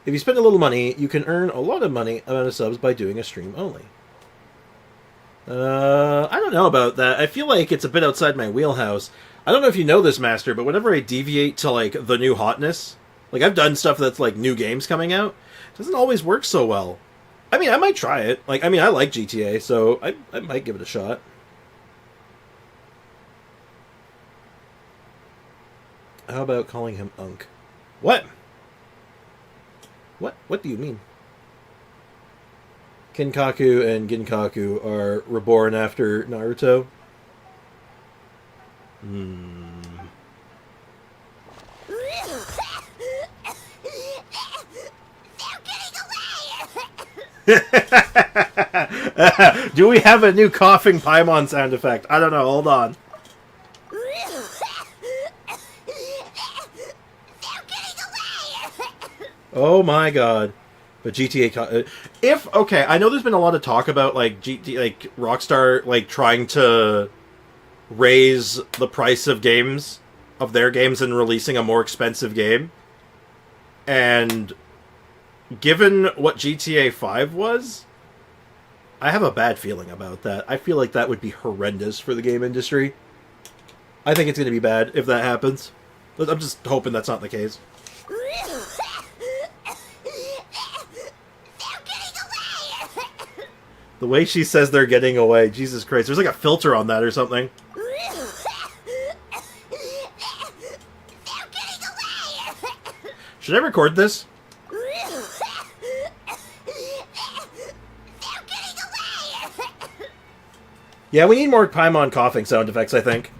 If you spend a little money, you can earn a lot of money amount of subs by doing a stream only. I don't know about that. I feel like it's a bit outside my wheelhouse. I don't know if you know this, Master, but whenever I deviate to, like, the new hotness, like, I've done stuff that's, like, new games coming out, it doesn't always work so well. I mean, I might try it. Like, I mean, I like GTA, so I might give it a shot. How about calling him Unk? What? What do you mean? Kinkaku and Ginkaku are reborn after Naruto? Do we have a new coughing Paimon sound effect? I don't know, hold on. Oh my god. But GTA... okay, I know there's been a lot of talk about, like, Rockstar, like, trying to raise the price of games, of their games, and releasing a more expensive game. And given what GTA 5 was, I have a bad feeling about that. I feel like that would be horrendous for the game industry. I think it's going to be bad if that happens. I'm just hoping that's not the case. The way she says they're getting away, Jesus Christ. There's like a filter on that or something. Should I record this? Yeah, we need more Paimon coughing sound effects, I think.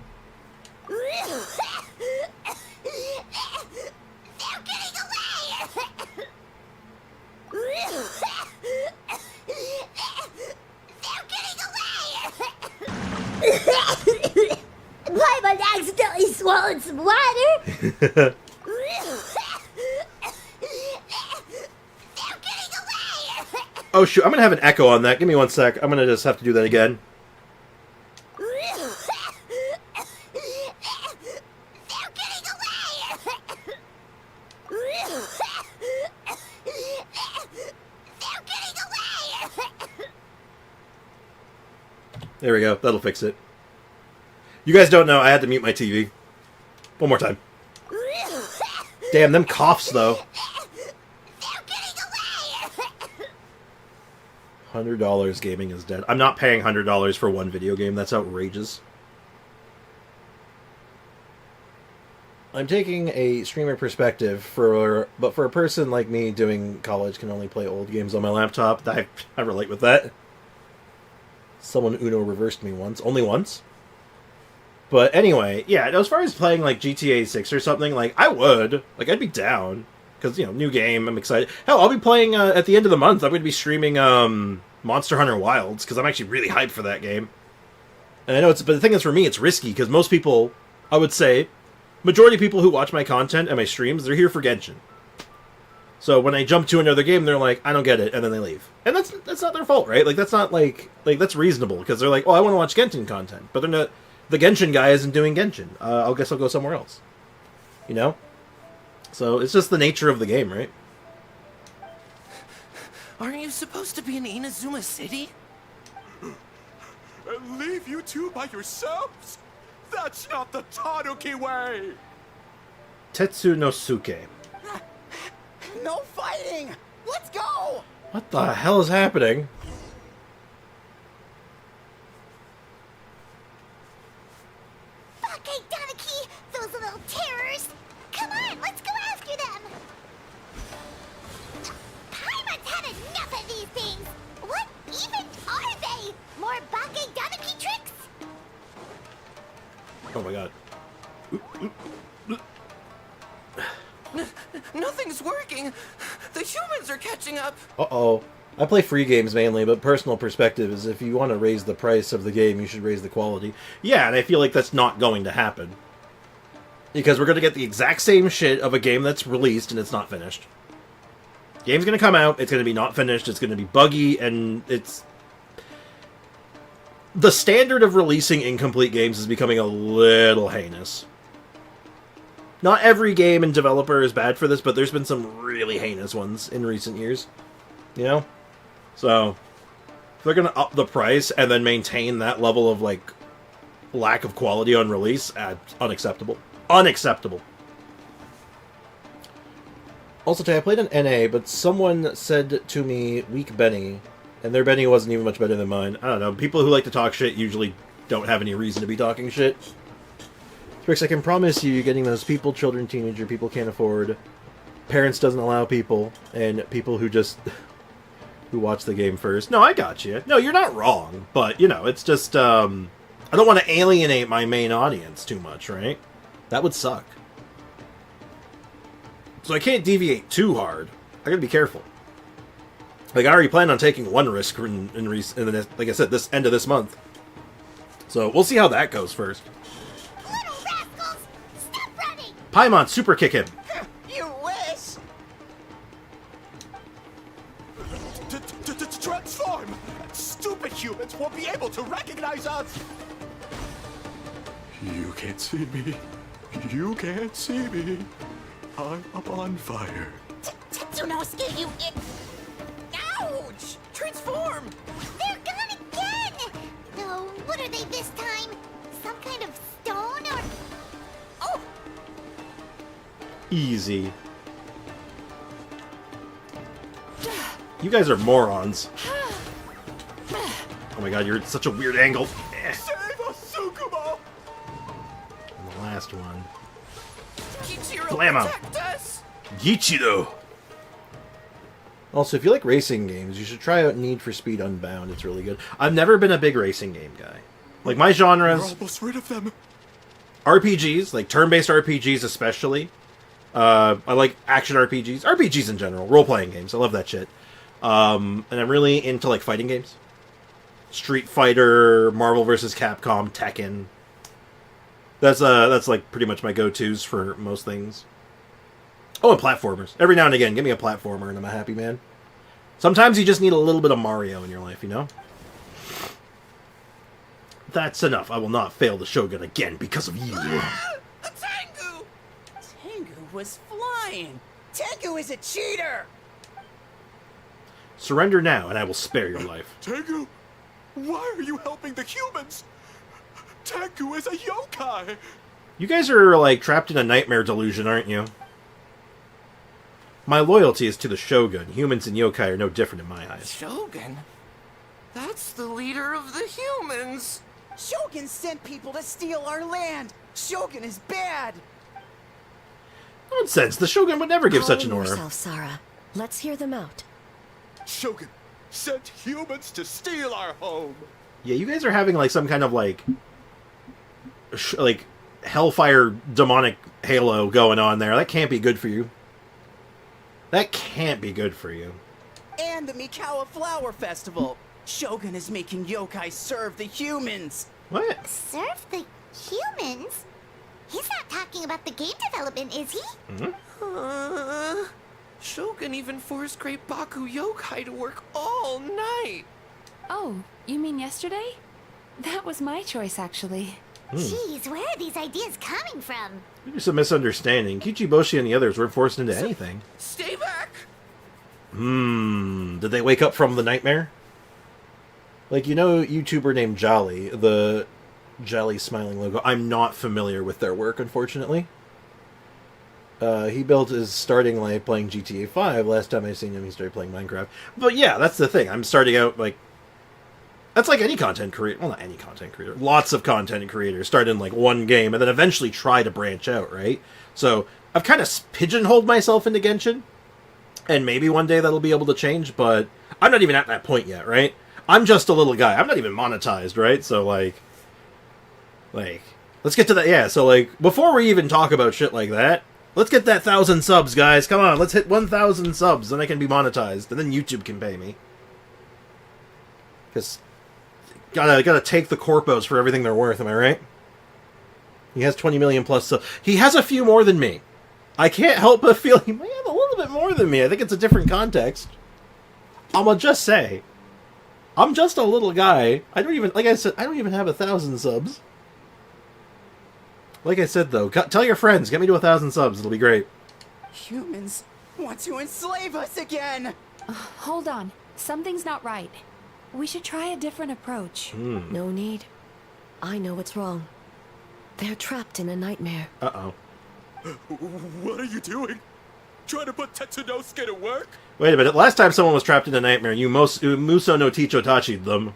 Paimon accidentally swallowed some water! Oh shoot, I'm gonna have an echo on that. Give me one sec. I'm gonna just have to do that again. There we go. That'll fix it. You guys don't know, I had to mute my TV. One more time. Damn, them coughs, though. $100 gaming is dead. I'm not paying $100 for one video game. That's outrageous. I'm taking a streamer perspective, but for a person like me doing college can only play old games on my laptop. I relate with that. Someone Uno reversed me once. Only once. But anyway, yeah, as far as playing, like, GTA 6 or something, like, I would. Like, I'd be down. Because, you know, new game, I'm excited. Hell, I'll be playing, at the end of the month, I'm going to be streaming, Monster Hunter Wilds, because I'm actually really hyped for that game. And I know but the thing is, for me, it's risky, because most people, I would say, majority of people who watch my content and my streams, they're here for Genshin. So when I jump to another game, they're like, I don't get it, and then they leave. And that's not their fault, right? Like, that's not, like that's reasonable, because they're like, oh, I want to watch Genshin content. But they're not, the Genshin guy isn't doing Genshin. I guess I'll go somewhere else. You know? So, it's just the nature of the game, right? Aren't you supposed to be in Inazuma City? Leave you two by yourselves? That's not the Tanuki way! Tetsunosuke. No fighting! Let's go! What the hell is happening? Okay, Tanuki! Those are my god. Nothing's working. The humans are catching up. Uh-oh. I play free games mainly, but personal perspective is if you want to raise the price of the game, you should raise the quality. Yeah, and I feel like that's not going to happen. Because we're going to get the exact same shit of a game that's released and it's not finished. Game's going to come out, it's going to be not finished, it's going to be buggy, and it's... The standard of releasing incomplete games is becoming a little heinous. Not every game and developer is bad for this, but there's been some really heinous ones in recent years. You know? So, if they're going to up the price and then maintain that level of, like, lack of quality on release, unacceptable. Unacceptable. Also, today I played an NA, but someone said to me, weak Benny, and their Benny wasn't even much better than mine. I don't know, people who like to talk shit usually don't have any reason to be talking shit. Trix, I can promise you, you're getting those people, children, teenager, people can't afford, parents doesn't allow people, and people who just... who watch the game first. No, I got you. No, you're not wrong, but, you know, it's just, I don't want to alienate my main audience too much, right? That would suck. So I can't deviate too hard. I gotta be careful. Like, I already planned on taking one risk in like I said, this end of this month. So, we'll see how that goes first. Little rascals! Stop running! Paimon, super kick him! You wish! Transform! Stupid humans won't be able to recognize us! You can't see me. You can't see me. I'm up on fire. Tetsunosuke, you it... Ouch! Transform! They're gone again! No, what are they this time? Some kind of stone or... Oh! Easy. You guys are morons. Oh my god, you're at such a weird angle. Save us, Tsukumo! And the last one. Kichiro, Blammo! protect us! Gichiro! Also, if you like racing games, you should try out Need for Speed Unbound. It's really good. I've never been a big racing game guy. Like, my We're genres... almost rid of them. RPGs, like turn-based RPGs especially. I like action RPGs. RPGs in general. Role-playing games. I love that shit. And I'm really into, like, fighting games. Street Fighter, Marvel vs. Capcom, Tekken. That's like, pretty much my go-tos for most things. Oh, and platformers. Every now and again, give me a platformer and I'm a happy man. Sometimes you just need a little bit of Mario in your life, you know? That's enough. I will not fail the Shogun again because of you. Tengu! Tengu was flying! Tengu is a cheater! Surrender now, and I will spare your life. Tengu, why are you helping the humans? Tengu is a yokai! You guys are, like, trapped in a nightmare delusion, aren't you? My loyalty is to the Shogun. Humans and yokai are no different in my eyes. Shogun? That's the leader of the humans! Shogun sent people to steal our land! Shogun is bad! Nonsense. The Shogun would never give such an Calm order. yourself, Sarah. Let's hear them out. Shogun sent humans to steal our home! Yeah, you guys are having, like, some kind of, like... like, hellfire demonic halo going on there. That can't be good for you. That can't be good for you. And the Mikawa Flower Festival! Shogun is making yokai serve the humans! What? Serve the humans? He's not talking about the game development, is he? Mm-hmm. Shogun even forced Great Baku yokai to work all night! Oh, you mean yesterday? That was my choice, actually. Jeez, where are these ideas coming from? There's a misunderstanding. Kichiboshi and the others weren't forced into anything. Stay back! Did they wake up from the nightmare? Like, you know, YouTuber named Jolly, the Jolly smiling logo. I'm not familiar with their work, unfortunately. He built his starting life playing GTA 5. Last time I seen him, he started playing Minecraft. But yeah, that's the thing. I'm starting out, like... That's like any content creator. Well, not any content creator. Lots of content creators start in, like, one game and then eventually try to branch out, right? So, I've kind of pigeonholed myself into Genshin. And maybe one day that'll be able to change, but I'm not even at that point yet, right? I'm just a little guy. I'm not even monetized, right? So, like, Let's get to that. Yeah, so, like, before we even talk about shit like that, let's get that 1,000 subs, guys. Come on, let's hit 1,000 subs, then I can be monetized, and then YouTube can pay me. Because gotta take the corpos for everything they're worth, am I right? He has 20 million plus subs. He has a few more than me. I can't help but feel he might have a little bit more than me. I think it's a different context. I'ma just say, I'm just a little guy. I don't even, like I said, I don't even have 1,000 subs. Like I said, though, tell your friends, get me to 1,000 subs. It'll be great. Humans want to enslave us again! Hold on. Something's not right. We should try a different approach. No need. I know what's wrong. They're trapped in a nightmare. Uh-oh. What are you doing? Trying to put Tetsunosuke to work? Wait a minute. Last time someone was trapped in a nightmare, you Muso no Tichotachi'd them.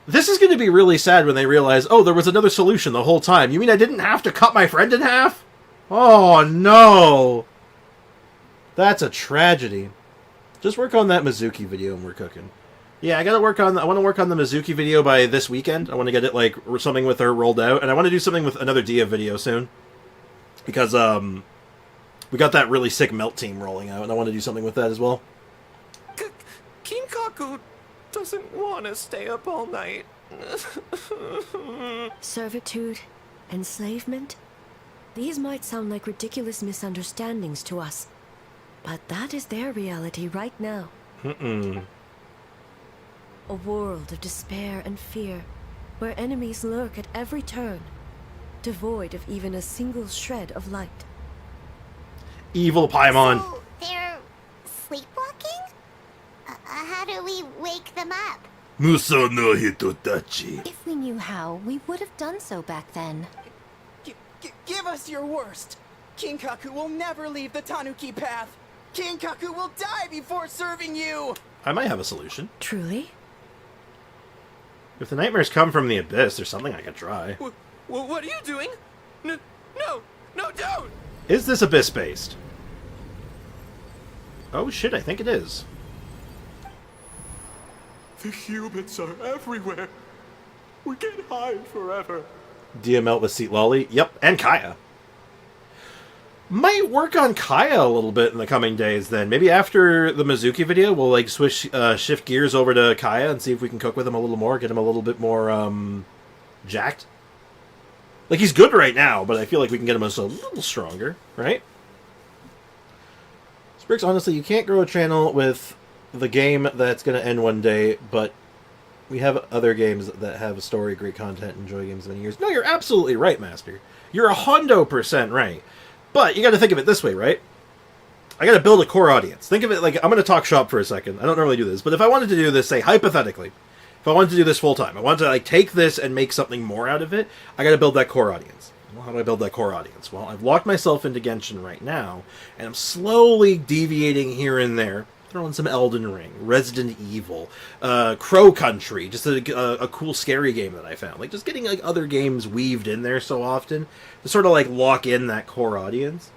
This is going to be really sad when they realize, oh, there was another solution the whole time. You mean I didn't have to cut my friend in half? Oh, no. That's a tragedy. Just work on that Mizuki video and we're cooking. Yeah, I want to work on the Mizuki video by this weekend. I want to get it, like, something with her rolled out. And I want to do something with another Dehya video soon. Because, we got that really sick melt team rolling out, and I want to do something with that as well. Kinkaku doesn't want to stay up all night. Servitude, enslavement. These might sound like ridiculous misunderstandings to us, but that is their reality right now. A world of despair and fear, where enemies lurk at every turn, devoid of even a single shred of light. Evil Paimon. So they're sleepwalking? How do we wake them up? Muso no Hitotachi. If we knew how, we would have done so back then. Give us your worst! Kinkaku will never leave the Tanuki path! Kinkaku will die before serving you! I might have a solution. Truly? If the nightmares come from the abyss, there's something I could try. What are you doing? No, don't! Is this abyss-based? Oh shit, I think it is. The humans are everywhere. We can't hide forever. Dehya melt with Seat Lolly. Yep, and Kaya. Might work on Kaya a little bit in the coming days then. Maybe after the Mizuki video, we'll like shift gears over to Kaya and see if we can cook with him a little more, get him a little bit more jacked. Like, he's good right now, but I feel like we can get him a little stronger, right? Sprix, honestly, you can't grow a channel with the game that's going to end one day, but we have other games that have story, great content, enjoy games many years. No, you're absolutely right, Master. You're 100% right. But you got to think of it this way, right? I got to build a core audience. Think of it like, I'm going to talk shop for a second. I don't normally do this, but if I wanted to do this, say, hypothetically, if I wanted to do this full time, I wanted to like take this and make something more out of it, I got to build that core audience. Well, how do I build that core audience? Well, I've locked myself into Genshin right now, and I'm slowly deviating here and there. Throwing some Elden Ring, Resident Evil, Crow Country, just a cool scary game that I found. Like, just getting like other games weaved in there so often to sort of like lock in that core audience.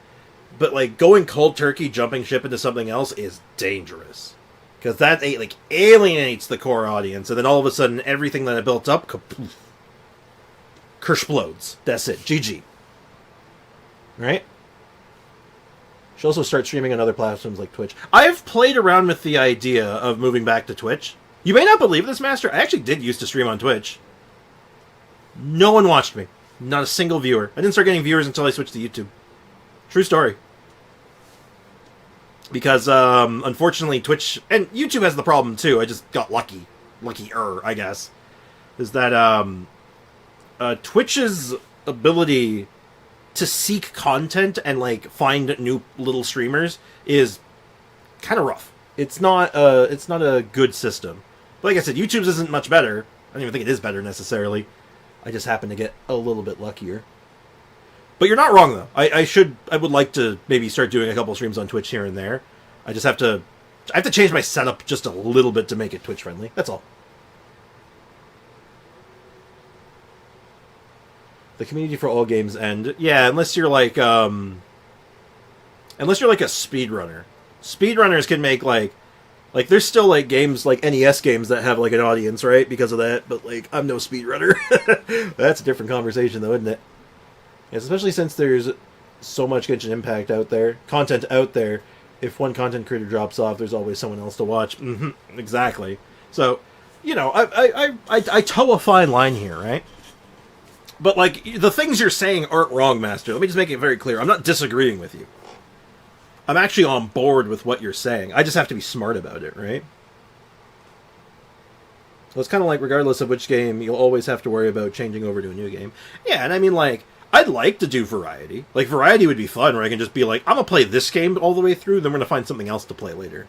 But like going cold turkey, jumping ship into something else is dangerous. Because that like alienates the core audience, and then all of a sudden everything that I built up, kapoof, kersplodes. That's it. GG. Right? She'll also start streaming on other platforms like Twitch. I've played around with the idea of moving back to Twitch. You may not believe this, Master. I actually did used to stream on Twitch. No one watched me. Not a single viewer. I didn't start getting viewers until I switched to YouTube. True story. Because, unfortunately, Twitch... And YouTube has the problem, too. I just got lucky. Lucky-er, I guess. Is that, Twitch's ability to seek content and like find new little streamers is kind of rough. It's not a good system. But like I said, YouTube's isn't much better. I don't even think it is better necessarily. I just happen to get a little bit luckier. But you're not wrong though. I would like to maybe start doing a couple streams on Twitch here and there. I have to change my setup just a little bit to make it Twitch friendly. That's all. The community for all games end. Yeah, unless you're like a speedrunner. Speedrunners can make like Like, there's still, like, games, like, NES games that have, like, an audience, right? Because of that, but, like, I'm no speedrunner. That's a different conversation, though, isn't it? Yes, especially since there's so much Genshin Impact out there, content out there. If one content creator drops off, there's always someone else to watch. Exactly. So, you know, I toe a fine line here, right? But, like, the things you're saying aren't wrong, Master. Let me just make it very clear. I'm not disagreeing with you. I'm actually on board with what you're saying. I just have to be smart about it, right? So it's kind of like, regardless of which game, you'll always have to worry about changing over to a new game. Yeah, and I mean, like, I'd like to do variety. Like, variety would be fun, where I can just be like, I'm gonna play this game all the way through, then we're gonna find something else to play later.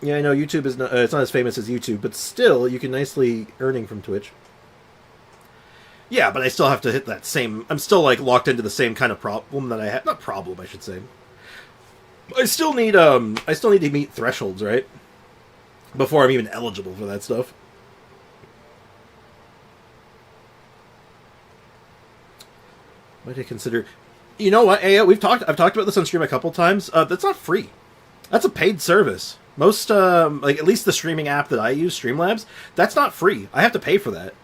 Yeah, I know YouTube is not, it's not as famous as YouTube, but still, you can nicely earning from Twitch. Yeah, but I still have to hit that same... I'm still, like, locked into the same kind of problem that I have... Not problem, I should say. I still need to meet thresholds, right? Before I'm even eligible for that stuff. What do you consider... You know what, Aya, I've talked about this on stream a couple times. That's not free. That's a paid service. Most, like, at least the streaming app that I use, Streamlabs, that's not free. I have to pay for that.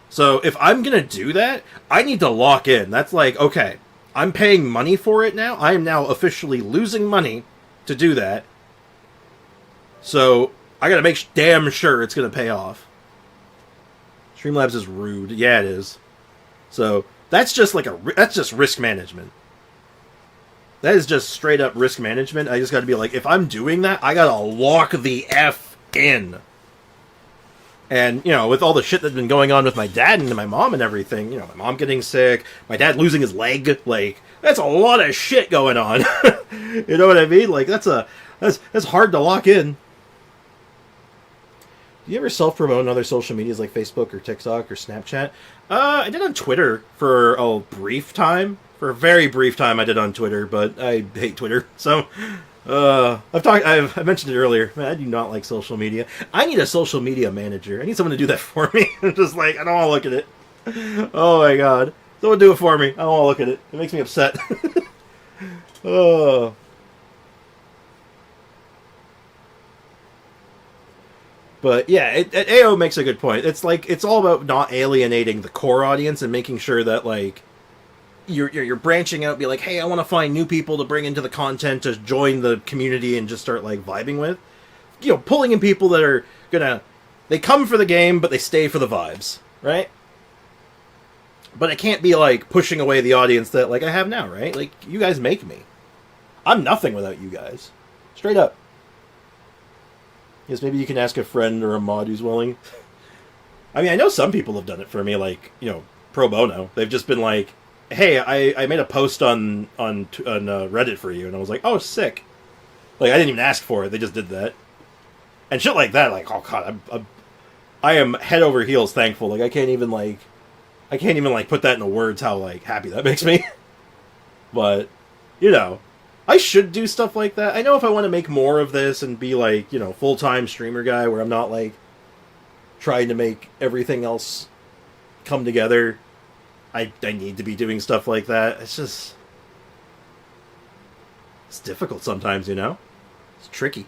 So if I'm going to do that, I need to lock in. That's like, okay, I'm paying money for it now. I am now officially losing money to do that. So I got to make damn sure it's going to pay off. Streamlabs is rude. Yeah, it is. So that's just like that's just risk management. That is just straight up risk management. I just got to be like, if I'm doing that, I got to lock the F in. And, you know, with all the shit that's been going on with my dad and my mom and everything, you know, my mom getting sick, my dad losing his leg, like, that's a lot of shit going on. You know what I mean? Like, that's hard to lock in. Do you ever self-promote on other social medias like Facebook or TikTok or Snapchat? I did on Twitter for a brief time. For a very brief time I did on Twitter, but I hate Twitter, so... I mentioned it earlier. Man, I do not like social media. I need a social media manager. I need someone to do that for me. I'm just like, I don't want to look at it. Oh my god. Someone do it for me. I don't want to look at it. It makes me upset. Oh. But yeah, AO makes a good point. It's like, it's all about not alienating the core audience and making sure that, like, you're branching out, be like, hey, I want to find new people to bring into the content to join the community and just start, like, vibing with. You know, pulling in people that are gonna... They come for the game, but they stay for the vibes, right? But it can't be, like, pushing away the audience that, like, I have now, right? Like, you guys make me. I'm nothing without you guys. Straight up. Yes, maybe you can ask a friend or a mod who's willing. I mean, I know some people have done it for me, like, you know, pro bono. They've just been like, hey, I made a post on Reddit for you, and I was like, oh, sick. Like, I didn't even ask for it, they just did that. And shit like that, like, oh god, I am head over heels thankful. Like, I can't even put that into words how, like, happy that makes me. But, you know, I should do stuff like that. I know if I want to make more of this and be, like, you know, full-time streamer guy where I'm not, like, trying to make everything else come together, I need to be doing stuff like that. It's just... It's difficult sometimes, you know? It's tricky.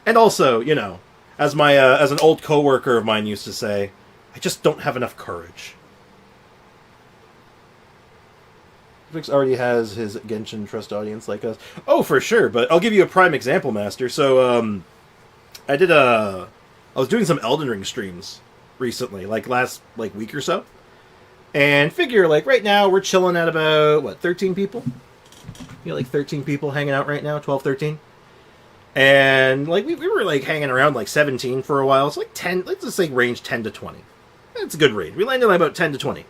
And also, you know, as an old coworker of mine used to say, I just don't have enough courage. Netflix already has his Genshin Trust audience like us. Oh, for sure, but I'll give you a prime example, Master. So, I was doing some Elden Ring streams recently, like last, week or so. And figure, like, right now, we're chilling at about, 13 people? We got, like, 13 people hanging out right now, 12, 13. And, like, we were, like, hanging around, like, 17 for a while. So, like, 10, let's just say range 10 to 20. That's a good range. We landed on about 10 to 20.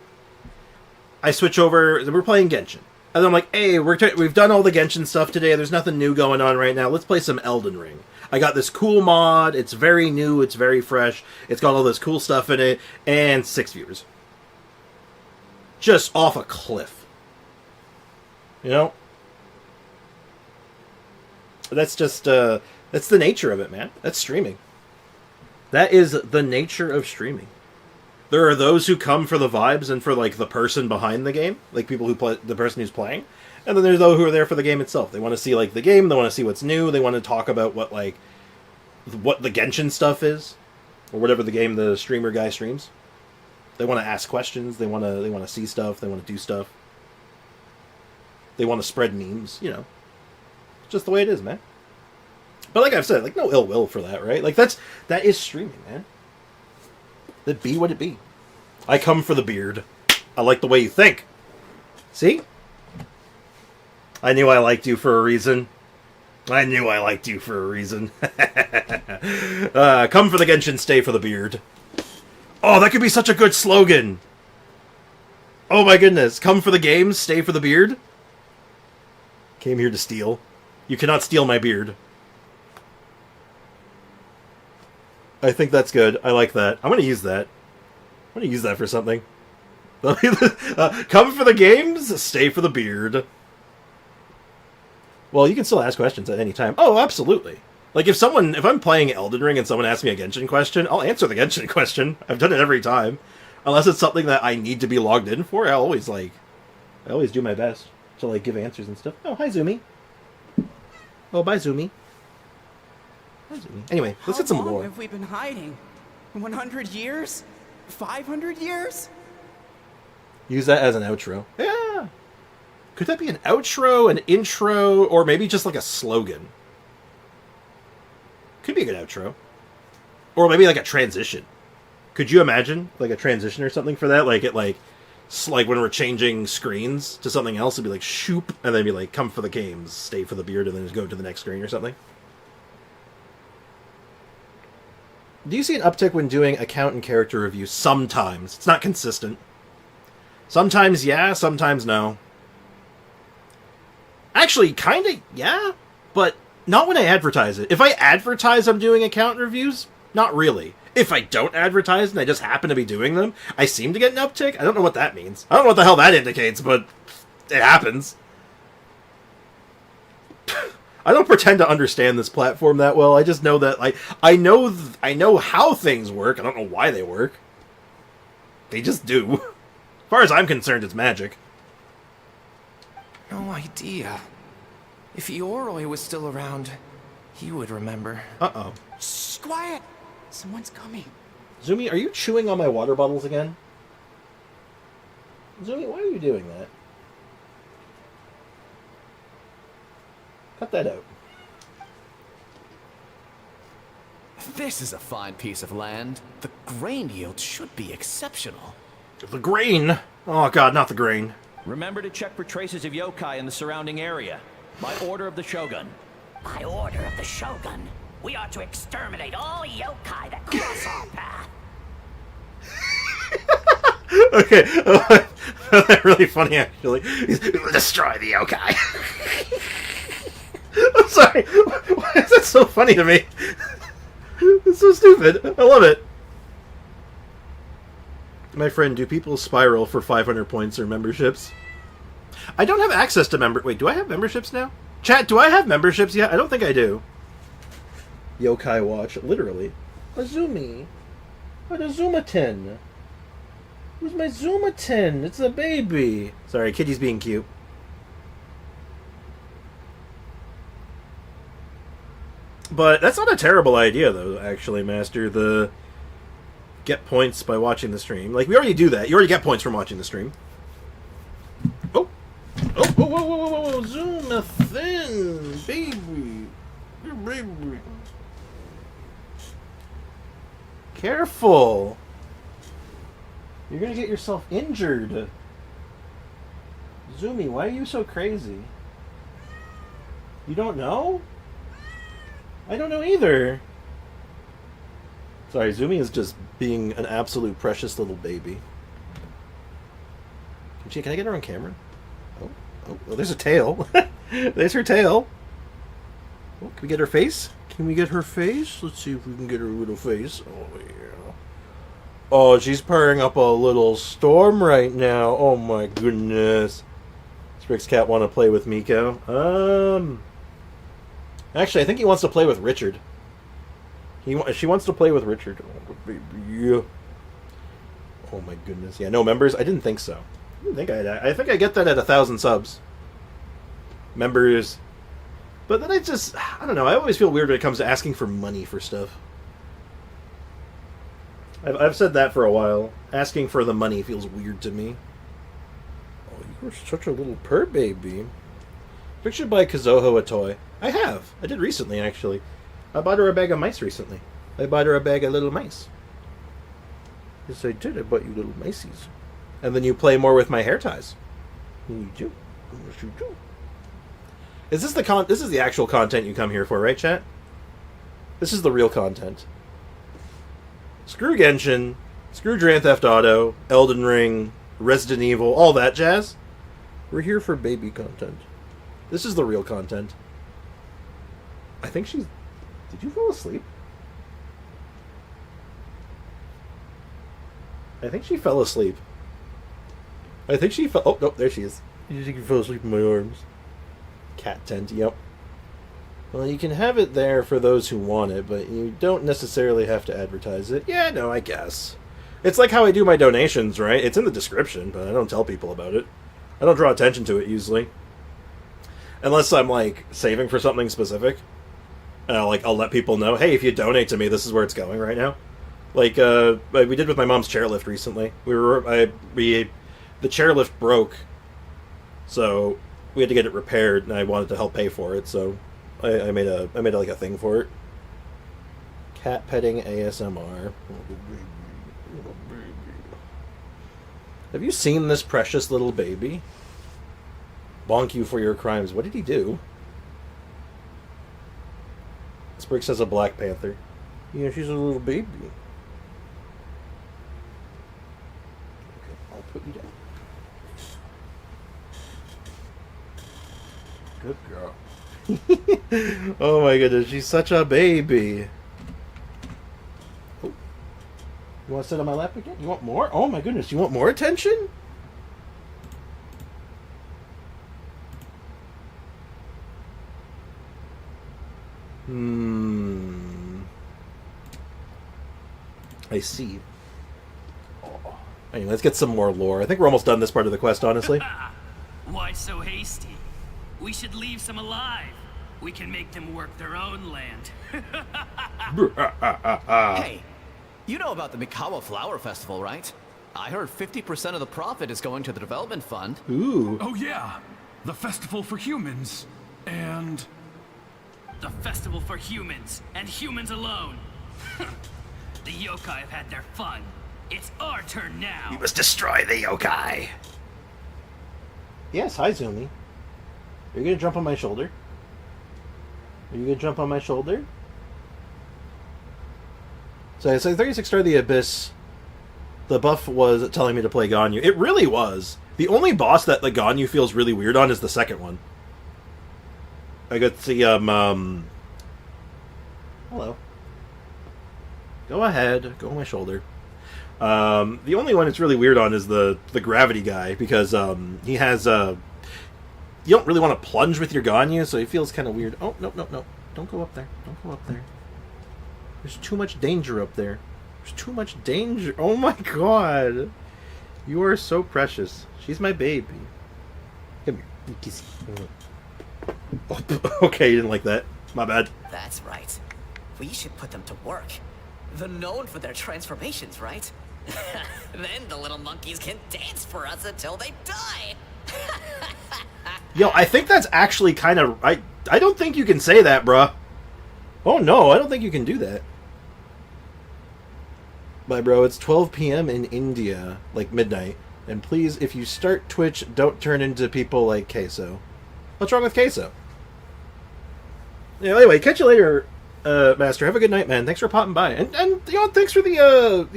I switch over, we're playing Genshin. And then I'm like, hey, we've done all the Genshin stuff today. There's nothing new going on right now. Let's play some Elden Ring. I got this cool mod. It's very new. It's very fresh. It's got all this cool stuff in it. And 6 viewers. Just off a cliff. You know? That's just, that's the nature of it, man. That's streaming. That is the nature of streaming. There are those who come for the vibes and for, like, the person behind the game. Like, people who play... the person who's playing. And then there's those who are there for the game itself. They want to see, like, the game. They want to see what's new. They want to talk about what, like... what the Genshin stuff is. Or whatever the game the streamer guy streams. They want to ask questions. They want to see stuff. They want to do stuff. They want to spread memes, you know. It's just the way it is, man. But like I've said, like, no ill will for that, right? Like, that is streaming, man. That be what it be. I come for the beard. I like the way you think. See? I knew I liked you for a reason. I knew I liked you for a reason. Come for the Genshin, stay for the beard. Oh, that could be such a good slogan. Oh my goodness. Come for the games, stay for the beard. Came here to steal. You cannot steal my beard. I think that's good. I like that. I'm going to use that. I'm going to use that for something. Come for the games, stay for the beard. Well, you can still ask questions at any time. Oh, absolutely. Like, if I'm playing Elden Ring and someone asks me a Genshin question, I'll answer the Genshin question. I've done it every time. Unless it's something that I need to be logged in for, I always do my best to, like, give answers and stuff. Oh, hi, Zumi. Oh, bye, Zumi. Anyway, let's get some lore. How long have we been hiding? 100 years? 500 years? Use that as an outro. Yeah. Could that be an outro, an intro, or maybe just like a slogan? Could be a good outro. Or maybe like a transition. Could you imagine like a transition or something for that? Like like when we're changing screens to something else, it'd be like shoop, and then be like, come for the games, stay for the beard, and then just go to the next screen or something. Do you see an uptick when doing account and character reviews? Sometimes. It's not consistent. Sometimes yeah, sometimes no. Actually, kinda yeah, but not when I advertise it. If I advertise I'm doing account reviews, not really. If I don't advertise and I just happen to be doing them, I seem to get an uptick. I don't know what that means. I don't know what the hell that indicates, but it happens. I don't pretend to understand this platform that well. I just know that, like, I know how things work. I don't know why they work. They just do. As far as I'm concerned, it's magic. No idea. If Yoroi was still around, he would remember. Uh-oh. Shh, quiet! Someone's coming. Zumi, are you chewing on my water bottles again? Zumi, why are you doing that? Cut that out. This is a fine piece of land. The grain yield should be exceptional. The grain? Oh god, not the grain. Remember to check for traces of yokai in the surrounding area. By order of the Shogun. By order of the Shogun, we are to exterminate all yokai that cross our path. Okay, that's really funny actually. Destroy the yokai. I'm sorry. Why is that so funny to me? It's so stupid. I love it. My friend, do people spiral for 500 points or memberships? I don't have access to Wait, do I have memberships now? Chat, do I have memberships yet? I don't think I do. Yokai Watch, literally. Azumi. What a Zumaten. Who's my Zumaten? It's a baby. Sorry, Kitty's being cute. But that's not a terrible idea, though, actually, Master. The get points by watching the stream. Like, we already do that. You already get points from watching the stream. Oh! Oh, whoa, whoa, whoa, whoa, whoa! Zoom a thin, baby. Your baby. Careful! You're gonna get yourself injured. Zumi, why are you so crazy? You don't know? I don't know either. Sorry, Zumi is just being an absolute precious little baby. Can I get her on camera? Oh, there's a tail. There's her tail. Oh, can we get her face? Can we get her face? Let's see if we can get her little face. Oh, yeah. Oh, she's purring up a little storm right now. Oh, my goodness. Sprix Cat want to play with Miko? Actually, I think he wants to play with Richard. She wants to play with Richard. Oh, baby. Oh my goodness. Yeah, no members? I didn't think so. I think I get that at 1,000 subs. Members. But then I don't know, I always feel weird when it comes to asking for money for stuff. I've said that for a while. Asking for the money feels weird to me. Oh, you're such a little purr baby. You should buy Kazuho a toy. I have. I did recently, actually. I bought her a bag of mice recently. I bought her a bag of little mice. Yes, I did. I bought you little miceys. And then you play more with my hair ties. You do. Yes, you do. Is this this is the actual content you come here for, right, chat? This is the real content. Screw Genshin, screw Grand Theft Auto, Elden Ring, Resident Evil, all that jazz. We're here for baby content. This is the real content. I think she's... Did you fall asleep? I think she fell asleep. I think she fell... Oh, no, there she is. You think you fell asleep in my arms. Cat tent, yep. Well, you can have it there for those who want it, but you don't necessarily have to advertise it. Yeah, no, I guess. It's like how I do my donations, right? It's in the description, but I don't tell people about it. I don't draw attention to it, usually. Unless I'm, like, saving for something specific. I'll let people know, hey, if you donate to me, this is where it's going right now. Like, we did with my mom's chairlift recently. The chairlift broke, so we had to get it repaired, and I wanted to help pay for it, so I made like a thing for it. Cat petting ASMR. Have you seen this precious little baby? Bonk you for your crimes. What did he do? Sprig says a Black Panther. Yeah, she's a little baby. Okay, I'll put you down. Good girl. Oh my goodness, she's such a baby. Oh. You want to sit on my lap again? You want more? Oh my goodness, you want more attention? I see. Oh. Anyway, let's get some more lore. I think we're almost done this part of the quest, honestly. Why so hasty? We should leave some alive. We can make them work their own land. Hey, you know about the Mikawa Flower Festival, right? I heard 50% of the profit is going to the development fund. Ooh. Oh yeah, the festival for humans, and... The festival for humans, and humans alone. The yokai have had their fun. It's our turn now. We must destroy the yokai. Yes, hi Zumi. Are you gonna jump on my shoulder? Are you gonna jump on my shoulder? So I said 36 Star the Abyss. The buff was telling me to play Ganyu. It really was. The only boss that the Ganyu feels really weird on is the second one. I got the hello. Go ahead. Go on my shoulder. The only one it's really weird on is the gravity guy, because he has you don't really want to plunge with your Ganyu, so he feels kind of weird. Oh, no. Don't go up there. Don't go up there. There's too much danger up there. There's too much danger. Oh my god. You are so precious. She's my baby. Come here. Kiss you. Oh, okay, you didn't like that. My bad. That's right. We should put them to work. They're known for their transformations, right? Then the little monkeys can dance for us until they die. Yo, I think that's actually kind of... I don't think you can say that, bruh. Oh no, I don't think you can do that. Bye, bro. It's 12 p.m. in India, like midnight. And please, if you start Twitch, don't turn into people like Queso. What's wrong with Queso? Yeah, anyway, catch you later, Master. Have a good night, man. Thanks for popping by. And you know, thanks for the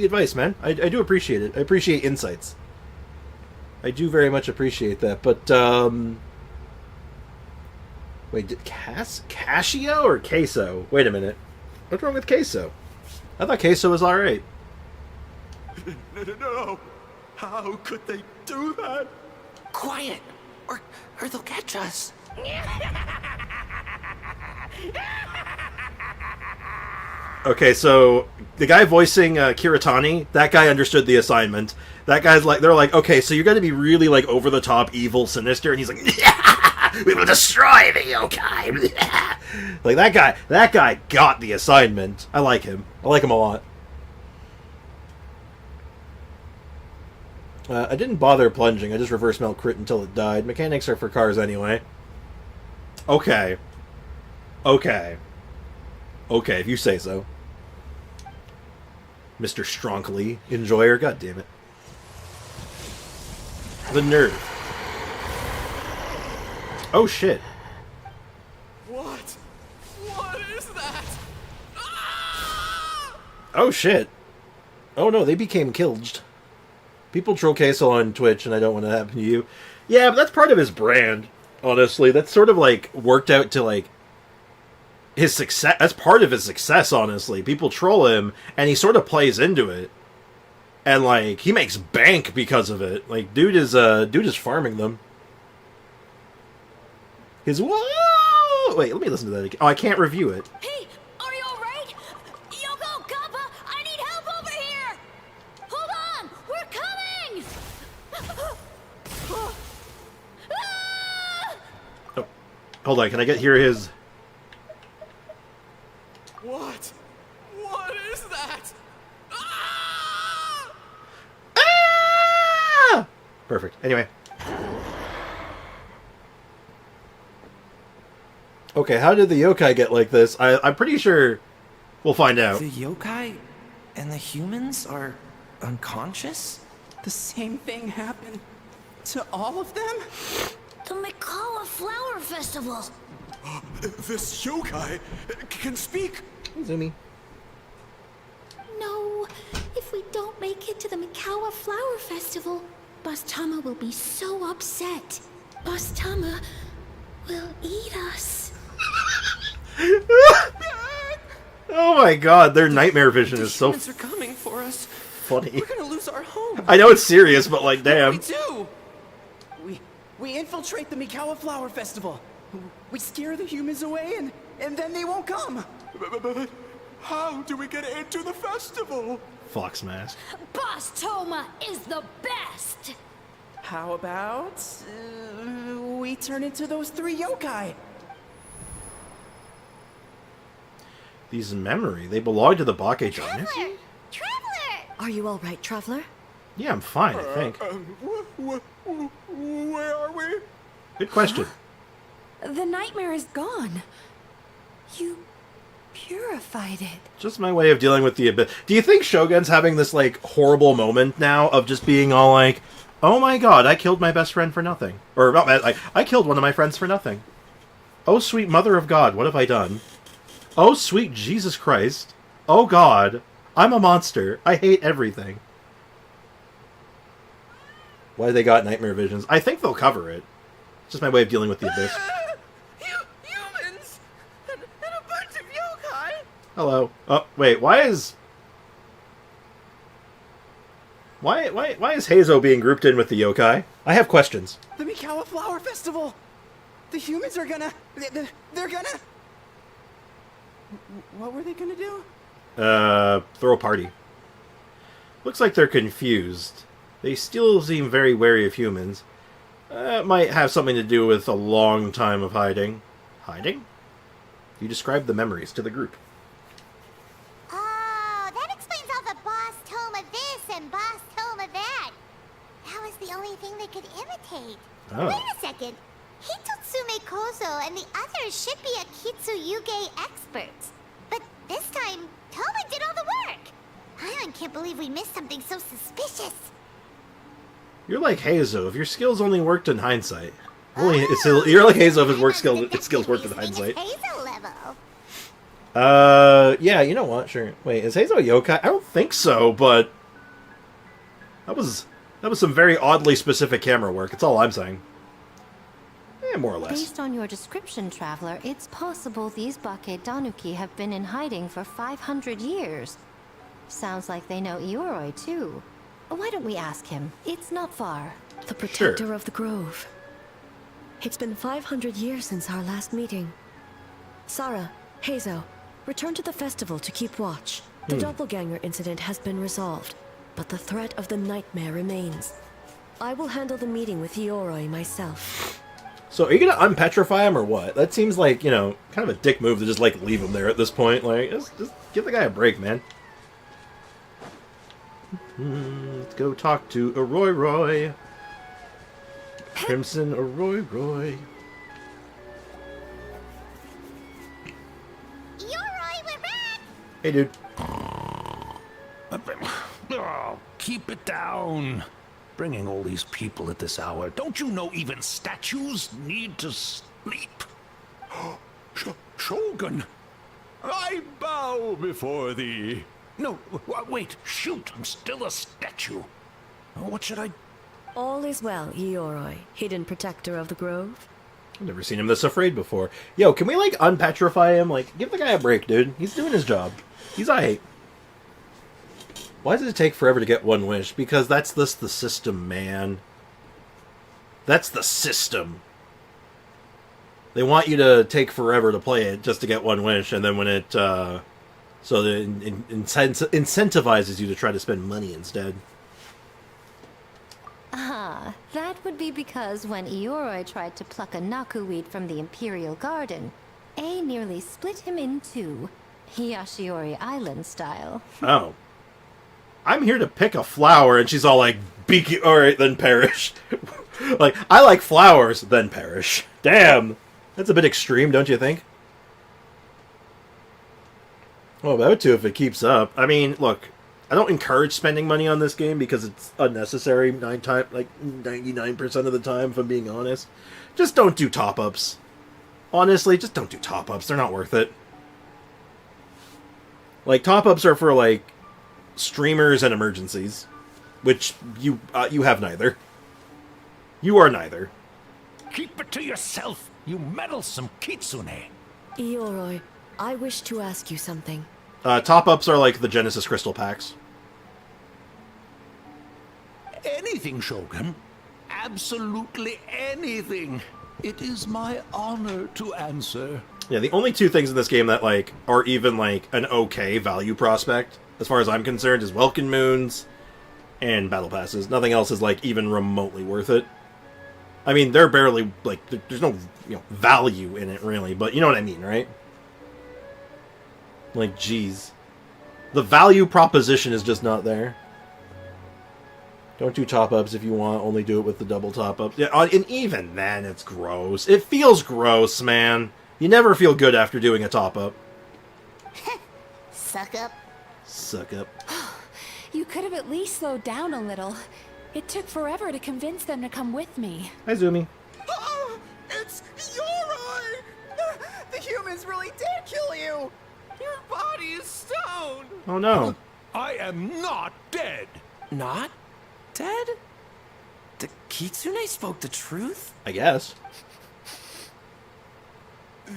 advice, man. I do appreciate it. I appreciate insights. I do very much appreciate that. But, wait, did Casio or Queso? Wait a minute. What's wrong with Queso? I thought Queso was alright. No. How could they do that? Quiet, or they'll catch us. Okay, so the guy voicing Kiritani, that guy understood the assignment. That guy's like, they're like, okay, so you're going to be really like over the top, evil, sinister, and he's like, yeah, we will destroy the yokai. Like that guy got the assignment. I like him. I like him a lot. I didn't bother plunging. I just reverse melt crit until it died. Mechanics are for cars anyway. Okay. Okay. Okay, if you say so. Mr. Stronkly Enjoyer, god damn it. The nerve. Oh shit. What? What is that? Oh shit. Oh no, they became killed. People troll Queso on Twitch, and I don't want to happen to you. Yeah, but that's part of his brand, honestly. That's sort of like worked out to like his success. That's part of his success, honestly. People troll him, and he sort of plays into it. And like he makes bank because of it. Like dude is farming them. His whoa! Wait, let me listen to that again. Oh, I can't review it. Hey, are you alright? Yoko, Kappa, I need help over here! Hold on, we're coming! Oh, hold on, can I hear his... What? What is that? Ah! Perfect. Anyway. Okay, how did the yokai get like this? I'm pretty sure we'll find out. The yokai and the humans are unconscious? The same thing happened to all of them? The Mikawa Flower Festival! This yokai can speak! Zumi. No, if we don't make it to the Mikawa Flower Festival, Boss Tama will be so upset. Boss Tama will eat us. Oh my god, their nightmare vision is so Humans are coming for us. funny. We're gonna lose our home. I know it's serious, but like, damn. We do. We infiltrate the Mikawa Flower Festival. We scare the humans away, and then they won't come. But how do we get into the festival? Fox mask. Boss Toma is the best! How about we turn into those 3 yokai? These memory, they belong to the Bake Giant. Traveler! Are you all right, Traveler? Yeah, I'm fine, I think. Where are we? Good question. The nightmare is gone. You purified it. Just my way of dealing with the abyss. Do you think Shogun's having this, like, horrible moment now of just being all like, oh my god, I killed my best friend for nothing. Or, not, I killed one of my friends for nothing. Oh, sweet mother of God, what have I done? Oh, sweet Jesus Christ. Oh god, I'm a monster. I hate everything. Why they got nightmare visions? I think they'll cover it. Just my way of dealing with the abyss. Humans! And a bunch of yokai! Hello. Oh, wait, why is Heizo being grouped in with the yokai? I have questions. The Mikawa Flower Festival! The humans are gonna... They're gonna... What were they gonna do? Throw a party. Looks like they're confused. They still seem very wary of humans. Might have something to do with a long time of hiding. Hiding? You described the memories to the group. Oh, that explains all the Boss Toma this and Boss Toma that. That was the only thing they could imitate. Oh. Wait a second. Hitotsume Kozo and the others should be Kitsuyuge experts. But this time, Toma did all the work. Paimon can't believe we missed something so suspicious. You're like Heizo if your skills only worked in hindsight. You're like Heizo if his skills worked in hindsight. Heizo level. Yeah, you know what? Sure. Wait, is Heizo a yokai? I don't think so, but that was some very oddly specific camera work. That's all I'm saying. More or less. Based on your description, Traveler, it's possible these Bake Danuki have been in hiding for 500 years. Sounds like they know Ioroi, too. Why don't we ask him? It's not far. The protector of the grove. It's been 500 years since our last meeting. Sara, Heizo, Return to the festival to keep watch. The doppelganger incident has been resolved, but the threat of the nightmare remains. I will handle the meeting with Ioroi myself. So are you gonna unpetrify him or what? That seems like, you know, kind of a dick move to just, like, leave him there at this point. Like, just give the guy a break, man. Let's go talk to Roy. Crimson Roy. Ioroi, we're back! Hey, dude. Oh, keep it down. Bringing all these people at this hour. Don't you know even statues need to sleep? Shogun, I bow before thee. No, wait, shoot, I'm still a statue. What should I... All is well, Ioroi, hidden protector of the grove. I've never seen him this afraid before. Yo, can we, like, unpetrify him? Like, give the guy a break, dude. He's doing his job. He's aight. Why does it take forever to get one wish? Because that's the system, man. That's the system. They want you to take forever to play it just to get one wish, and then when it, so it incentivizes you to try to spend money instead. Ah, that would be because when Ioroi tried to pluck a Nakuweed from the Imperial Garden, A nearly split him in two, Yashiori Island style. Oh. I'm here to pick a flower, and she's all like, alright, then perish. Like, I like flowers, then perish. Damn! That's a bit extreme, don't you think? Well, about to if it keeps up. I mean, look, I don't encourage spending money on this game because it's unnecessary 99% of the time, if I'm being honest. Just don't do top-ups. Honestly, just don't do top-ups. They're not worth it. Like, top-ups are for, like, streamers and emergencies, which you have neither. You are neither. Keep it to yourself, you meddlesome kitsune. Ioroi, I wish to ask you something. Top-ups are like the Genesis Crystal packs. Anything, Shogun. Absolutely anything. It is my honor to answer. Yeah, the only two things in this game that, like, are even, like, an okay value prospect, as far as I'm concerned, is Welkin Moons and Battle Passes. Nothing else is, like, even remotely worth it. I mean, they're barely, like, there's no, you know, value in it, really, but you know what I mean, right? Like, geez. The value proposition is just not there. Don't do top-ups if you want, only do it with the double top-ups. Yeah, and even then, it's gross. It feels gross, man. You never feel good after doing a top-up. Suck up. Suck up. You could have at least slowed down a little. It took forever to convince them to come with me. Hi, Zumi. Oh, it's Ioroi! The humans really did kill you! Your body is stone! Oh, no. I am not dead. Not dead? The kitsune spoke the truth? I guess.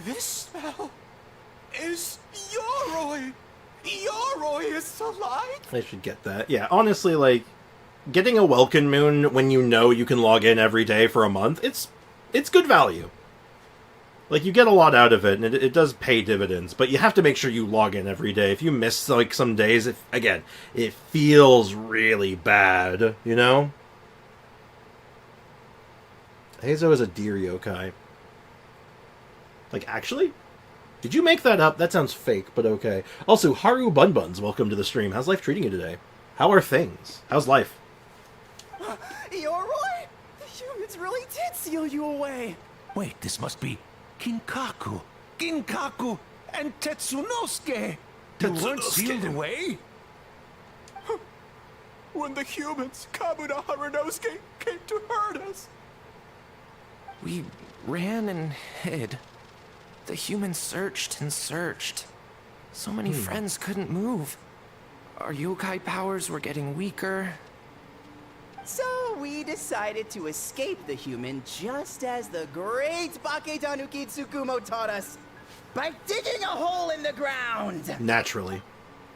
This smell is Ioroi. Ioroi is alive. I should get that. Yeah, honestly, like, getting a Welkin Moon when you know you can log in every day for a month, it's good value. Like, you get a lot out of it, and it does pay dividends, but you have to make sure you log in every day. If you miss, like, some days, it feels really bad, you know? Heizo is a deer yokai. Like, actually? Did you make that up? That sounds fake, but okay. Also, Haru Bunbuns, welcome to the stream. How's life treating you today? How are things? How's life? Ioroi? The humans really did seal you away! Wait, this must be Kinkaku, and Tetsunosuke. You weren't sealed away? When the humans, Kabuna Harunosuke, came to hurt us. We ran and hid. The humans searched and searched. So many friends couldn't move. Our yokai powers were getting weaker. So we decided to escape the human just as the great Baketanuki Tsukumo taught us, by digging a hole in the ground! Naturally.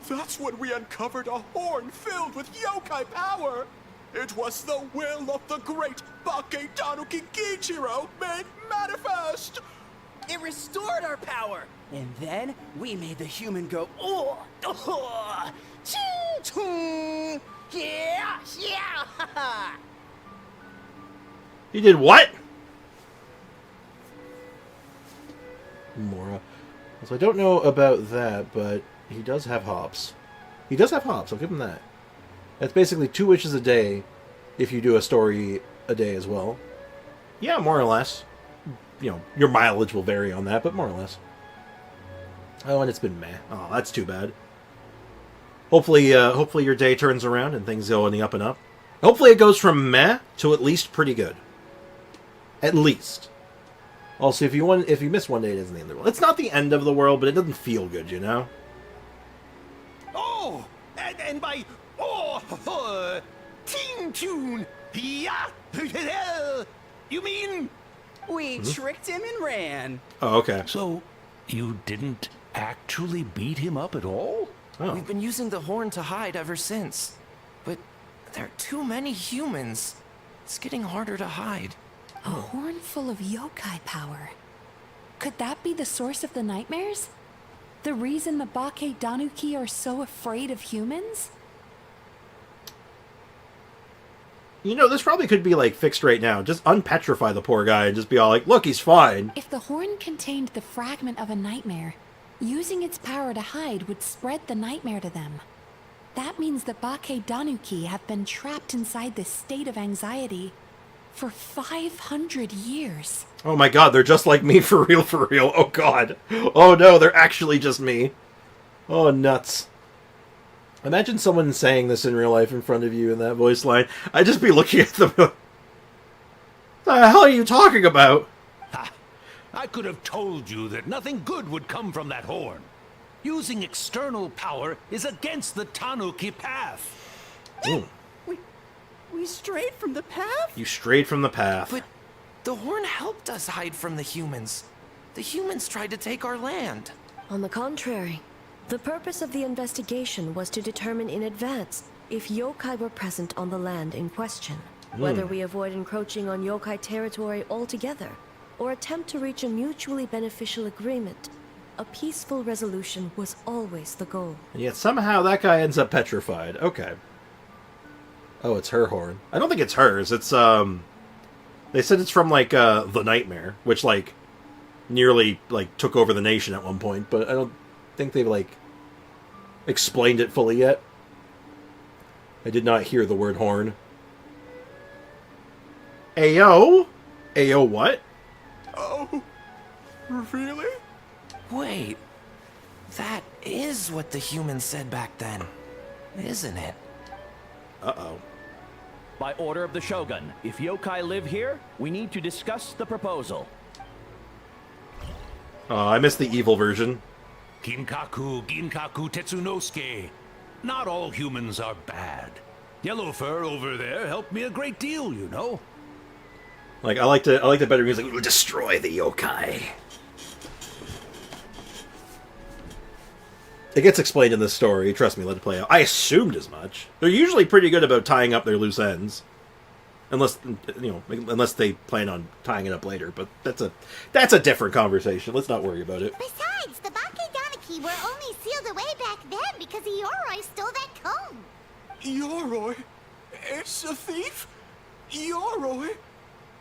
That's when we uncovered a horn filled with yokai power. It was the will of the great Baketanuki Kichiro made manifest. It restored our power. And then we made the human go, oh, oh, ching, chung, yeah, yeah. He did what? Mora. So I don't know about that, but he does have hops. He does have hops, I'll give him that. That's basically 2 wishes a day if you do a story a day as well. Yeah, more or less. You know, your mileage will vary on that, but more or less. Oh, and it's been meh. Oh, that's too bad. Hopefully your day turns around and things go on the up and up. Hopefully it goes from meh to at least pretty good. At least. Also, if you miss one day, it isn't the end of the world. It's not the end of the world, but it doesn't feel good, you know? Oh! And by... Oh! Teen Tune! Yeah! You mean... We tricked him and ran. Oh, okay. So, you didn't actually beat him up at all? Oh. We've been using the horn to hide ever since. But there are too many humans. It's getting harder to hide. A horn full of yokai power. Could that be the source of the nightmares? The reason the Bake Danuki are so afraid of humans? You know, this probably could be, like, fixed right now. Just unpetrify the poor guy and just be all like, look, he's fine. If the horn contained the fragment of a nightmare, using its power to hide would spread the nightmare to them. That means the Bake Danuki have been trapped inside this state of anxiety for 500 years. Oh my god, they're just like me for real, for real. Oh god. Oh no, they're actually just me. Oh, nuts. Imagine someone saying this in real life in front of you in that voice line. I'd just be looking at them. What the hell are you talking about? Ha! I could have told you that nothing good would come from that horn. Using external power is against the Tanuki path. We strayed from the path? You strayed from the path. But the horn helped us hide from the humans. The humans tried to take our land. On the contrary, the purpose of the investigation was to determine in advance if yokai were present on the land in question. Whether we avoid encroaching on yokai territory altogether, or attempt to reach a mutually beneficial agreement, a peaceful resolution was always the goal. And yet somehow that guy ends up petrified. Okay. Oh, it's her horn. I don't think it's hers. It's, they said it's from, like, The Nightmare, which, like, nearly, like, took over the nation at one point, but I don't think they've, like, explained it fully yet. I did not hear the word horn. Ayo? Ayo what? Oh, really? Wait, that is what the humans said back then, isn't it? Uh-oh. By order of the Shogun, if yokai live here, we need to discuss the proposal. Oh, I missed the evil version. Ginkaku Tetsunosuke. Not all humans are bad. Yellowfur over there helped me a great deal, you know. Like, I like the better music. We'll destroy the yokai. It gets explained in this story. Trust me, let it play out. I assumed as much. They're usually pretty good about tying up their loose ends. Unless, you know, unless they plan on tying it up later. But that's a different conversation. Let's not worry about it. Besides, the Bake Danuki were only sealed away back then because Yoroi stole that comb. Yoroi is a thief? Yoroi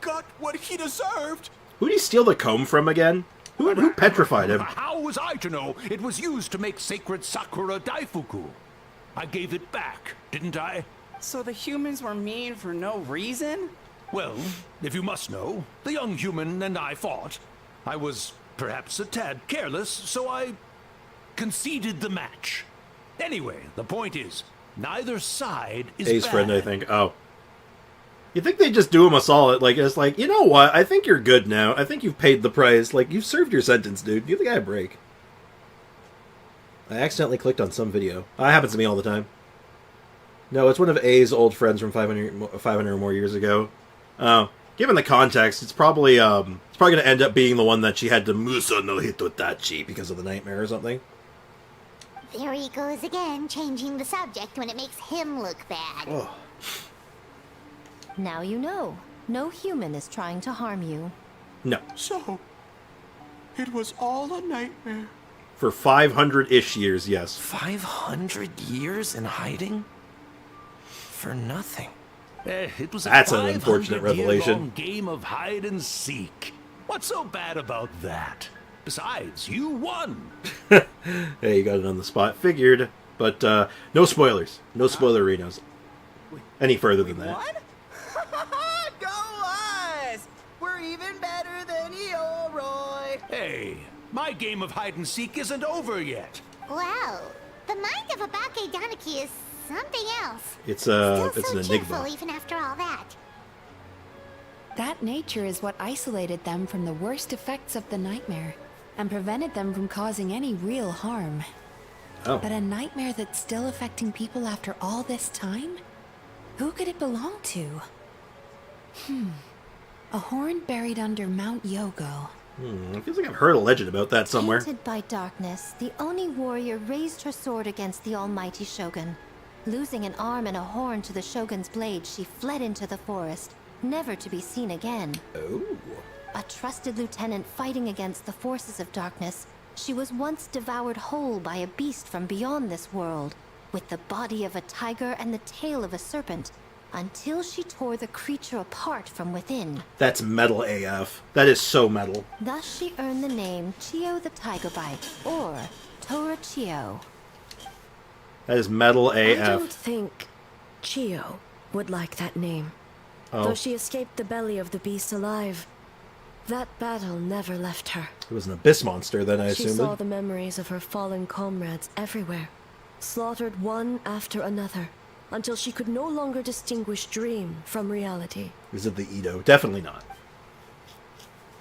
got what he deserved. Who'd he steal the comb from again? Who petrified him? How was I to know it was used to make sacred Sakura Daifuku? I gave it back, didn't I? So the humans were mean for no reason? Well, if you must know, the young human and I fought. I was perhaps a tad careless, so I conceded the match. Anyway, the point is, neither side is A's bad. friend, I think. Oh. You think they just do him a solid? Like, it's like, you know what? I think you're good now. I think you've paid the price. Like, you've served your sentence, dude. Give the guy a break. I accidentally clicked on some video. That happens to me all the time. No, it's one of A's old friends from 500 or more years ago. Given the context, it's probably going to end up being the one that she had to Muso no Hitotachi because of the nightmare or something. There he goes again, changing the subject when it makes him look bad. Oh. Now you know. No human is trying to harm you. No. So, It was all a nightmare. For 500-ish years, yes. 500 years in hiding? For nothing. It was That's a an unfortunate revelation. 500-year-long game of hide and seek. What's so bad about that? Besides, you won. Hey, you got it on the spot. Figured. But no spoilers. No spoilerinos. Any further than that. What? Go us! We're even better than Yoroi. Hey, my game of hide and seek isn't over yet. Well, the mind of a Bake Daniki is something else. It's Still it's so an cheerful enigma. even after all that. That nature is what isolated them from the worst effects of the nightmare and prevented them from causing any real harm. Oh. But a nightmare that's still affecting people after all this time? Who could it belong to? A horn buried under Mount Yogo. It feels like I've heard a legend about that somewhere. Tainted by darkness, the Oni warrior raised her sword against the almighty Shogun. Losing an arm and a horn to the Shogun's blade, she fled into the forest, never to be seen again. Oh. A trusted lieutenant fighting against the forces of darkness, she was once devoured whole by a beast from beyond this world, with the body of a tiger and the tail of a serpent, until she tore the creature apart from within. That's metal AF. That is so metal. Thus she earned the name Chio the Tiger Bite, or Tora Chio. That is metal AF. I don't think Chio would like that name. Oh. Though she escaped the belly of the beast alive, that battle never left her. It was an abyss monster then, I She assume. saw the memories of her fallen comrades everywhere, slaughtered one after another, until she could no longer distinguish dream from reality. Is it the Ito? Definitely not.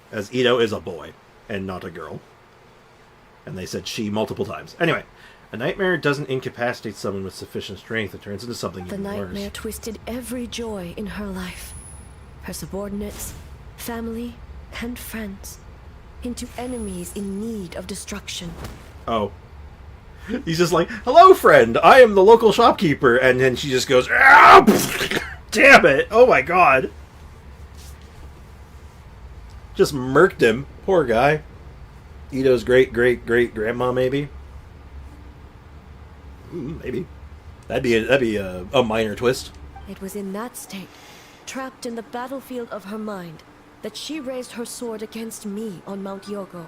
As Ito is a boy, and not a girl. And they said she multiple times. Anyway, a nightmare doesn't incapacitate someone with sufficient strength. It turns into something The even nightmare worse. twisted every joy in her life, her subordinates, family, and friends, into enemies in need of destruction. Oh. He's just like, hello, friend. I am the local shopkeeper. And then she just goes, ah, damn it. Oh, my God. Just murked him. Poor guy. Ito's great-great-great-grandma, maybe? Maybe. That'd be a minor twist. It was in that state, trapped in the battlefield of her mind, that she raised her sword against me on Mount Yogo.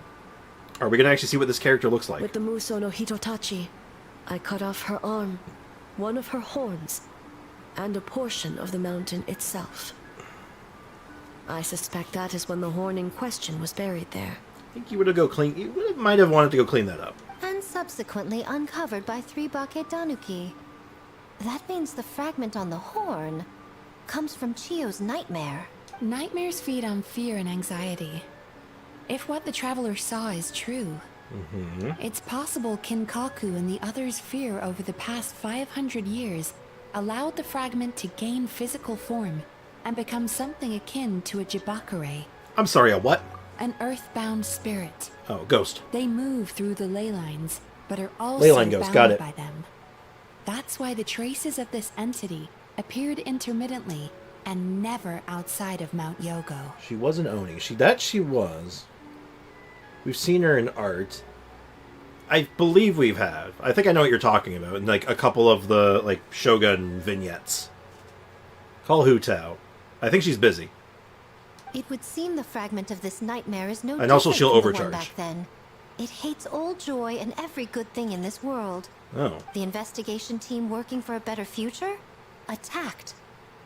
Are we going to actually see what this character looks like? With the Muso no Hitotachi, I cut off her arm, one of her horns, and a portion of the mountain itself. I suspect that is when the horn in question was buried there. I think you might have wanted to go clean that up. And subsequently uncovered by 3 Bake Danuki. That means the fragment on the horn comes from Chio's nightmare. Nightmares feed on fear and anxiety. If what the traveler saw is true, it's possible Kinkaku and the others' fear over the past 500 years allowed the fragment to gain physical form and become something akin to a Jibakure, I'm sorry, a what? an earthbound spirit. Oh, ghost. They move through the ley lines, but are also Leyline ghost, bound got it. by them. That's why the traces of this entity appeared intermittently and never outside of Mount Yogo. She was an Oni. She was. We've seen her in art. I believe we've had. I think I know what you're talking about. In like a couple of the like Shogun vignettes. Call Hu Tao. I think she's busy. It would seem the fragment of this nightmare is no And also different she'll from the one overcharge. back then. It hates all joy and every good thing in this world. Oh. The investigation team working for a better future? Attacked.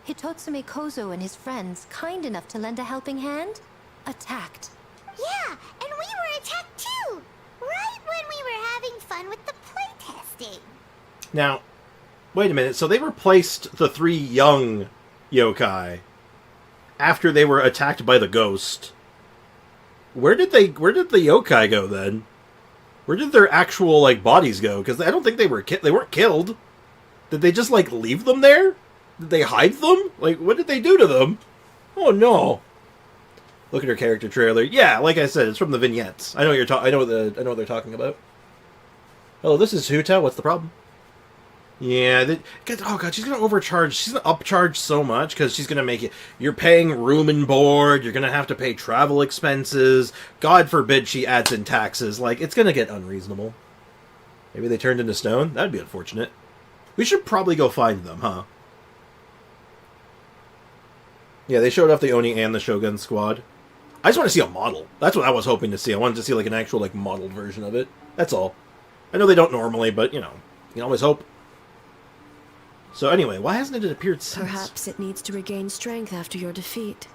Hitotsume Kozo and his friends, kind enough to lend a helping hand? Attacked. Yeah, and we were attacked too! Right when we were having fun with the playtesting. Now, wait a minute. So they replaced the 3 young yokai after they were attacked by the ghost. Where did the yokai go then? Where did their actual like bodies go? Because I don't think they weren't killed. Did they just like leave them there? Did they hide them? Like, what did they do to them? Oh no! Look at her character trailer. Yeah, like I said, it's from the vignettes. I know what you're I know what they're talking about. Hello, this is Huta. What's the problem? Yeah, oh god, she's gonna overcharge. She's gonna upcharge so much because she's gonna make it. You're paying room and board. You're gonna have to pay travel expenses. God forbid she adds in taxes. Like, it's gonna get unreasonable. Maybe they turned into stone. That'd be unfortunate. We should probably go find them, huh? Yeah, they showed off the Oni and the Shogun squad. I just want to see a model. That's what I was hoping to see. I wanted to see like an actual like modeled version of it. That's all. I know they don't normally, but you know, you can always hope. So anyway, why hasn't it appeared since? Perhaps it needs to regain strength after your defeat.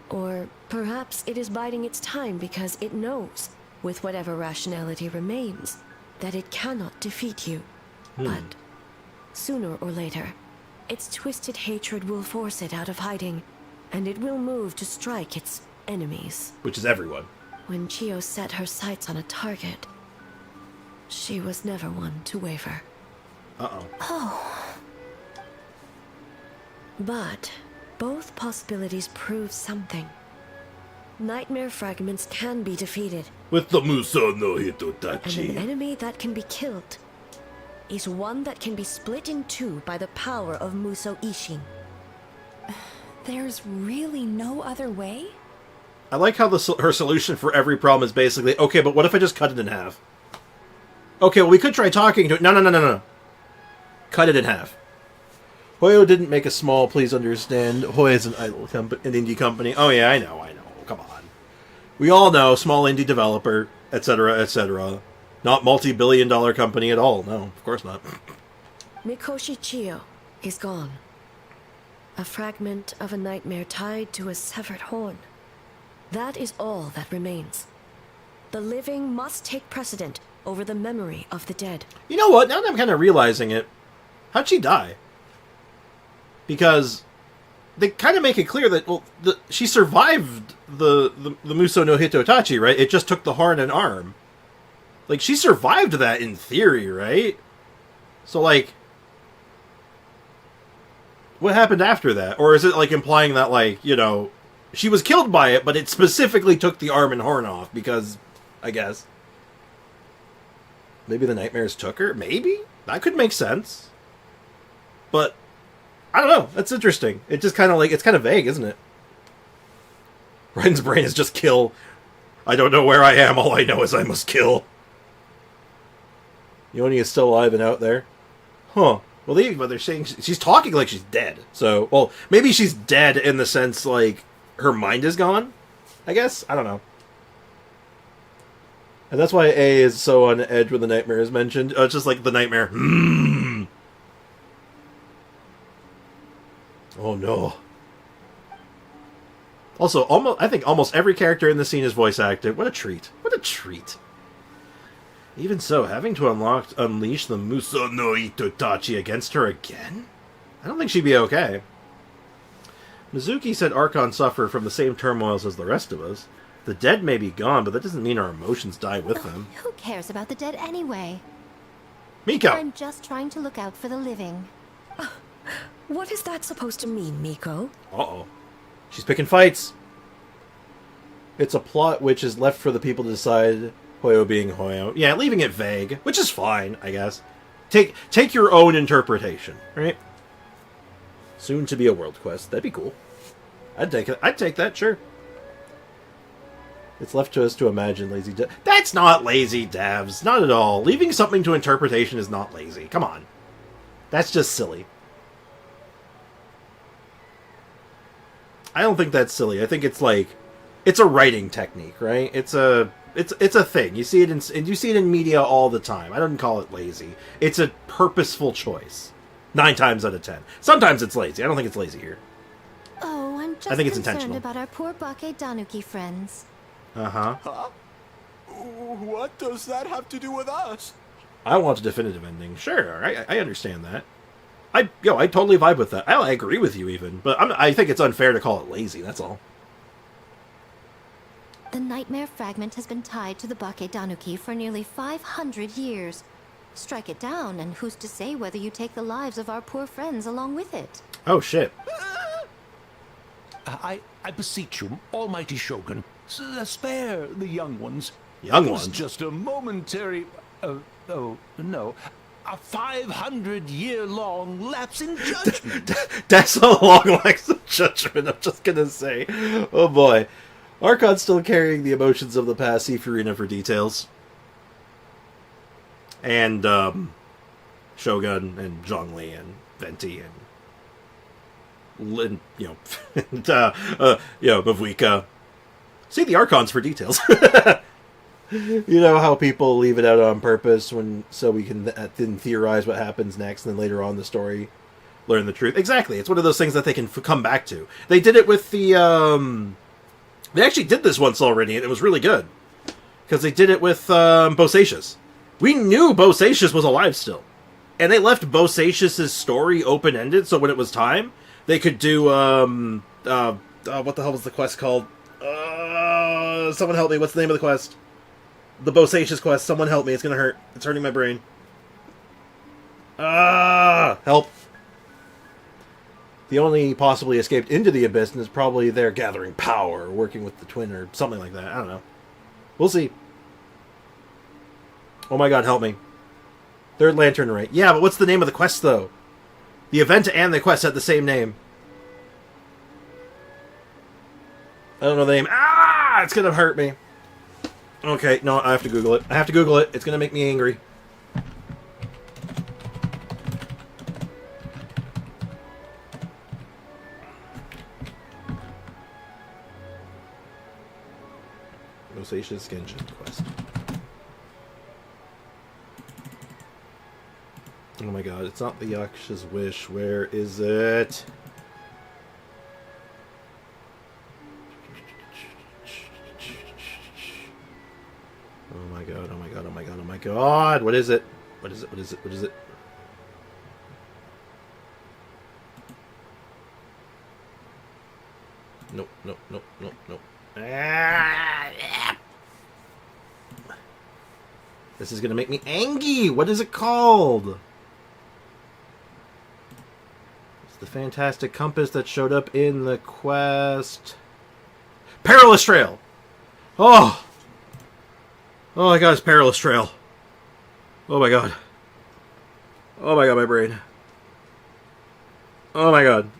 Or perhaps it is biding its time because it knows, with whatever rationality remains, that it cannot defeat you. But sooner or later, its twisted hatred will force it out of hiding, and it will move to strike its enemies. Which is everyone. When Chiyo set her sights on a target, she was never one to waver. Uh-oh. Oh. But both possibilities prove something. Nightmare fragments can be defeated. With the Muso no Hitotachi. And an enemy that can be killed is one that can be split in two by the power of Muso Ishin. There's really no other way? I like how her solution for every problem is basically, okay, but what if I just cut it in half? Okay, well, we could try talking to it. No. Cut it in half. Hoyo didn't make a small, please understand. Hoyo is an indie company. Oh, yeah, I know. Come on. We all know, small indie developer, etc., etc. Not multi-billion-dollar company at all. No, of course not. Mikoshi Chiyo is gone. A fragment of a nightmare tied to a severed horn. That is all that remains. The living must take precedent over the memory of the dead. You know what? Now that I'm kind of realizing it, how'd she die? Because they kind of make it clear that, well, she survived the Muso no Hitotachi, right? It just took the horn and arm. Like, she survived that in theory, right? So, like, what happened after that? Or is it, like, implying that, like, you know, she was killed by it, but it specifically took the arm and horn off because, I guess. Maybe the nightmares took her? Maybe? That could make sense. But, I don't know. That's interesting. It just kind of, like, it's kind of vague, isn't it? Ren's brain is just kill. I don't know where I am. All I know is I must kill. Yoni is still alive and out there. Huh. Well, they're saying she's talking like she's dead. So, well, maybe she's dead in the sense, like, her mind is gone? I guess? I don't know. And that's why A is so on edge when the nightmare is mentioned. It's just like the nightmare. Oh, no. Also, I think almost every character in the scene is voice acted. What a treat. What a treat. Even so, having to unleash the Muso no Hitotachi against her again? I don't think she'd be okay. Mizuki said Archon suffer from the same turmoils as the rest of us. The dead may be gone, but that doesn't mean our emotions die with them. Who cares about the dead anyway? Miko! I'm just trying to look out for the living. What is that supposed to mean, Miko? Uh-oh. She's picking fights. It's a plot which is left for the people to decide, Hoyo being Hoyo. Yeah, leaving it vague, which is fine, I guess. Take your own interpretation, right? Soon to be a world quest. That'd be cool. I'd take it. I'd take that, sure. It's left to us to imagine lazy devs. That's not lazy devs. Not at all. Leaving something to interpretation is not lazy. Come on. That's just silly. I don't think that's silly. I think it's like, it's a writing technique, right? It's a thing. You see it in media all the time. I don't call it lazy. It's a purposeful choice. 9 times out of 10. Sometimes it's lazy. I don't think it's lazy here. Oh, I'm just I think it's concerned intentional. about our poor Bake Danuki friends. Huh? What does that have to do with us? I want a definitive ending. Sure, I understand that. I totally vibe with that. I agree with you even, but I think it's unfair to call it lazy. That's all. The nightmare fragment has been tied to the Bake Danuki for nearly 500 years. Strike it down, and who's to say whether you take the lives of our poor friends along with it? Oh shit! I beseech you, Almighty Shogun, spare the young ones. Young It was ones? just a momentary. Oh no, a 500-year-long lapse in judgment. That's a long lapse of judgment, I'm just gonna say. Oh boy. Archon's still carrying the emotions of the past. See Furina for details. And, Shogun and Xiangling and Venti and Mavuika. See the Archons for details. You know how people leave it out on purpose so we can then theorize what happens next, and then later on in the story learn the truth. Exactly. It's one of those things that they can come back to. They did it with the they actually did this once already, and it was really good because they did it with Bosacius. We knew Bosacius was alive still, and they left Bosacius' story open-ended, so when it was time, they could do what the hell was the quest called? Someone help me. What's the name of the quest? The Bosacius quest. Someone help me. It's gonna hurt. It's hurting my brain. Help. The only possibly escaped into the abyss is probably there gathering power, working with the twin or something like that. I don't know. We'll see. Oh my god, help me. Third Lantern Ray. Yeah, but what's the name of the quest, though? The event and the quest had the same name. I don't know the name. It's gonna hurt me. Okay, no, I have to Google it. I have to Google it. It's gonna make me angry. Bosacius Genshin quest. Oh my god, it's not the Yaksha's Wish. Where is it? Oh my god, oh my god, oh my god, oh my god! What is it? What is it? What is it? What is it? Nope, nope, nope, nope, nope. This is gonna make me angry! What is it called? It's the fantastic compass that showed up in the quest. Perilous Trail! Oh! Oh my god, it's Perilous Trail. Oh my god. Oh my god, my brain. Oh my god.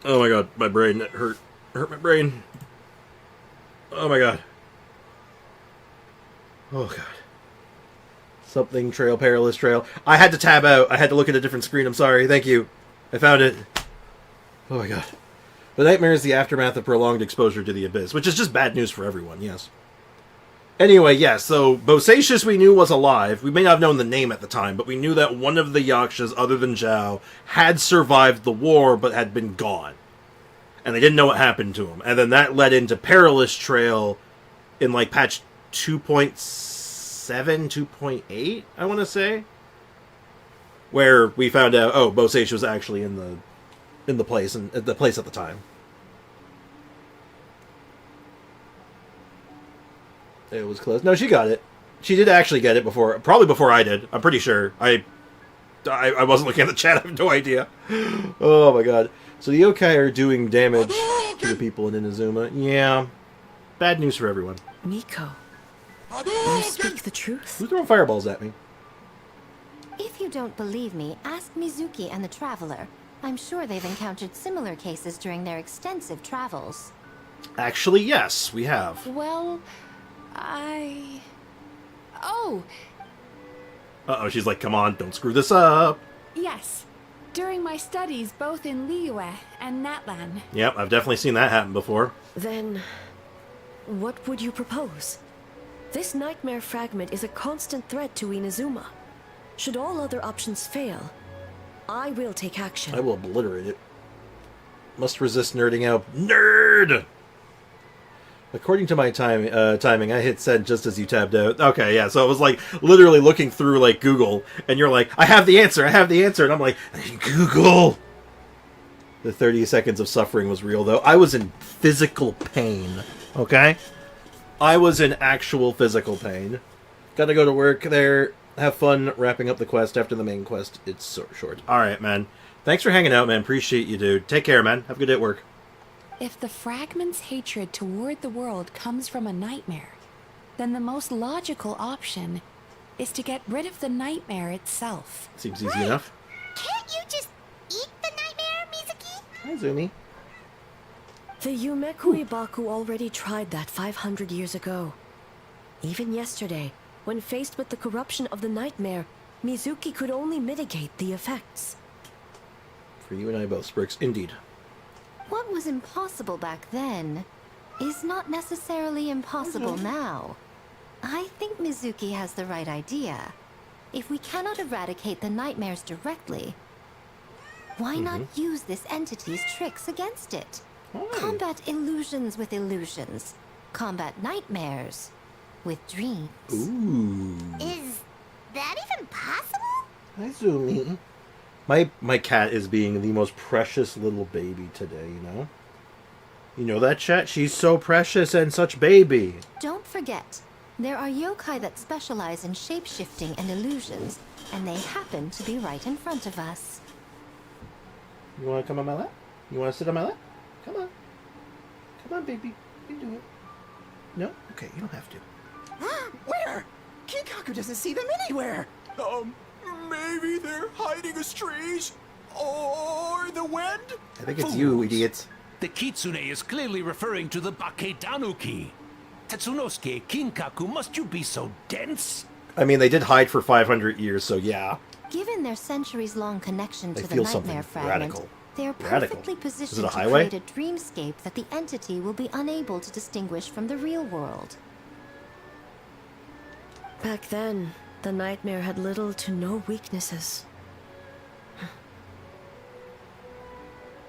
Oh my god, my brain. That hurt. Hurt my brain. Oh my god. Oh god. Something Trail, Perilous Trail. I had to tab out. I had to look at a different screen. I'm sorry. Thank you. I found it. Oh my god. The nightmare is the aftermath of prolonged exposure to the abyss, which is just bad news for everyone, yes. Anyway, yes, so Bosacius we knew was alive. We may not have known the name at the time, but we knew that one of the Yakshas, other than Zhao, had survived the war, but had been gone. And they didn't know what happened to him. And then that led into Perilous Trail in, like, patch 2.7, 2.8, I want to say. Where we found out, oh, Bosacius was actually in the place, and the place at the time. It was close. No, she got it. She did actually get it before, probably before I did. I'm pretty sure. I wasn't looking at the chat. I have no idea. Oh my god. So the yokai are doing damage to the people in Inazuma. Yeah. Bad news for everyone. Miko, you speak the truth? Who's throwing fireballs at me? If you don't believe me, ask Mizuki and the Traveler. I'm sure they've encountered similar cases during their extensive travels. Actually, yes, we have. Well, Oh! Uh-oh, she's like, come on, don't screw this up. Yes. During my studies, both in Liyue and Natlan. Yep, I've definitely seen that happen before. Then, what would you propose? This nightmare fragment is a constant threat to Inazuma. Should all other options fail, I will take action. I will obliterate it. Must resist nerding out. Nerd! According to my timing, I hit send just as you tabbed out. Okay, yeah, so it was like literally looking through like Google, and you're like, I have the answer, and I'm like, Google! The 30 seconds of suffering was real, though. I was in physical pain, okay? I was in actual physical pain. Gotta go to work there, have fun wrapping up the quest after the main quest. It's so short. Alright, man. Thanks for hanging out, man. Appreciate you, dude. Take care, man. Have a good day at work. If the fragment's hatred toward the world comes from a nightmare, then the most logical option is to get rid of the nightmare itself. Seems easy enough. Can't you just eat the nightmare, Mizuki? Hi, Zumi. The Yumeku Ibaku already tried that 500 years ago. Even yesterday, when faced with the corruption of the nightmare, Mizuki could only mitigate the effects. For you and I both, Sprix. Indeed. What was impossible back then is not necessarily impossible now. I think Mizuki has the right idea. If we cannot eradicate the nightmares directly, why not use this entity's tricks against it? Combat illusions with illusions. Combat nightmares with dreams. Ooh. Is that even possible? Hi, Zumi. My cat is being the most precious little baby today, you know? You know that, chat? She's so precious and such baby. Don't forget, there are yokai that specialize in shape-shifting and illusions, and they happen to be right in front of us. You want to come on my lap? You want to sit on my lap? Come on. Come on, baby. You can do it. No? Okay, you don't have to. Where? Kinkaku doesn't see them anywhere. Maybe they're hiding us trees? Or the wind? I think it's you, idiots. The kitsune is clearly referring to the Baketanuki. Tetsunosuke, Kinkaku, must you be so dense? I mean, they did hide for 500 years, so yeah. Given their centuries-long connection They to the feel nightmare something fragment, radical. they are Radical? perfectly Is it positioned a to highway? create a dreamscape that the entity will be unable to distinguish from the real world. Back then, the nightmare had little to no weaknesses.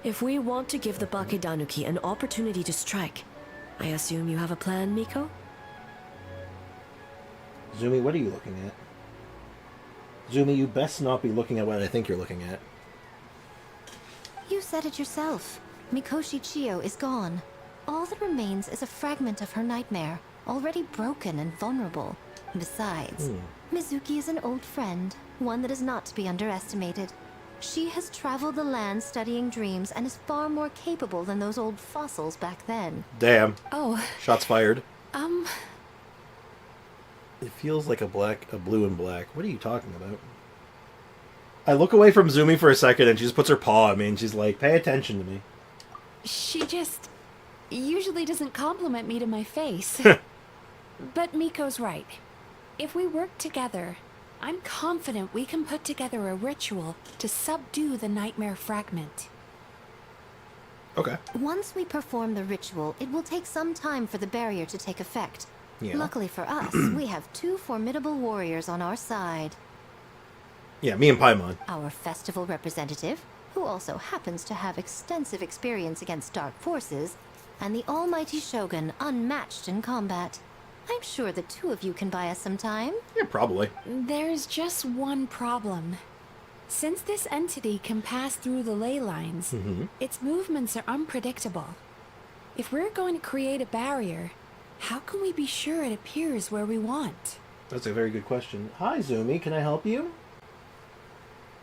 If we want to give the Bakedanuki an opportunity to strike, I assume you have a plan, Miko? Zumi, what are you looking at? Zumi, you best not be looking at what I think you're looking at. You said it yourself. Mikoshi Chiyo is gone. All that remains is a fragment of her nightmare, already broken and vulnerable. Besides, Mizuki is an old friend, one that is not to be underestimated. She has traveled the land studying dreams and is far more capable than those old fossils back then. Damn. Oh. Shots fired. It feels like a blue and black. What are you talking about? I look away from Zumi for a second and she just puts her paw on me and she's like, pay attention to me. She just usually doesn't compliment me to my face. But Miko's right. If we work together, I'm confident we can put together a ritual to subdue the nightmare fragment. Okay. Once we perform the ritual, it will take some time for the barrier to take effect. Yeah. Luckily for us, we have two formidable warriors on our side. Yeah, me and Paimon. Our festival representative, who also happens to have extensive experience against dark forces, and the almighty Shogun, unmatched in combat. I'm sure the two of you can buy us some time. Yeah, probably. There's just one problem. Since this entity can pass through the ley lines, its movements are unpredictable. If we're going to create a barrier, how can we be sure it appears where we want? That's a very good question. Hi, Zumi. Can I help you?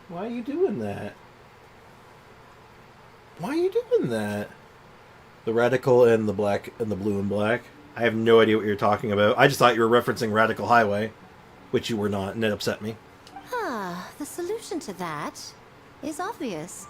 Why are you doing that? Why are you doing that? The radical and the black and the blue and black. I have no idea what you're talking about. I just thought you were referencing Radical Highway, which you were not, and it upset me. The solution to that is obvious.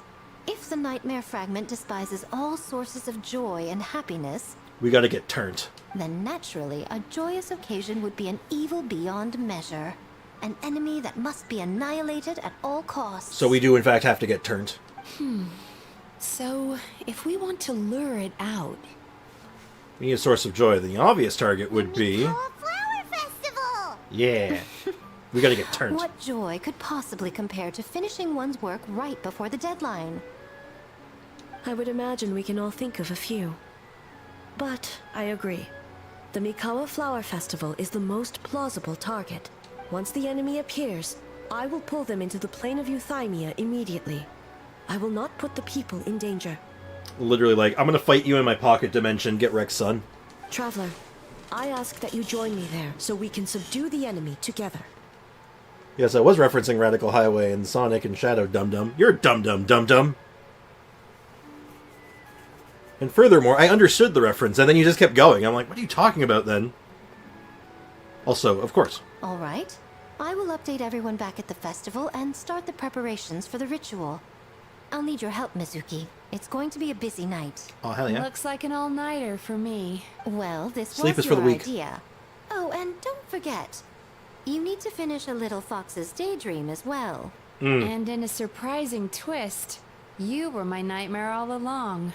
If the nightmare fragment despises all sources of joy and happiness, We gotta get turned. then naturally a joyous occasion would be an evil beyond measure. An enemy that must be annihilated at all costs. So we do, in fact, have to get turned. So, if we want to lure it out... We need a source of joy. The obvious target would be... Flower Festival! Yeah. We gotta get turned. What joy could possibly compare to finishing one's work right before the deadline? I would imagine we can all think of a few. But I agree. The Mikawa Flower Festival is the most plausible target. Once the enemy appears, I will pull them into the plane of Euthymia immediately. I will not put the people in danger. Literally like, I'm gonna fight you in my pocket dimension. Get wrecked, son. Traveler, I ask that you join me there so we can subdue the enemy together. Yes, I was referencing Radical Highway and Sonic and Shadow Dum-Dum. You're a dum-dum, dum-dum. And furthermore, I understood the reference, and then you just kept going. I'm like, what are you talking about then? Also, of course. All right. I will update everyone back at the festival and start the preparations for the ritual. I'll need your help, Mizuki. It's going to be a busy night. Oh, hell yeah. Looks like an all-nighter for me. Well, this Sleep was is for your the weak. idea. Oh, and don't forget, you need to finish a little fox's daydream as well. And in a surprising twist, you were my nightmare all along.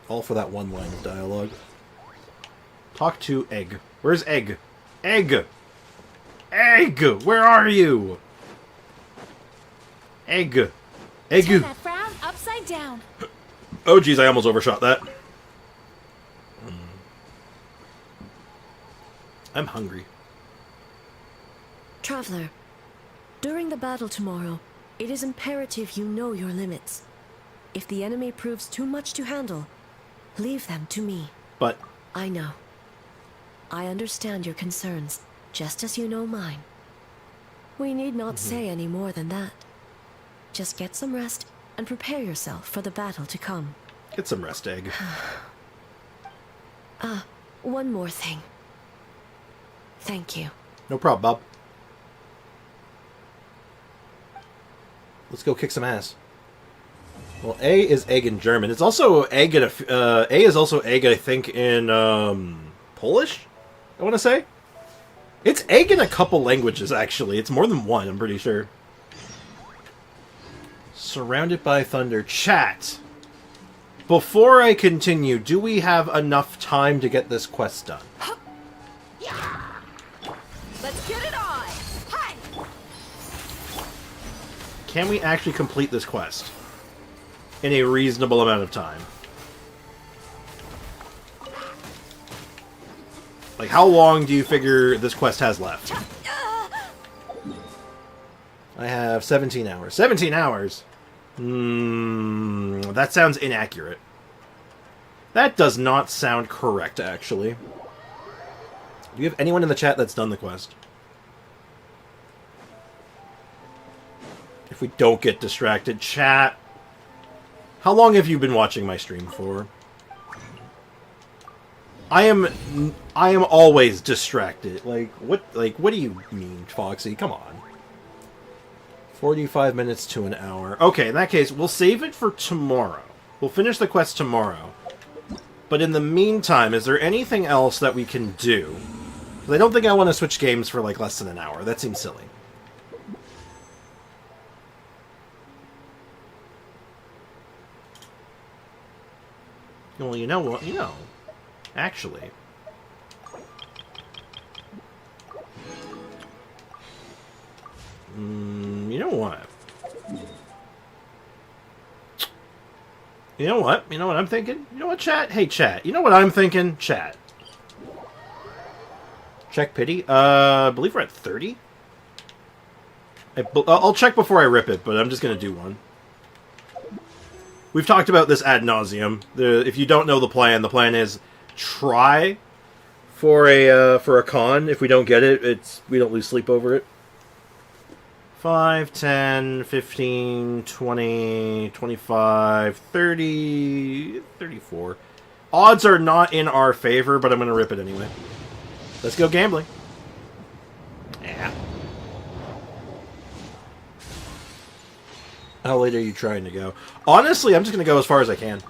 All for that one line of dialogue. Talk to Egg. Where's Egg? Egg! Egg! Where are you? Egg! Egg! Turn that frown upside down. Oh geez, I almost overshot that. I'm hungry. Traveler, during the battle tomorrow, it is imperative you know your limits. If the enemy proves too much to handle, leave them to me. But... I know. I understand your concerns, just as you know mine. We need not say any more than that. Just get some rest and prepare yourself for the battle to come. Get some rest, Egg. One more thing. Thank you. No problem, Bob. Let's go kick some ass. Well, A is egg in German. It's also egg in A is also egg, I think, in Polish. I want to say it's egg in a couple languages. Actually, it's more than one. I'm pretty sure. Surrounded by thunder. Chat. Before I continue, do we have enough time to get this quest done? Let's get it on! Hi! Can we actually complete this quest in a reasonable amount of time? Like, how long do you figure this quest has left? I have 17 hours. 17 hours? That sounds inaccurate. That does not sound correct, actually. Do you have anyone in the chat that's done the quest? If we don't get distracted, chat. How long have you been watching my stream for? I am always distracted. Like what do you mean, Foxy? Come on. 45 minutes to an hour. Okay, in that case, we'll save it for tomorrow. We'll finish the quest tomorrow. But in the meantime, is there anything else that we can do? I don't think I want to switch games for like less than an hour. That seems silly. Well, you know what? You know, actually. You know what? You know what? You know what I'm thinking? You know what, chat? Hey, chat. You know what I'm thinking? Chat. Check pity. I believe we're at 30? I'll check before I rip it, but I'm just going to do one. We've talked about this ad nauseum. If you don't know the plan is try for a con. If we don't get it, we don't lose sleep over it. 5, 10, 15, 20, 25, 30, 34. Odds are not in our favor, but I'm going to rip it anyway. Let's go gambling. Yeah. How late are you trying to go? Honestly, I'm just going to go as far as I can.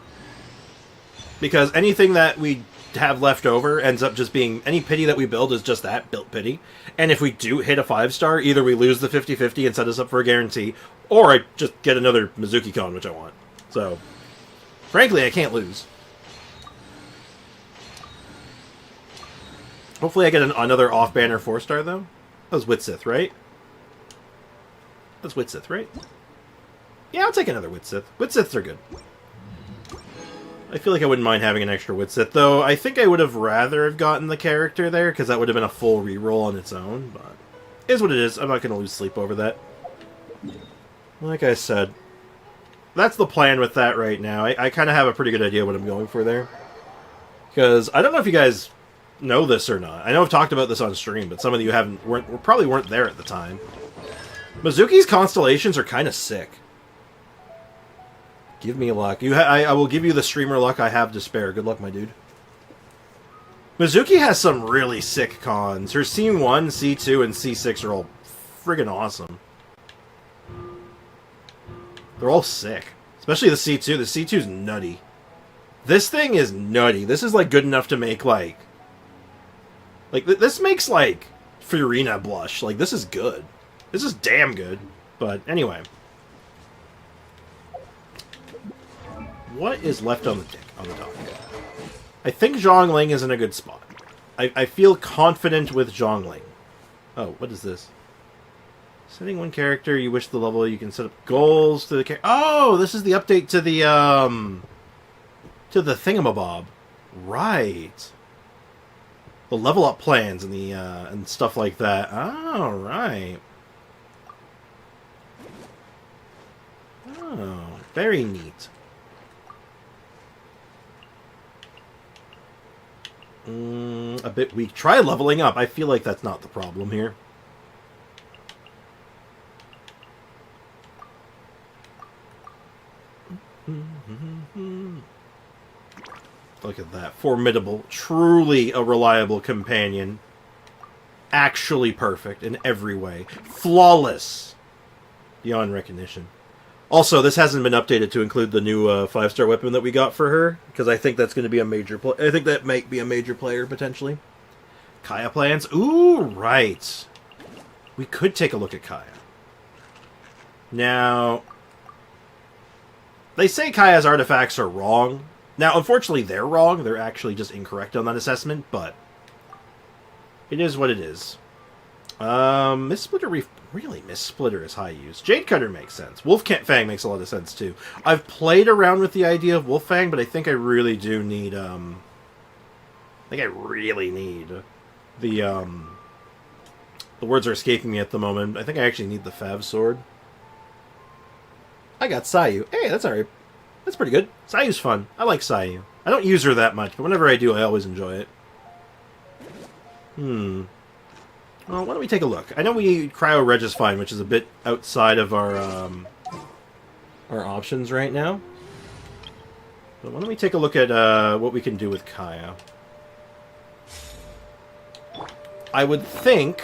Because anything that we have left over ends up just being... Any pity that we build is just that, built pity. And if we do hit a 5-star, either we lose the 50-50 and set us up for a guarantee, or I just get another Mizuki Con, which I want. So, frankly, I can't lose. Hopefully I get another off-banner 4-star, though. That was Witsith, right? That's Witsith, right? Yeah, I'll take another Witsith. Witsiths are good. I feel like I wouldn't mind having an extra Witsith, though I think I would have rather have gotten the character there, because that would have been a full reroll on its own, but it is what it is. I'm not going to lose sleep over that. Like I said, that's the plan with that right now. I kind of have a pretty good idea what I'm going for there. Because I don't know if you guys know this or not. I know I've talked about this on stream, but some of you probably weren't there at the time. Mizuki's constellations are kind of sick. Give me luck. I will give you the streamer luck I have to spare. Good luck, my dude. Mizuki has some really sick cons. Her C1, C2, and C6 are all friggin' awesome. They're all sick. Especially the C2. The C2's nutty. This thing is nutty. This is, like, good enough to make, like... this makes, like, Furina blush. Like, this is good. This is damn good. But, anyway. What is left on the docket? I think Xiangling is in a good spot. I feel confident with Xiangling. Oh, what is this? Setting one character, you wish the level, you can set up goals to the character. Oh, this is the update to the thingamabob. Right. The level up plans and the and stuff like that. Oh, right. Oh, very neat. A bit weak. Try leveling up. I feel like that's not the problem here. Look at that. Formidable. Truly a reliable companion. Actually perfect in every way. Flawless. Beyond recognition. Also, this hasn't been updated to include the new 5-star weapon that we got for her, because I think that's going to be a major I think that might be a major player, potentially. Kaya plans? Ooh, right. We could take a look at Kaya. Now, they say Kaya's artifacts are wrong. Now, unfortunately, they're wrong. They're actually just incorrect on that assessment, but it is what it is. Miss Splitter really, Miss Splitter is high use. Jade Cutter makes sense. Wolffang makes a lot of sense too. I've played around with the idea of Wolffang, but I think I really do need I think I really need the words are escaping me at the moment. I think I actually need the Fav sword. I got Sayu. Hey, that's alright. That's pretty good. Sayu's fun. I like Sayu. I don't use her that much, but whenever I do, I always enjoy it. Well, why don't we take a look? I know we Cryo Reg is fine, which is a bit outside of our options right now. But why don't we take a look at what we can do with Kaya? I would think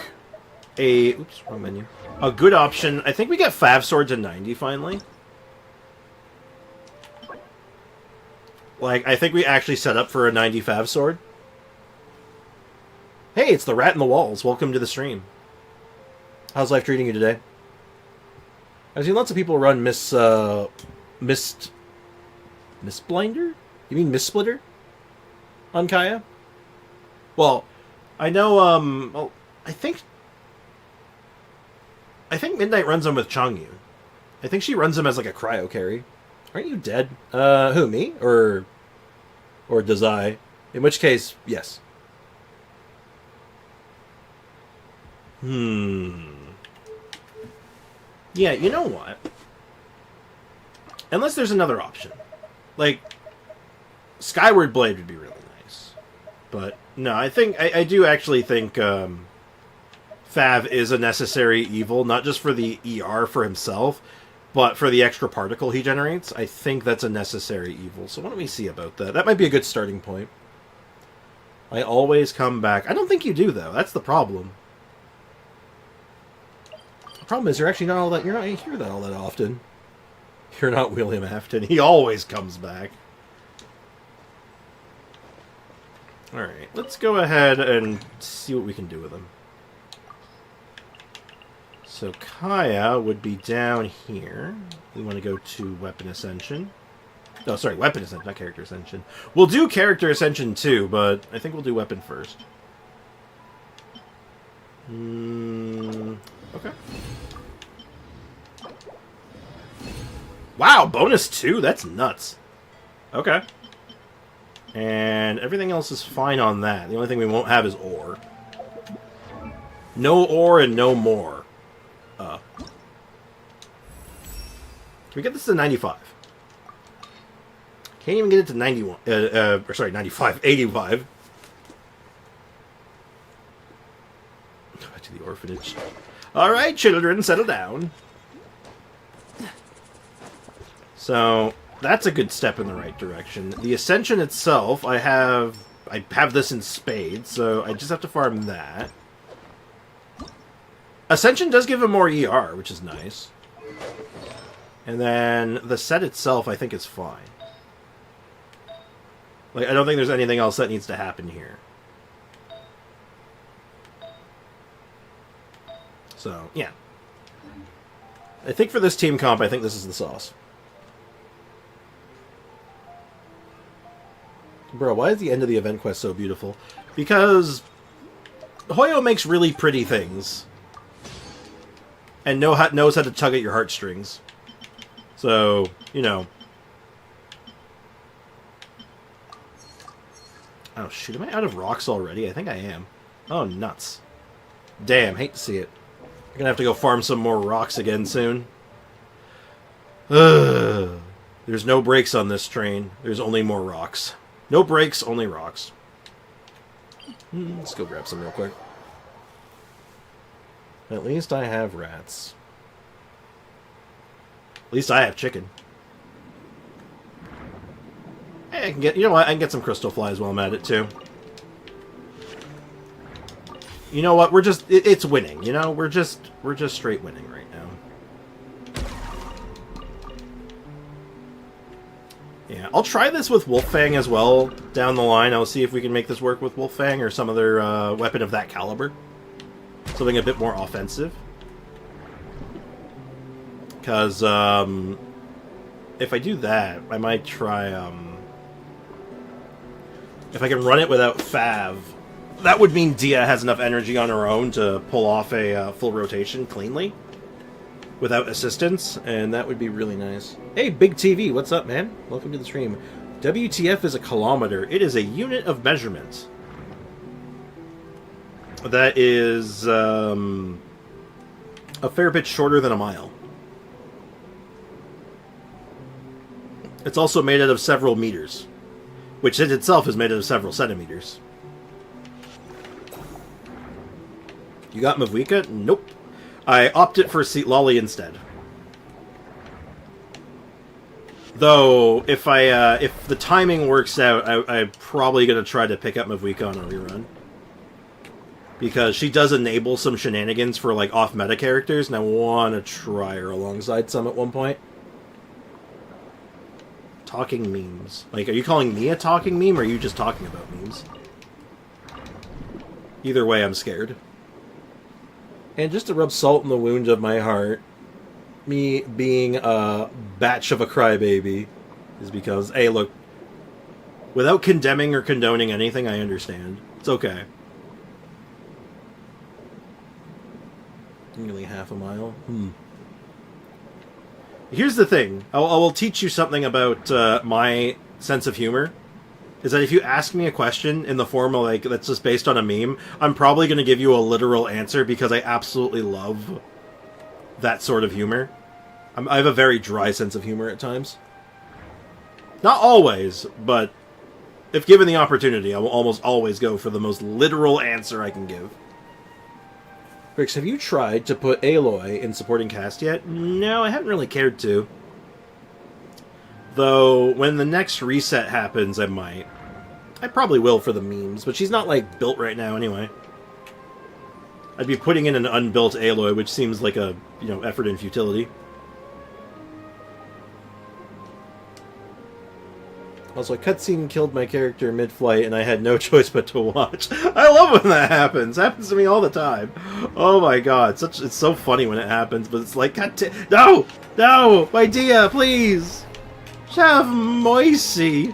oops, wrong menu. A good option. I think we get Fav Sword to 90 finally. Like, I think we actually set up for a 90 Fav Sword. Hey, it's the rat in the walls. Welcome to the stream. How's life treating you today? I've seen lots of people run Mistblinder? You mean Miss Splitter? On Kaya? Well, I know, well, I think Midnight runs him with Changyu. I think she runs him as like a cryo carry. Aren't you dead? Who, me? Or does I? In which case, yes. Yeah, you know what? Unless there's another option. Like, Skyward Blade would be really nice. But, no, I do actually think, Fav is a necessary evil, not just for the ER for himself, but for the extra particle he generates. I think that's a necessary evil. So why don't we see about that? That might be a good starting point. I always come back. I don't think you do, though. That's the problem. The problem is you're not here all that often. You're not William Afton. He always comes back. Alright, let's go ahead and see what we can do with him. So Kaya would be down here. We want to go to Weapon Ascension. Oh, sorry, Weapon Ascension, not Character Ascension. We'll do Character Ascension too, but I think we'll do Weapon first. Okay. Wow, bonus 2? That's nuts. Okay. And everything else is fine on that. The only thing we won't have is ore. No ore and no more. Can we get this to 95? Can't even get it to 91. Or sorry, 95. 85. Back to the orphanage. Alright, children, settle down. So, that's a good step in the right direction. The Ascension itself, I have this in spades, so I just have to farm that. Ascension does give him more ER, which is nice. And then the set itself, I think, is fine. Like, I don't think there's anything else that needs to happen here. So, yeah. I think for this team comp, I think this is the sauce. Bro, why is the end of the event quest so beautiful? Because Hoyo makes really pretty things. And knows how to tug at your heartstrings. So, you know. Oh, shoot. Am I out of rocks already? I think I am. Oh, nuts. Damn, hate to see it. I'm gonna have to go farm some more rocks again soon. Ugh. There's no brakes on this train. There's only more rocks. No brakes, only rocks. Let's go grab some real quick. At least I have rats. At least I have chicken. Hey, I can get, you know what, I can get some crystal flies while I'm at it too. You know what, we're just, it's winning, you know? We're just straight winning right now. Yeah, I'll try this with Wolffang as well down the line. I'll see if we can make this work with Wolffang or some other weapon of that caliber. Something a bit more offensive. Because, if I do that, I might try, if I can run it without Fav, that would mean Dehya has enough energy on her own to pull off a full rotation cleanly. Without assistance, and that would be really nice. Hey, Big TV, what's up, man? Welcome to the stream. WTF is a kilometer. It is a unit of measurement. That is a fair bit shorter than a mile. It's also made out of several meters, which in itself is made out of several centimeters. You got Mavwika? Nope. I opted for Lolly instead. Though, if the timing works out, I'm probably going to try to pick up Mavwika on a rerun. Because she does enable some shenanigans for, like, off-meta characters, and I want to try her alongside some at one point. Talking memes. Like, are you calling me a talking meme, or are you just talking about memes? Either way, I'm scared. And just to rub salt in the wound of my heart, me being a batch of a crybaby is because, hey, look, without condemning or condoning anything, I understand. It's okay. Nearly half a mile. Here's the thing. I will teach you something about my sense of humor. Is that if you ask me a question in the form of, like, that's just based on a meme, I'm probably going to give you a literal answer because I absolutely love that sort of humor. I have a very dry sense of humor at times. Not always, but if given the opportunity, I will almost always go for the most literal answer I can give. Rix, have you tried to put Aloy in supporting cast yet? No, I haven't really cared to. Though, when the next reset happens, I might. I probably will for the memes, but she's not, like, built right now anyway. I'd be putting in an unbuilt Aloy, which seems like a, you know, effort in futility. Also, a cutscene killed my character mid-flight, and I had no choice but to watch. I love when that happens. It happens to me all the time. Oh my god, it's so funny when it happens, but it's like, no! No! My Dehya, please! Have mercy!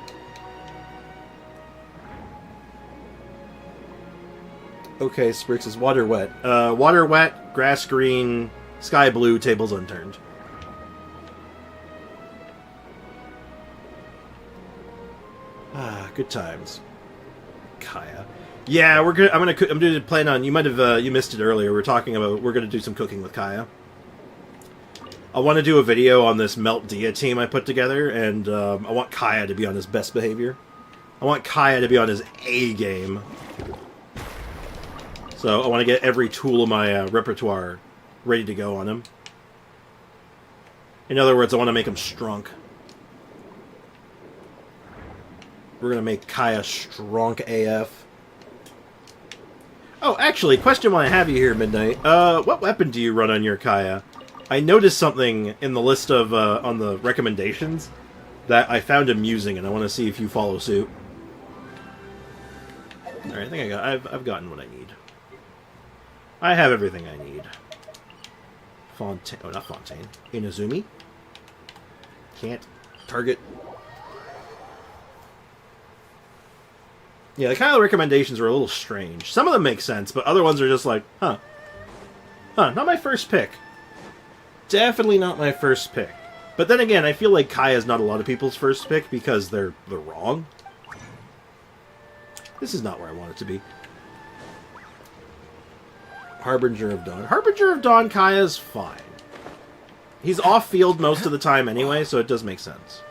Okay, Sprix is water wet. Water wet, grass green, sky blue, tables unturned. Ah, good times. Kaya. Yeah, I'm gonna plan on. You might have you missed it earlier. We're talking about we're gonna do some cooking with Kaya. I want to do a video on this Melt Dehya team I put together, and I want Kaya to be on his best behavior. I want Kaya to be on his A game. So I want to get every tool of my repertoire ready to go on him. In other words, I want to make him strong. We're gonna make Kaya strong AF. Oh, actually, question while I have you here, Midnight. What weapon do you run on your Kaya? I noticed something in the list of, on the recommendations that I found amusing, and I want to see if you follow suit. Alright, I think I've gotten what I need. I have everything I need. Fontaine, oh, not Fontaine. Inazumi. Can't target. Yeah, the kind of recommendations are a little strange. Some of them make sense, but other ones are just like, huh. Huh, not my first pick. Definitely not my first pick. But then again, I feel like Kaya's not a lot of people's first pick because they're wrong. This is not where I want it to be. Harbinger of Dawn. Harbinger of Dawn, Kaya's fine. He's off-field most of the time anyway, so it does make sense.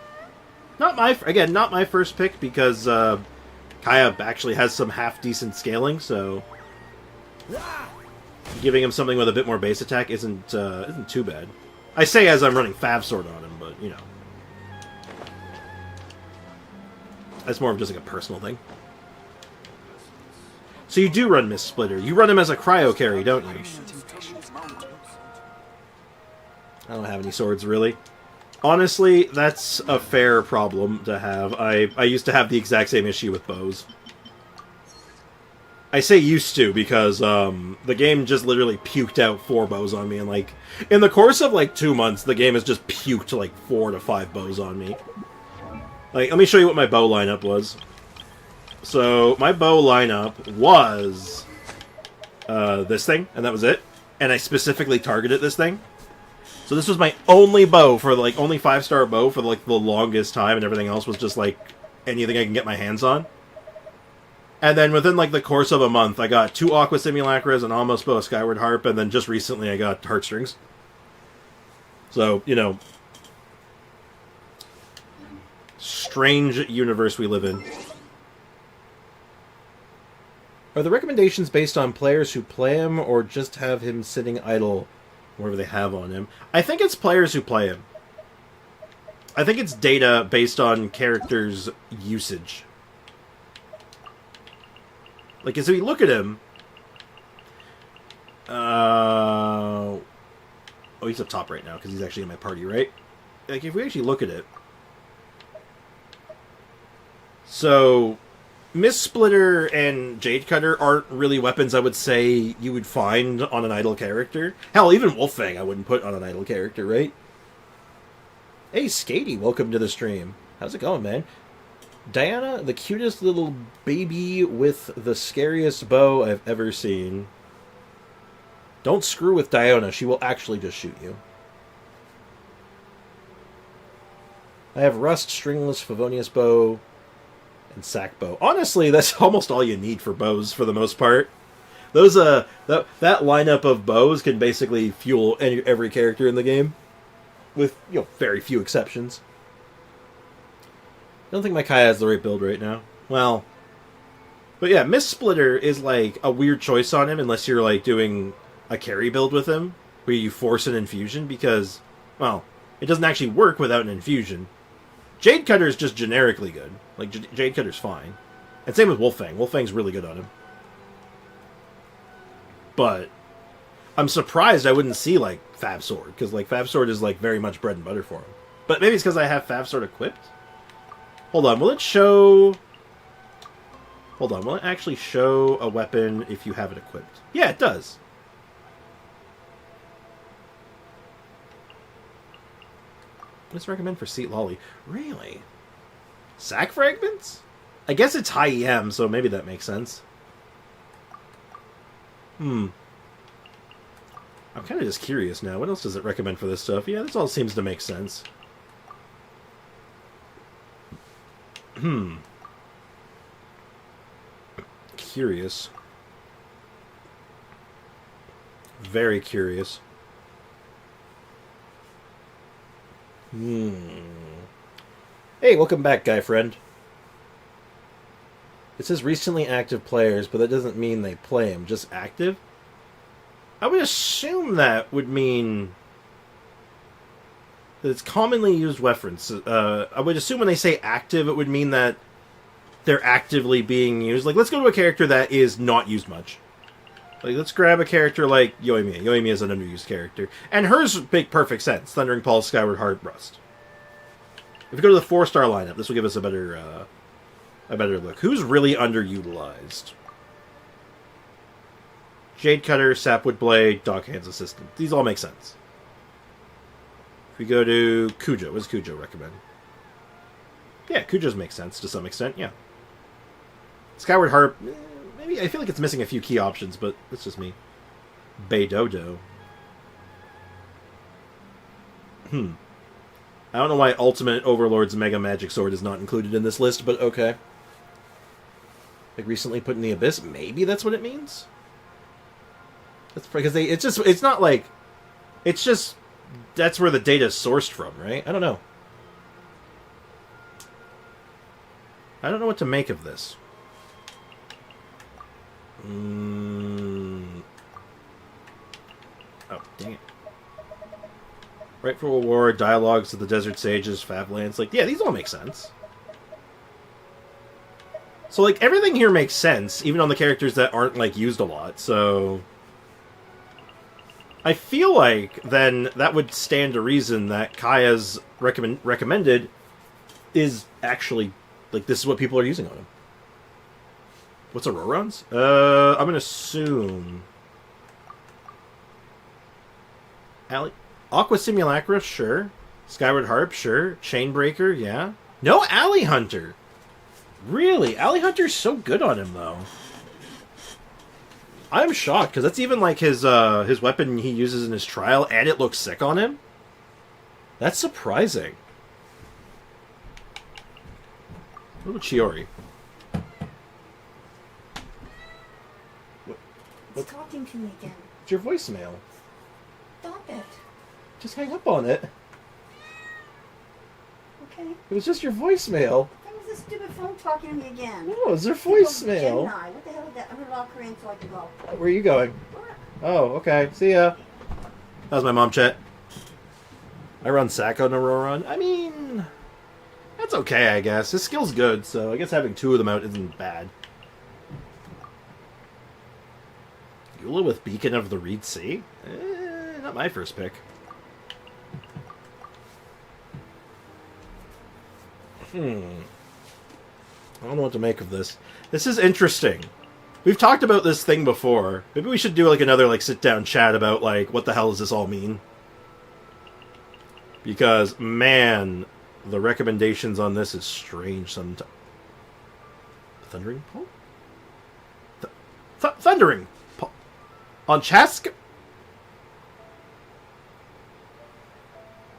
Not my first pick because Kaya actually has some half-decent scaling, so giving him something with a bit more base attack isn't too bad. I say as I'm running Fav Sword on him, but, you know. That's more of just like a personal thing. So you do run Mist Splitter. You run him as a cryo carry, don't you? I don't have any swords, really. Honestly, that's a fair problem to have. I used to have the exact same issue with bows. I say used to because the game just literally puked out 4 bows on me, and like in the course of like 2 months, the game has just puked like 4 to 5 bows on me. Like, let me show you what my bow lineup was. So my bow lineup was this thing, and that was it. And I specifically targeted this thing. So this was my only bow for like only 5-star bow for like the longest time, and everything else was just like anything I can get my hands on. And then within like the course of a month, I got 2 Aqua Simulacras, an Almost Bow, a Skyward Harp, and then just recently I got Heartstrings. So, you know, strange universe we live in. Are the recommendations based on players who play him, or just have him sitting idle wherever they have on him? I think it's players who play him. I think it's data based on characters' usage. Like, as we look at him... oh, he's up top right now, because he's actually in my party, right? Like, if we actually look at it... So... Mist Splitter and Jade Cutter aren't really weapons I would say you would find on an idle character. Hell, even Wolffang I wouldn't put on an idle character, right? Hey, Skatey, welcome to the stream. How's it going, man? Diana, the cutest little baby with the scariest bow I've ever seen. Don't screw with Diana, she will actually just shoot you. I have Rust, Stringless, Favonius Bow, and Sack Bow. Honestly, that's almost all you need for bows for the most part. Those that lineup of bows can basically fuel every character in the game, with, you know, very few exceptions. I don't think my Kaya has the right build right now. Well, but yeah, Mist Splitter is like a weird choice on him unless you're like doing a carry build with him, where you force an infusion, because, well, it doesn't actually work without an infusion. Jade Cutter is just generically good. Like, Jade Cutter's fine. And same with Wolffang. Wolfang's really good on him. But I'm surprised I wouldn't see, like, Fav Sword, because, like, Fav Sword is, like, very much bread and butter for him. But maybe it's because I have Fav Sword equipped? Hold on, will it show... Hold on, will it actually show a weapon if you have it equipped? Yeah, it does. Let's recommend for Seat Lolly. Really? Sack Fragments? I guess it's high EM, so maybe that makes sense. I'm kind of just curious now. What else does it recommend for this stuff? Yeah, this all seems to make sense. Curious. Very curious. Hey, welcome back, guy friend. It says recently active players, but that doesn't mean they play him, just active? I would assume that would mean that it's commonly used reference. I would assume when they say active, it would mean that they're actively being used. Like, let's go to a character that is not used much. Like, let's grab a character like Yoimiya. Yoimiya is an underused character. And hers make perfect sense. Thundering Pulse, Skyward Heart, Rust. If we go to the 4-star lineup, this will give us a better look. Who's really underutilized? Jade Cutter, Sapwood Blade, Dog Hands Assistant. These all make sense. If we go to Kujo, what does Kujo recommend? Yeah, Kujo's makes sense to some extent, yeah. Skyward Harp, maybe, I feel like it's missing a few key options, but that's just me. Beidodo. I don't know why Ultimate Overlord's Mega Magic Sword is not included in this list, but okay. Like recently put in the Abyss, maybe that's what it means? That's because it's not like, it's just, that's where the data is sourced from, right? I don't know. I don't know what to make of this. Oh, dang it. Rightful War, Dialogues of the Desert Sages, Favlands. Like, yeah, these all make sense. So, like, everything here makes sense, even on the characters that aren't, like, used a lot, so... I feel like, then, that would stand to reason that Kaya's recommended is actually, like, this is what people are using on him. What's Auroron's? I'm gonna assume... Aqua Simulacra, sure. Skyward Harp, sure. Chainbreaker, yeah. No Alley Hunter! Really? Alley Hunter's so good on him, though. I'm shocked, because that's even like his weapon he uses in his trial, and it looks sick on him. That's surprising. What about Chiori? It's talking to me again. It's your voicemail. Stop it. Just hang up on it. Okay. It was just your voicemail. That was this stupid phone talking to me again. No, it was their Go to voicemail. Gemini. What the hell is that? I'm gonna lock her in so I can go. Where are you going? Oh, okay. See ya. That was my mom chat. I run Sacco Auroron. I mean, that's okay, I guess. His skill's good, so I guess having two of them out isn't bad. Eula with Beacon of the Reed Sea? Not my first pick. I don't know what to make of this. This is interesting. We've talked about this thing before. Maybe we should do like another like sit-down chat about like what the hell does this all mean? Because, man, the recommendations on this is strange sometimes. Thundering Pulse? Thundering Pulse? On Chaska?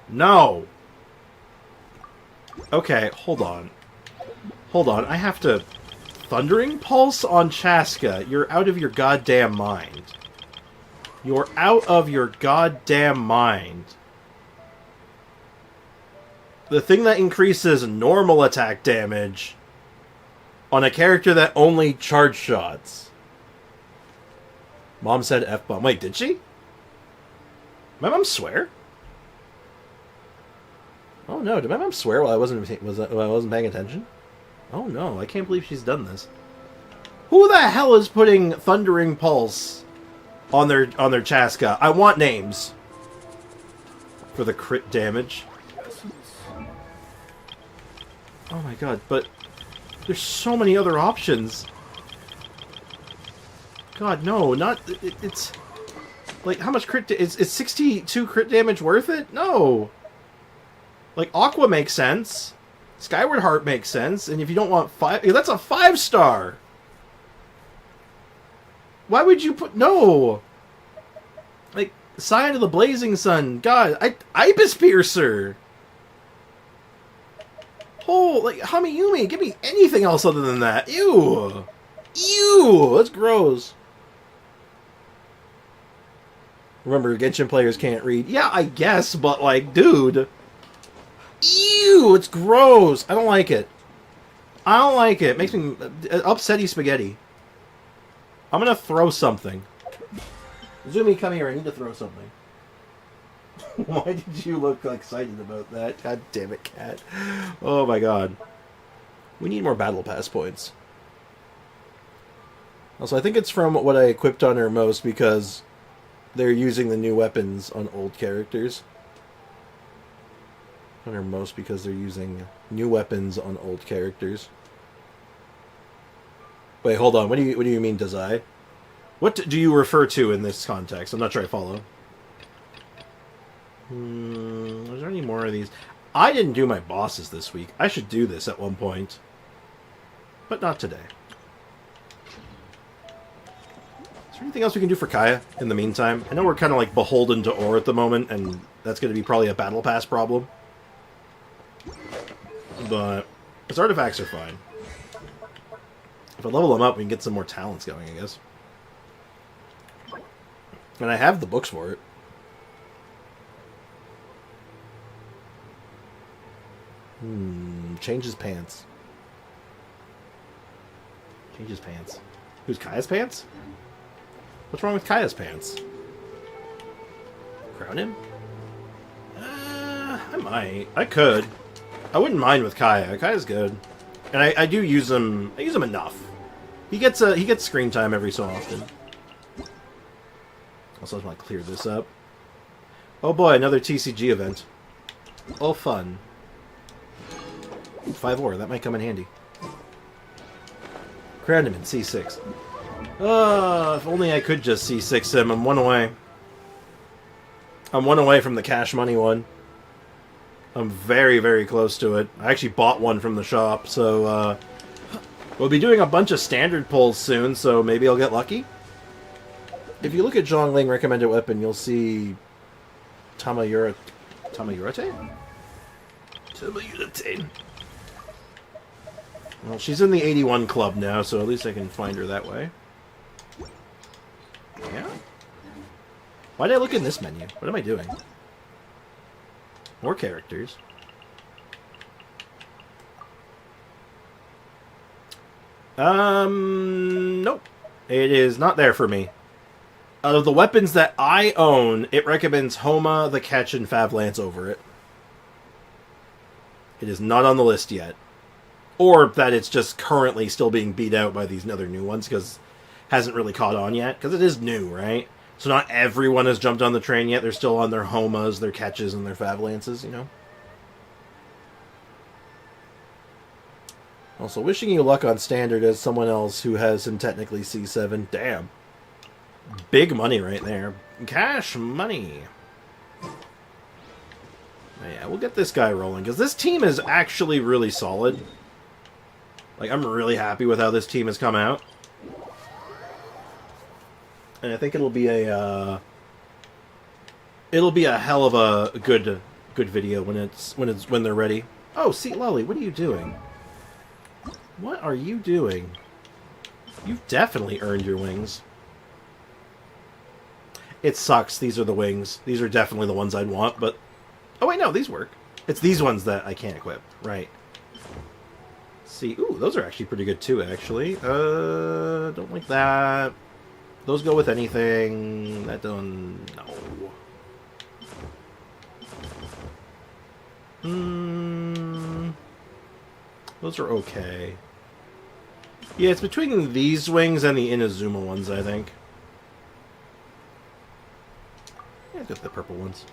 No. Okay, hold on. Hold on, I have to... Thundering Pulse on Chaska? You're out of your goddamn mind. You're out of your goddamn mind. The thing that increases normal attack damage on a character that only charge shots. Mom said F-bomb. Wait, did she? My mom swear? Oh no, did my mom swear while I wasn't paying attention? Oh no, I can't believe she's done this. Who the hell is putting Thundering Pulse on their Chaska? I want names for the crit damage. Oh my god, but there's so many other options. God, no, not... It's... Like, how much crit... Is 62 crit damage worth it? No! Like, Aqua makes sense. Skyward Heart makes sense. And if you don't want 5... That's a 5-star! Why would you put... No! Like, Scion of the Blazing Sun. God, Ibis Piercer! Oh, like, Hamiyumi, give me anything else other than that. Ew! Ew! That's gross. Remember, Genshin players can't read. Yeah, I guess, but, like, dude. Ew! It's gross! I don't like it. I don't like it. It makes me upsetty spaghetti. I'm gonna throw something. Zumi, come here. I need to throw something. Why did you look excited about that? God damn it, Cat. Oh my god. We need more battle pass points. Also, I think it's from what I equipped on her most because they're using the new weapons on old characters. On her most because they're using new weapons on old characters. Wait, hold on. What do you mean, does I? What do you refer to in this context? I'm not sure I follow. Is there any more of these? I didn't do my bosses this week. I should do this at one point. But not today. Is there anything else we can do for Kaya in the meantime? I know we're kind of like beholden to ore at the moment, and that's going to be probably a battle pass problem. But his artifacts are fine. If I level them up, we can get some more talents going, I guess. And I have the books for it. Change his pants. Change his pants. Who's Kaya's pants? What's wrong with Kaya's pants? Crown him? I might. I could. I wouldn't mind with Kaya. Kaya's good. And I do use him. I use him enough. He gets screen time every so often. Also, I just want to clear this up. Oh boy, another TCG event. Oh, fun. 5 ore, that might come in handy. Crowned him in C6. If only I could just C6 him. I'm one away. I'm one away from the cash money one. I'm very, very close to it. I actually bought one from the shop, so we'll be doing a bunch of standard pulls soon, so maybe I'll get lucky. If you look at Xiangling recommended weapon, you'll see Tamayurate? Tamayurate? Well, she's in the 81 club now, so at least I can find her that way. Yeah? Why did I look in this menu? What am I doing? More characters. Nope. It is not there for me. Out of the weapons that I own, it recommends Homa, the Catch, and Favlance over it. It is not on the list yet. Or that it's just currently still being beat out by these other new ones, because it hasn't really caught on yet. Because it is new, right? So not everyone has jumped on the train yet. They're still on their Homas, their Catches, and their Favlances, you know? Also, wishing you luck on Standard as someone else who has him technically C7. Damn. Big money right there. Cash money. Yeah, we'll get this guy rolling, because this team is actually really solid. Like, I'm really happy with how this team has come out. And I think it'll be a hell of a good video when they're ready. Oh, see, Lolly, what are you doing? What are you doing? You've definitely earned your wings. It sucks. These are the wings. These are definitely the ones I'd want, but... Oh, wait, no, these work. It's these ones that I can't equip. Right. See, ooh, those are actually pretty good, too, actually. Don't like that. Those go with anything. That don't... No. Those are okay. Yeah, it's between these wings and the Inazuma ones, I think. Yeah, I've got the purple ones.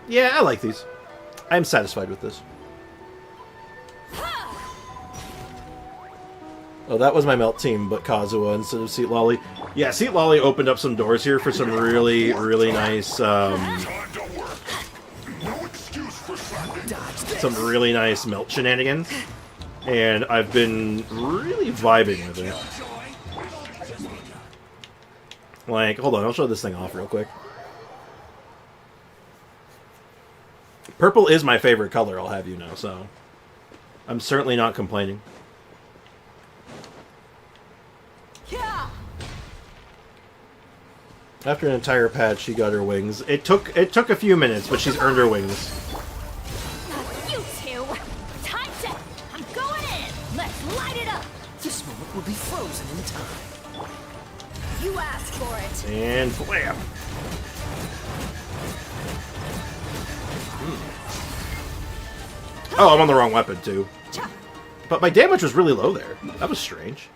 Yeah, I like these. I'm satisfied with this. Oh, that was my melt team, but Kazuha instead of Seat Lolly. Yeah, Seat Lolly opened up some doors here for some really, really nice, some really nice melt shenanigans. And I've been really vibing with it. Like, hold on, I'll show this thing off real quick. Purple is my favorite color, I'll have you know, so... I'm certainly not complaining. After an entire patch, she got her wings. It took a few minutes, but she's earned her wings. You two! Time to... I'm going in! Let's light it up! This moment will be frozen in time. You asked for it! And blam! Oh, I'm on the wrong weapon, too. But my damage was really low there. That was strange.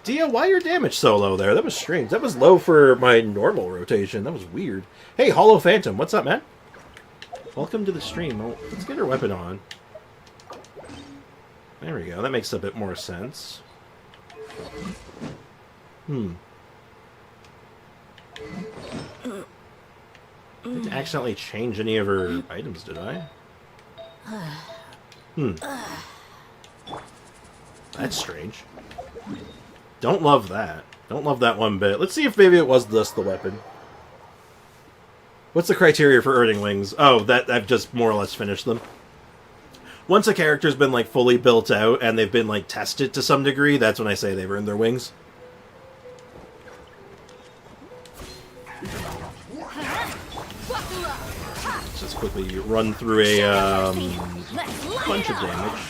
Dehya, why your damage so low there? That was strange. That was low for my normal rotation. That was weird. Hey, Hollow Phantom, what's up, man? Welcome to the stream. Oh, let's get her weapon on. There we go. That makes a bit more sense. I didn't accidentally change any of her items, did I? That's strange. Don't love that. Don't love that one bit. Let's see if maybe it was the weapon. What's the criteria for earning wings? Oh, that I've just more or less finished them. Once a character's been like fully built out and they've been like tested to some degree, that's when I say they've earned their wings. Let's just quickly run through a bunch of damage.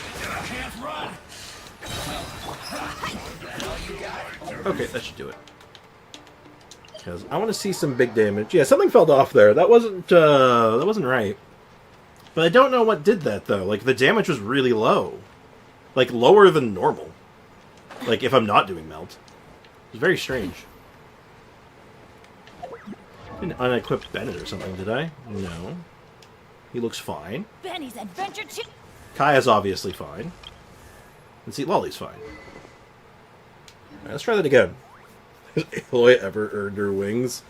Okay, that should do it. Because I want to see some big damage. Yeah, something fell off there. That wasn't right. But I don't know what did that though. Like the damage was really low, like lower than normal. Like if I'm not doing melt, it's very strange. I didn't unequip Bennett or something, did I? No. He looks fine. Benny's adventure chick. Kaya's obviously fine. And see, Lolly's fine. Alright, let's try that again. Has Aloy ever earned her wings?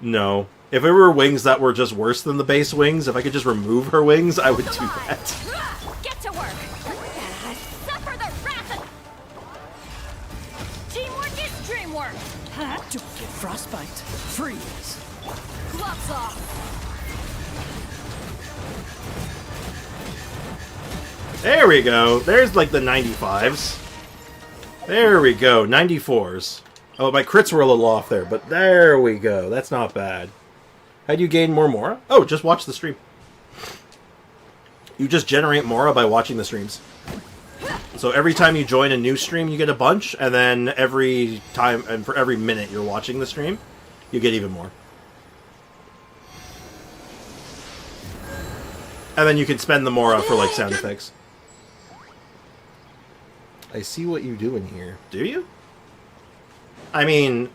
No. If it were wings that were just worse than the base wings, if I could just remove her wings, I would do that. Get to work. Suffer the wrath of... Teamwork is dreamwork. Don't get frostbite. Freeze. Gloves off. There we go. There's like the 95s. There we go. 94s. Oh, my crits were a little off there, but there we go. That's not bad. How do you gain more Mora? Oh, just watch the stream. You just generate Mora by watching the streams. So every time you join a new stream, you get a bunch, and then every time, and for every minute you're watching the stream, you get even more. And then you can spend the Mora for, like, sound effects. I see what you do in here. Do you? I mean,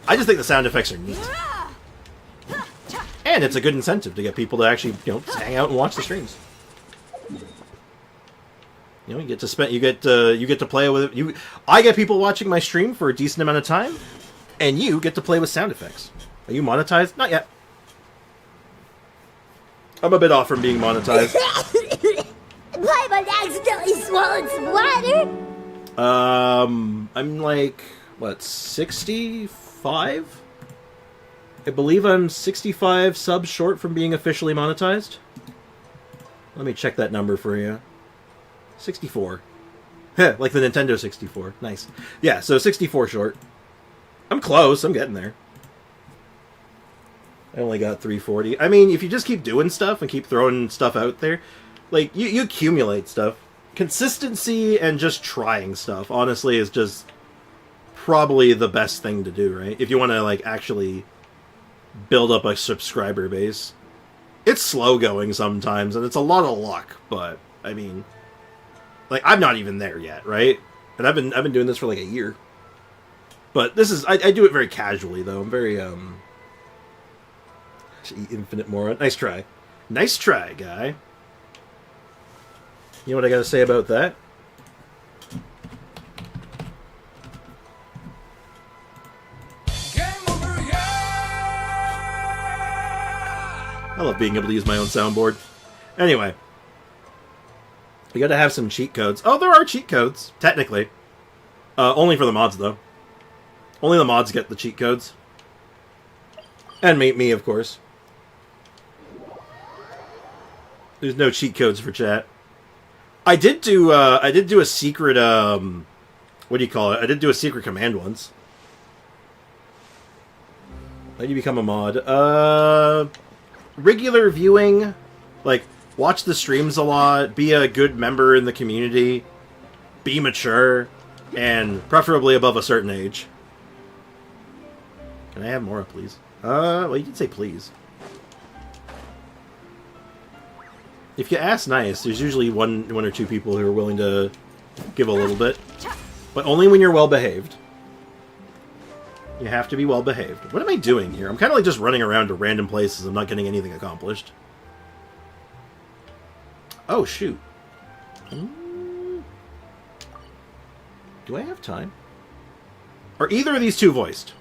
I just think the sound effects are neat. And it's a good incentive to get people to actually, you know, hang out and watch the streams. You know, you get to play with it. I get people watching my stream for a decent amount of time, and you get to play with sound effects. Are you monetized? Not yet. I'm a bit off from being monetized. Paimon accidentally swallowed some water. I'm like, what, 65? I believe I'm 65 subs short from being officially monetized. Let me check that number for you. 64. Like the Nintendo 64. Nice. Yeah, so 64 short. I'm close. I'm getting there. I only got 340. I mean, if you just keep doing stuff and keep throwing stuff out there, like, you accumulate stuff. Consistency and just trying stuff, honestly, is just probably the best thing to do, right? If you want to, like, actually build up a subscriber base. It's slow going sometimes, and it's a lot of luck, but, I mean, like, I'm not even there yet, right? And I've been doing this for, like, a year. But this is, I do it very casually, though. I'm very, Infinite Mora. Nice try. Nice try, guy. You know what I gotta say about that? Gameover, yeah! I love being able to use my own soundboard. Anyway. We gotta have some cheat codes. Oh, there are cheat codes, technically. Only for the mods, though. Only the mods get the cheat codes. And me, of course. There's no cheat codes for chat. I did do a secret, what do you call it? I did do a secret command once. How do you become a mod? Regular viewing, like, watch the streams a lot, be a good member in the community, be mature, and preferably above a certain age. Can I have Mora, please? Well, you can say please. If you ask nice, there's usually one or two people who are willing to give a little bit. But only when you're well behaved. You have to be well behaved. What am I doing here? I'm kind of like just running around to random places. I'm not getting anything accomplished. Oh, shoot. Do I have time? Are either of these two voiced?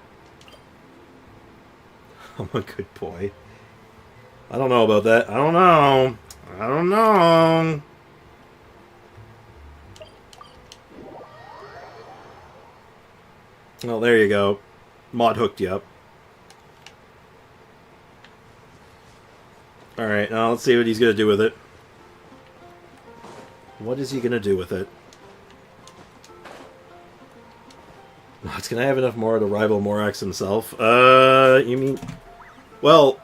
I'm a good boy. I don't know about that. I don't know. I don't know. Well, there you go. Mod hooked you up. Alright, now let's see what he's going to do with it. What is he going to do with it? It's going to have enough Mora to rival Morax himself. You mean... Well,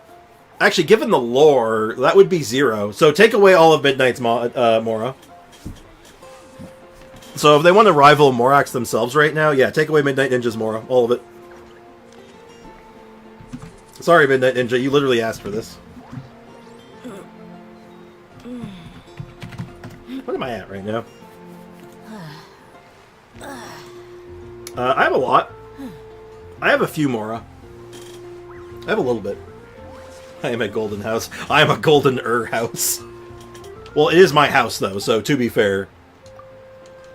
actually, given the lore, that would be 0. So take away all of Midnight's Mora. So if they want to rival Morax themselves right now, yeah, take away Midnight Ninja's Mora. All of it. Sorry, Midnight Ninja, you literally asked for this. What am I at right now? I have a lot. I have a few Mora. I have a little bit. I am a golden house. I am a golden house. Well, it is my house, though, so to be fair,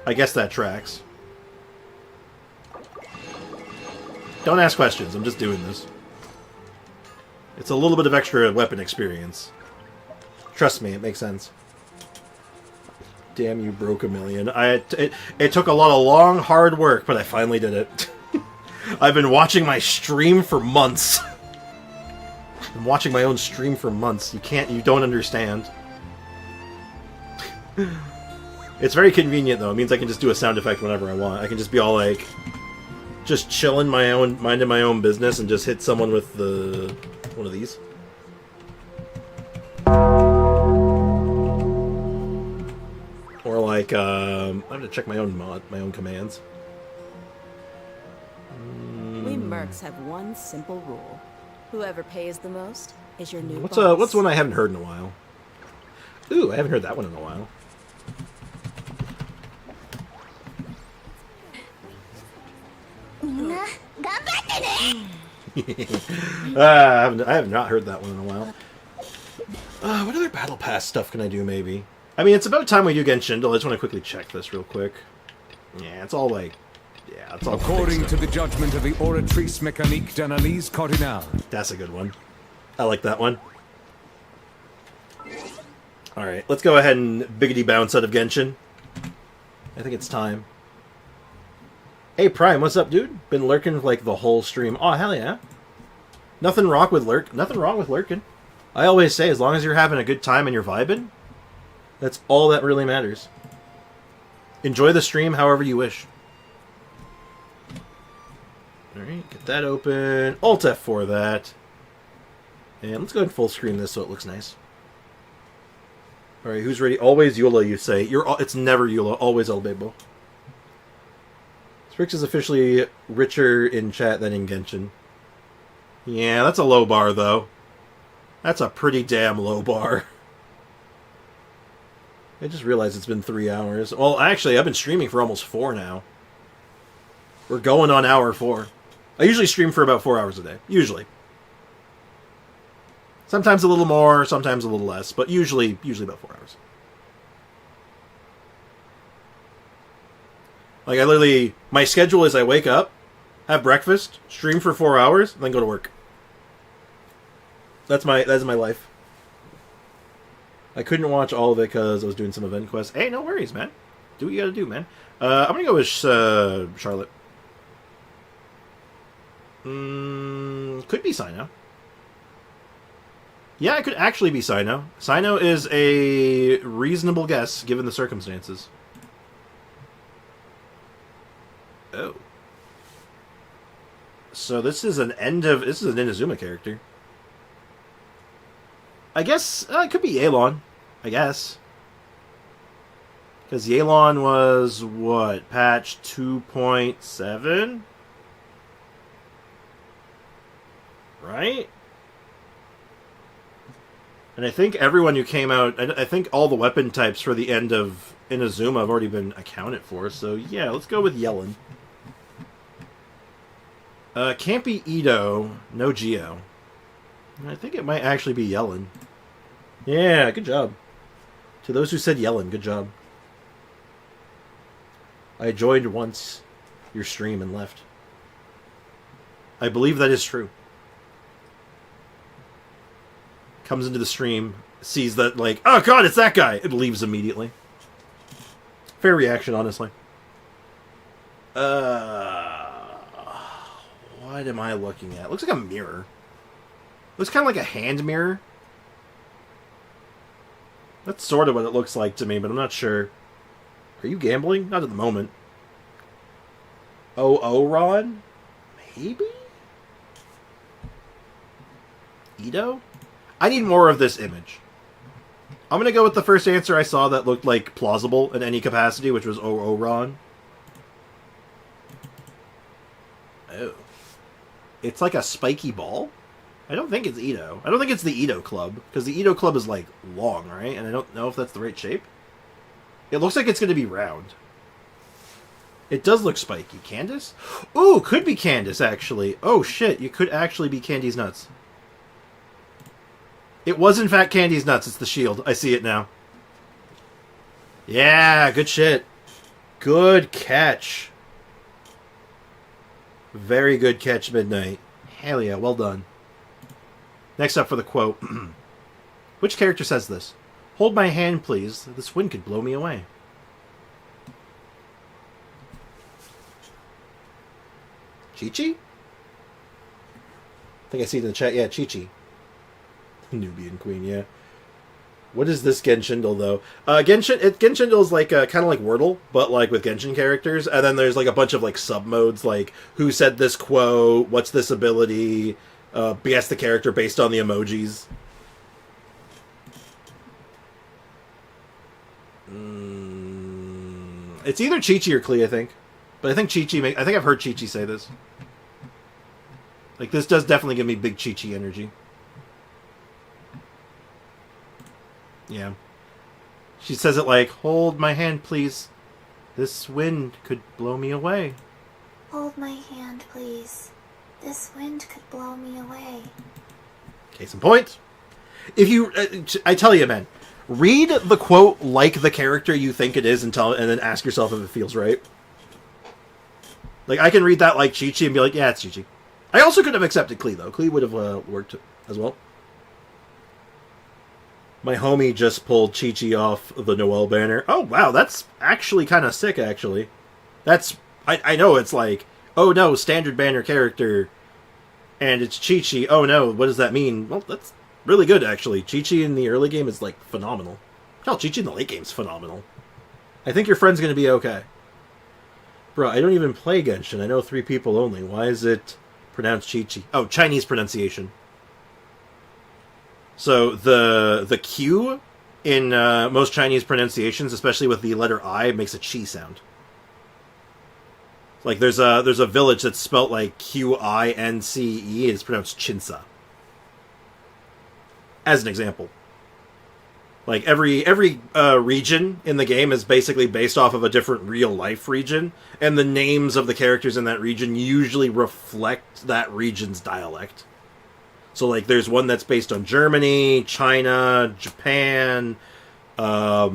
I guess that tracks. Don't ask questions. I'm just doing this. It's a little bit of extra weapon experience. Trust me, it makes sense. Damn, you broke a million. It took a lot of long, hard work, but I finally did it. I've been watching my stream for months. I'm watching my own stream for months. You don't understand. It's very convenient, though. It means I can just do a sound effect whenever I want. I can just be all like, just chilling minding my own business, and just hit someone with one of these. Or like, I have to check my own commands. We mercs have one simple rule: whoever pays the most is your new What's boss. what's one I haven't heard in a while? Ooh, I haven't heard that one in a while. I have not heard that one in a while. What other battle pass stuff can I do, maybe? I mean, it's about time we do Genshin. I just want to quickly check this real quick. Yeah, it's all like... Yeah, it's all... According to the judgment of the oratrice mécanique d'analyse cardinale. That's a good one. I like that one. Alright, let's go ahead and biggity bounce out of Genshin. I think it's time. Hey, Prime, what's up, dude? Been lurking like the whole stream. Oh, hell yeah. Nothing wrong with lurking. I always say, as long as you're having a good time and you're vibing, that's all that really matters. Enjoy the stream however you wish. Alright, get that open. Alt F4 that. And let's go ahead and full screen this so it looks nice. Alright, who's ready? Always Eula, you say. It's never Eula, always El Bebo. Sprix is officially richer in chat than in Genshin. Yeah, that's a low bar, though. That's a pretty damn low bar. I just realized it's been 3 hours. Well, actually, I've been streaming for almost 4 now. We're going on hour 4. I usually stream for about 4 hours a day. Usually. Sometimes a little more, sometimes a little less, but usually about 4 hours. Like, I literally... My schedule is I wake up, have breakfast, stream for 4 hours, and then go to work. That's my life. I couldn't watch all of it because I was doing some event quests. Hey, no worries, man. Do what you gotta do, man. I'm gonna go with Charlotte. Could be Sino. Yeah, it could actually be Sino. Sino is a reasonable guess, given the circumstances. Oh. So this is an Inazuma character. I guess it could be Yelan. I guess. Because Yelan was, what, patch 2.7? Right? And I think everyone who came out, I think all the weapon types for the end of Inazuma have already been accounted for, so yeah, let's go with Yellen. Can't be Ito, no Geo. I think it might actually be Yellen. Yeah, good job. To those who said Yellen, good job. I joined once your stream and left. I believe that is true. Comes into the stream, sees that, like, oh god, it's that guy! It leaves immediately. Fair reaction, honestly. What am I looking at? Looks like a mirror. Looks kind of like a hand mirror. That's sort of what it looks like to me, but I'm not sure. Are you gambling? Not at the moment. Ron? Maybe? Ito? I need more of this image. I'm gonna go with the first answer I saw that looked like plausible in any capacity, which was Ron. Oh. It's like a spiky ball? I don't think it's Ito. I don't think it's the Ito Club, because the Ito Club is, like, long, right? And I don't know if that's the right shape. It looks like it's going to be round. It does look spiky. Candace? Ooh, could be Candace, actually. Oh, shit, you could actually be Candy's Nuts. It was, in fact, Candy's Nuts. It's the shield. I see it now. Yeah, good shit. Good catch. Very good catch, Midnight. Hell yeah, well done. Next up for the quote. Which character says this? Hold my hand, please. This wind could blow me away. Chi-Chi? I think I see it in the chat. Yeah, Chi-Chi. Nubian Queen, yeah. What is this Genshindle, though? Genshindle is like kind of like Wordle, but like with Genshin characters. And then there's like a bunch of like sub-modes, like who said this quote, what's this ability, guess the character based on the emojis. It's either Chi-Chi or Klee, I think. But I think Chi-Chi, I think I've heard Chi-Chi say this. Like, this does definitely give me big Chi-Chi energy. Yeah. She says it like, hold my hand, please. This wind could blow me away. Hold my hand, please. This wind could blow me away. Case in point. If you, I tell you, man, read the quote like the character you think it is and then ask yourself if it feels right. Like, I can read that like Chi-Chi and be like, yeah, it's Chi-Chi. I also could have accepted Klee, though. Klee would have worked as well. My homie just pulled Chi-Chi off the Noelle banner. Oh, wow, that's actually kind of sick, actually. That's... I know it's like, oh no, standard banner character, and it's Chi-Chi. Oh no, what does that mean? Well, that's really good, actually. Chi-Chi in the early game is, like, phenomenal. Hell, Chi-Chi in the late game is phenomenal. I think your friend's gonna be okay. Bro, I don't even play Genshin. I know 3 people only. Why is it pronounced Chi-Chi? Oh, Chinese pronunciation. So the Q in most Chinese pronunciations, especially with the letter I, makes a chi sound. Like there's a village that's spelt like Q-I-N-C-E. It's pronounced Chinsa. As an example. Like every region in the game is basically based off of a different real life region, and the names of the characters in that region usually reflect that region's dialect. So, like, there's one that's based on Germany, China, Japan, I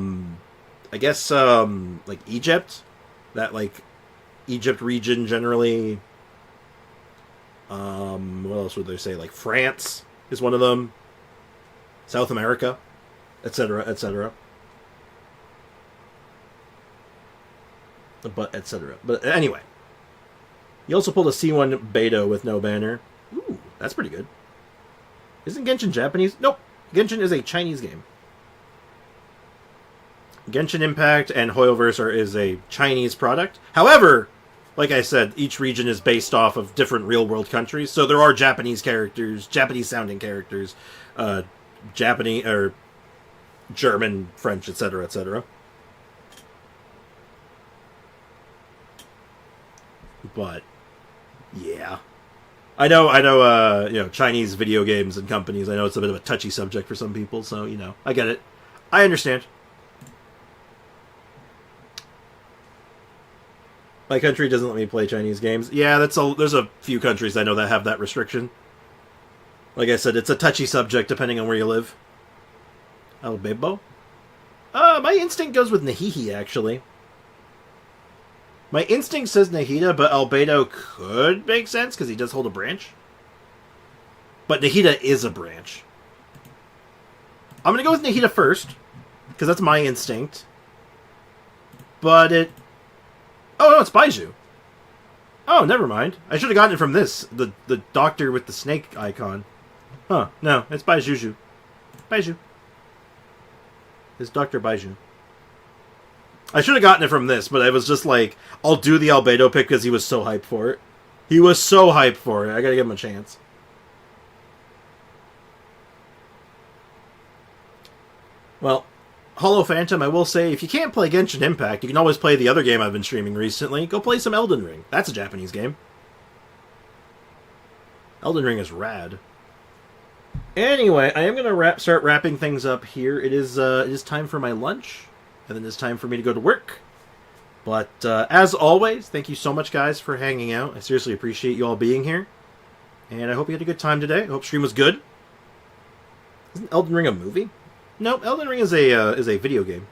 guess, like, Egypt. That, like, Egypt region generally. What else would they say? Like, France is one of them. South America, etc., etc. But, etc. But, anyway. You also pulled a C1 Beto with no banner. Ooh, that's pretty good. Isn't Genshin Japanese? Nope. Genshin is a Chinese game. Genshin Impact and Hoyoverse is a Chinese product. However, like I said, each region is based off of different real-world countries, so there are Japanese characters, Japanese-sounding characters, Japanese or German, French, etc., etc. But yeah. I know, you know, Chinese video games and companies, I know it's a bit of a touchy subject for some people, so, you know, I get it. I understand. My country doesn't let me play Chinese games. Yeah, there's a few countries I know that have that restriction. Like I said, it's a touchy subject depending on where you live. El Bebo? My instinct goes with Nahihi, actually. My instinct says Nahida, but Albedo could make sense, because he does hold a branch. But Nahida is a branch. I'm going to go with Nahida first, because that's my instinct. But it... Oh, no, it's Baiju. Oh, never mind. I should have gotten it from this. The doctor with the snake icon. Huh, no, it's Baijuju. Baiju. It's Dr. Baiju. I should have gotten it from this, but I was just like, I'll do the Albedo pick because he was so hyped for it. He was so hyped for it. I gotta give him a chance. Well, Hollow Phantom, I will say, if you can't play Genshin Impact, you can always play the other game I've been streaming recently. Go play some Elden Ring. That's a Japanese game. Elden Ring is rad. Anyway, I am going to start wrapping things up here. It is time for my lunch, and then it's time for me to go to work. But as always, thank you so much, guys, for hanging out. I seriously appreciate you all being here. And I hope you had a good time today. I hope stream was good. Isn't Elden Ring a movie? Nope, Elden Ring is a video game.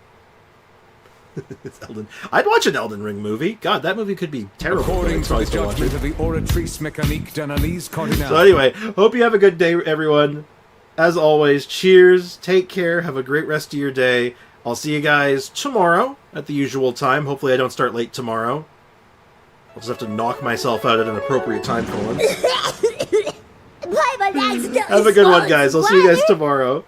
It's Elden. I'd watch an Elden Ring movie. God, that movie could be terrible. According to the judgment of the oratrice mécanique d'analyse cardinale. So anyway, hope you have a good day, everyone. As always, cheers, take care, have a great rest of your day. I'll see you guys tomorrow at the usual time. Hopefully I don't start late tomorrow. I'll just have to knock myself out at an appropriate time for once. Paimon accidentally Have a good one, swallowed guys. I'll some see you guys blood. tomorrow.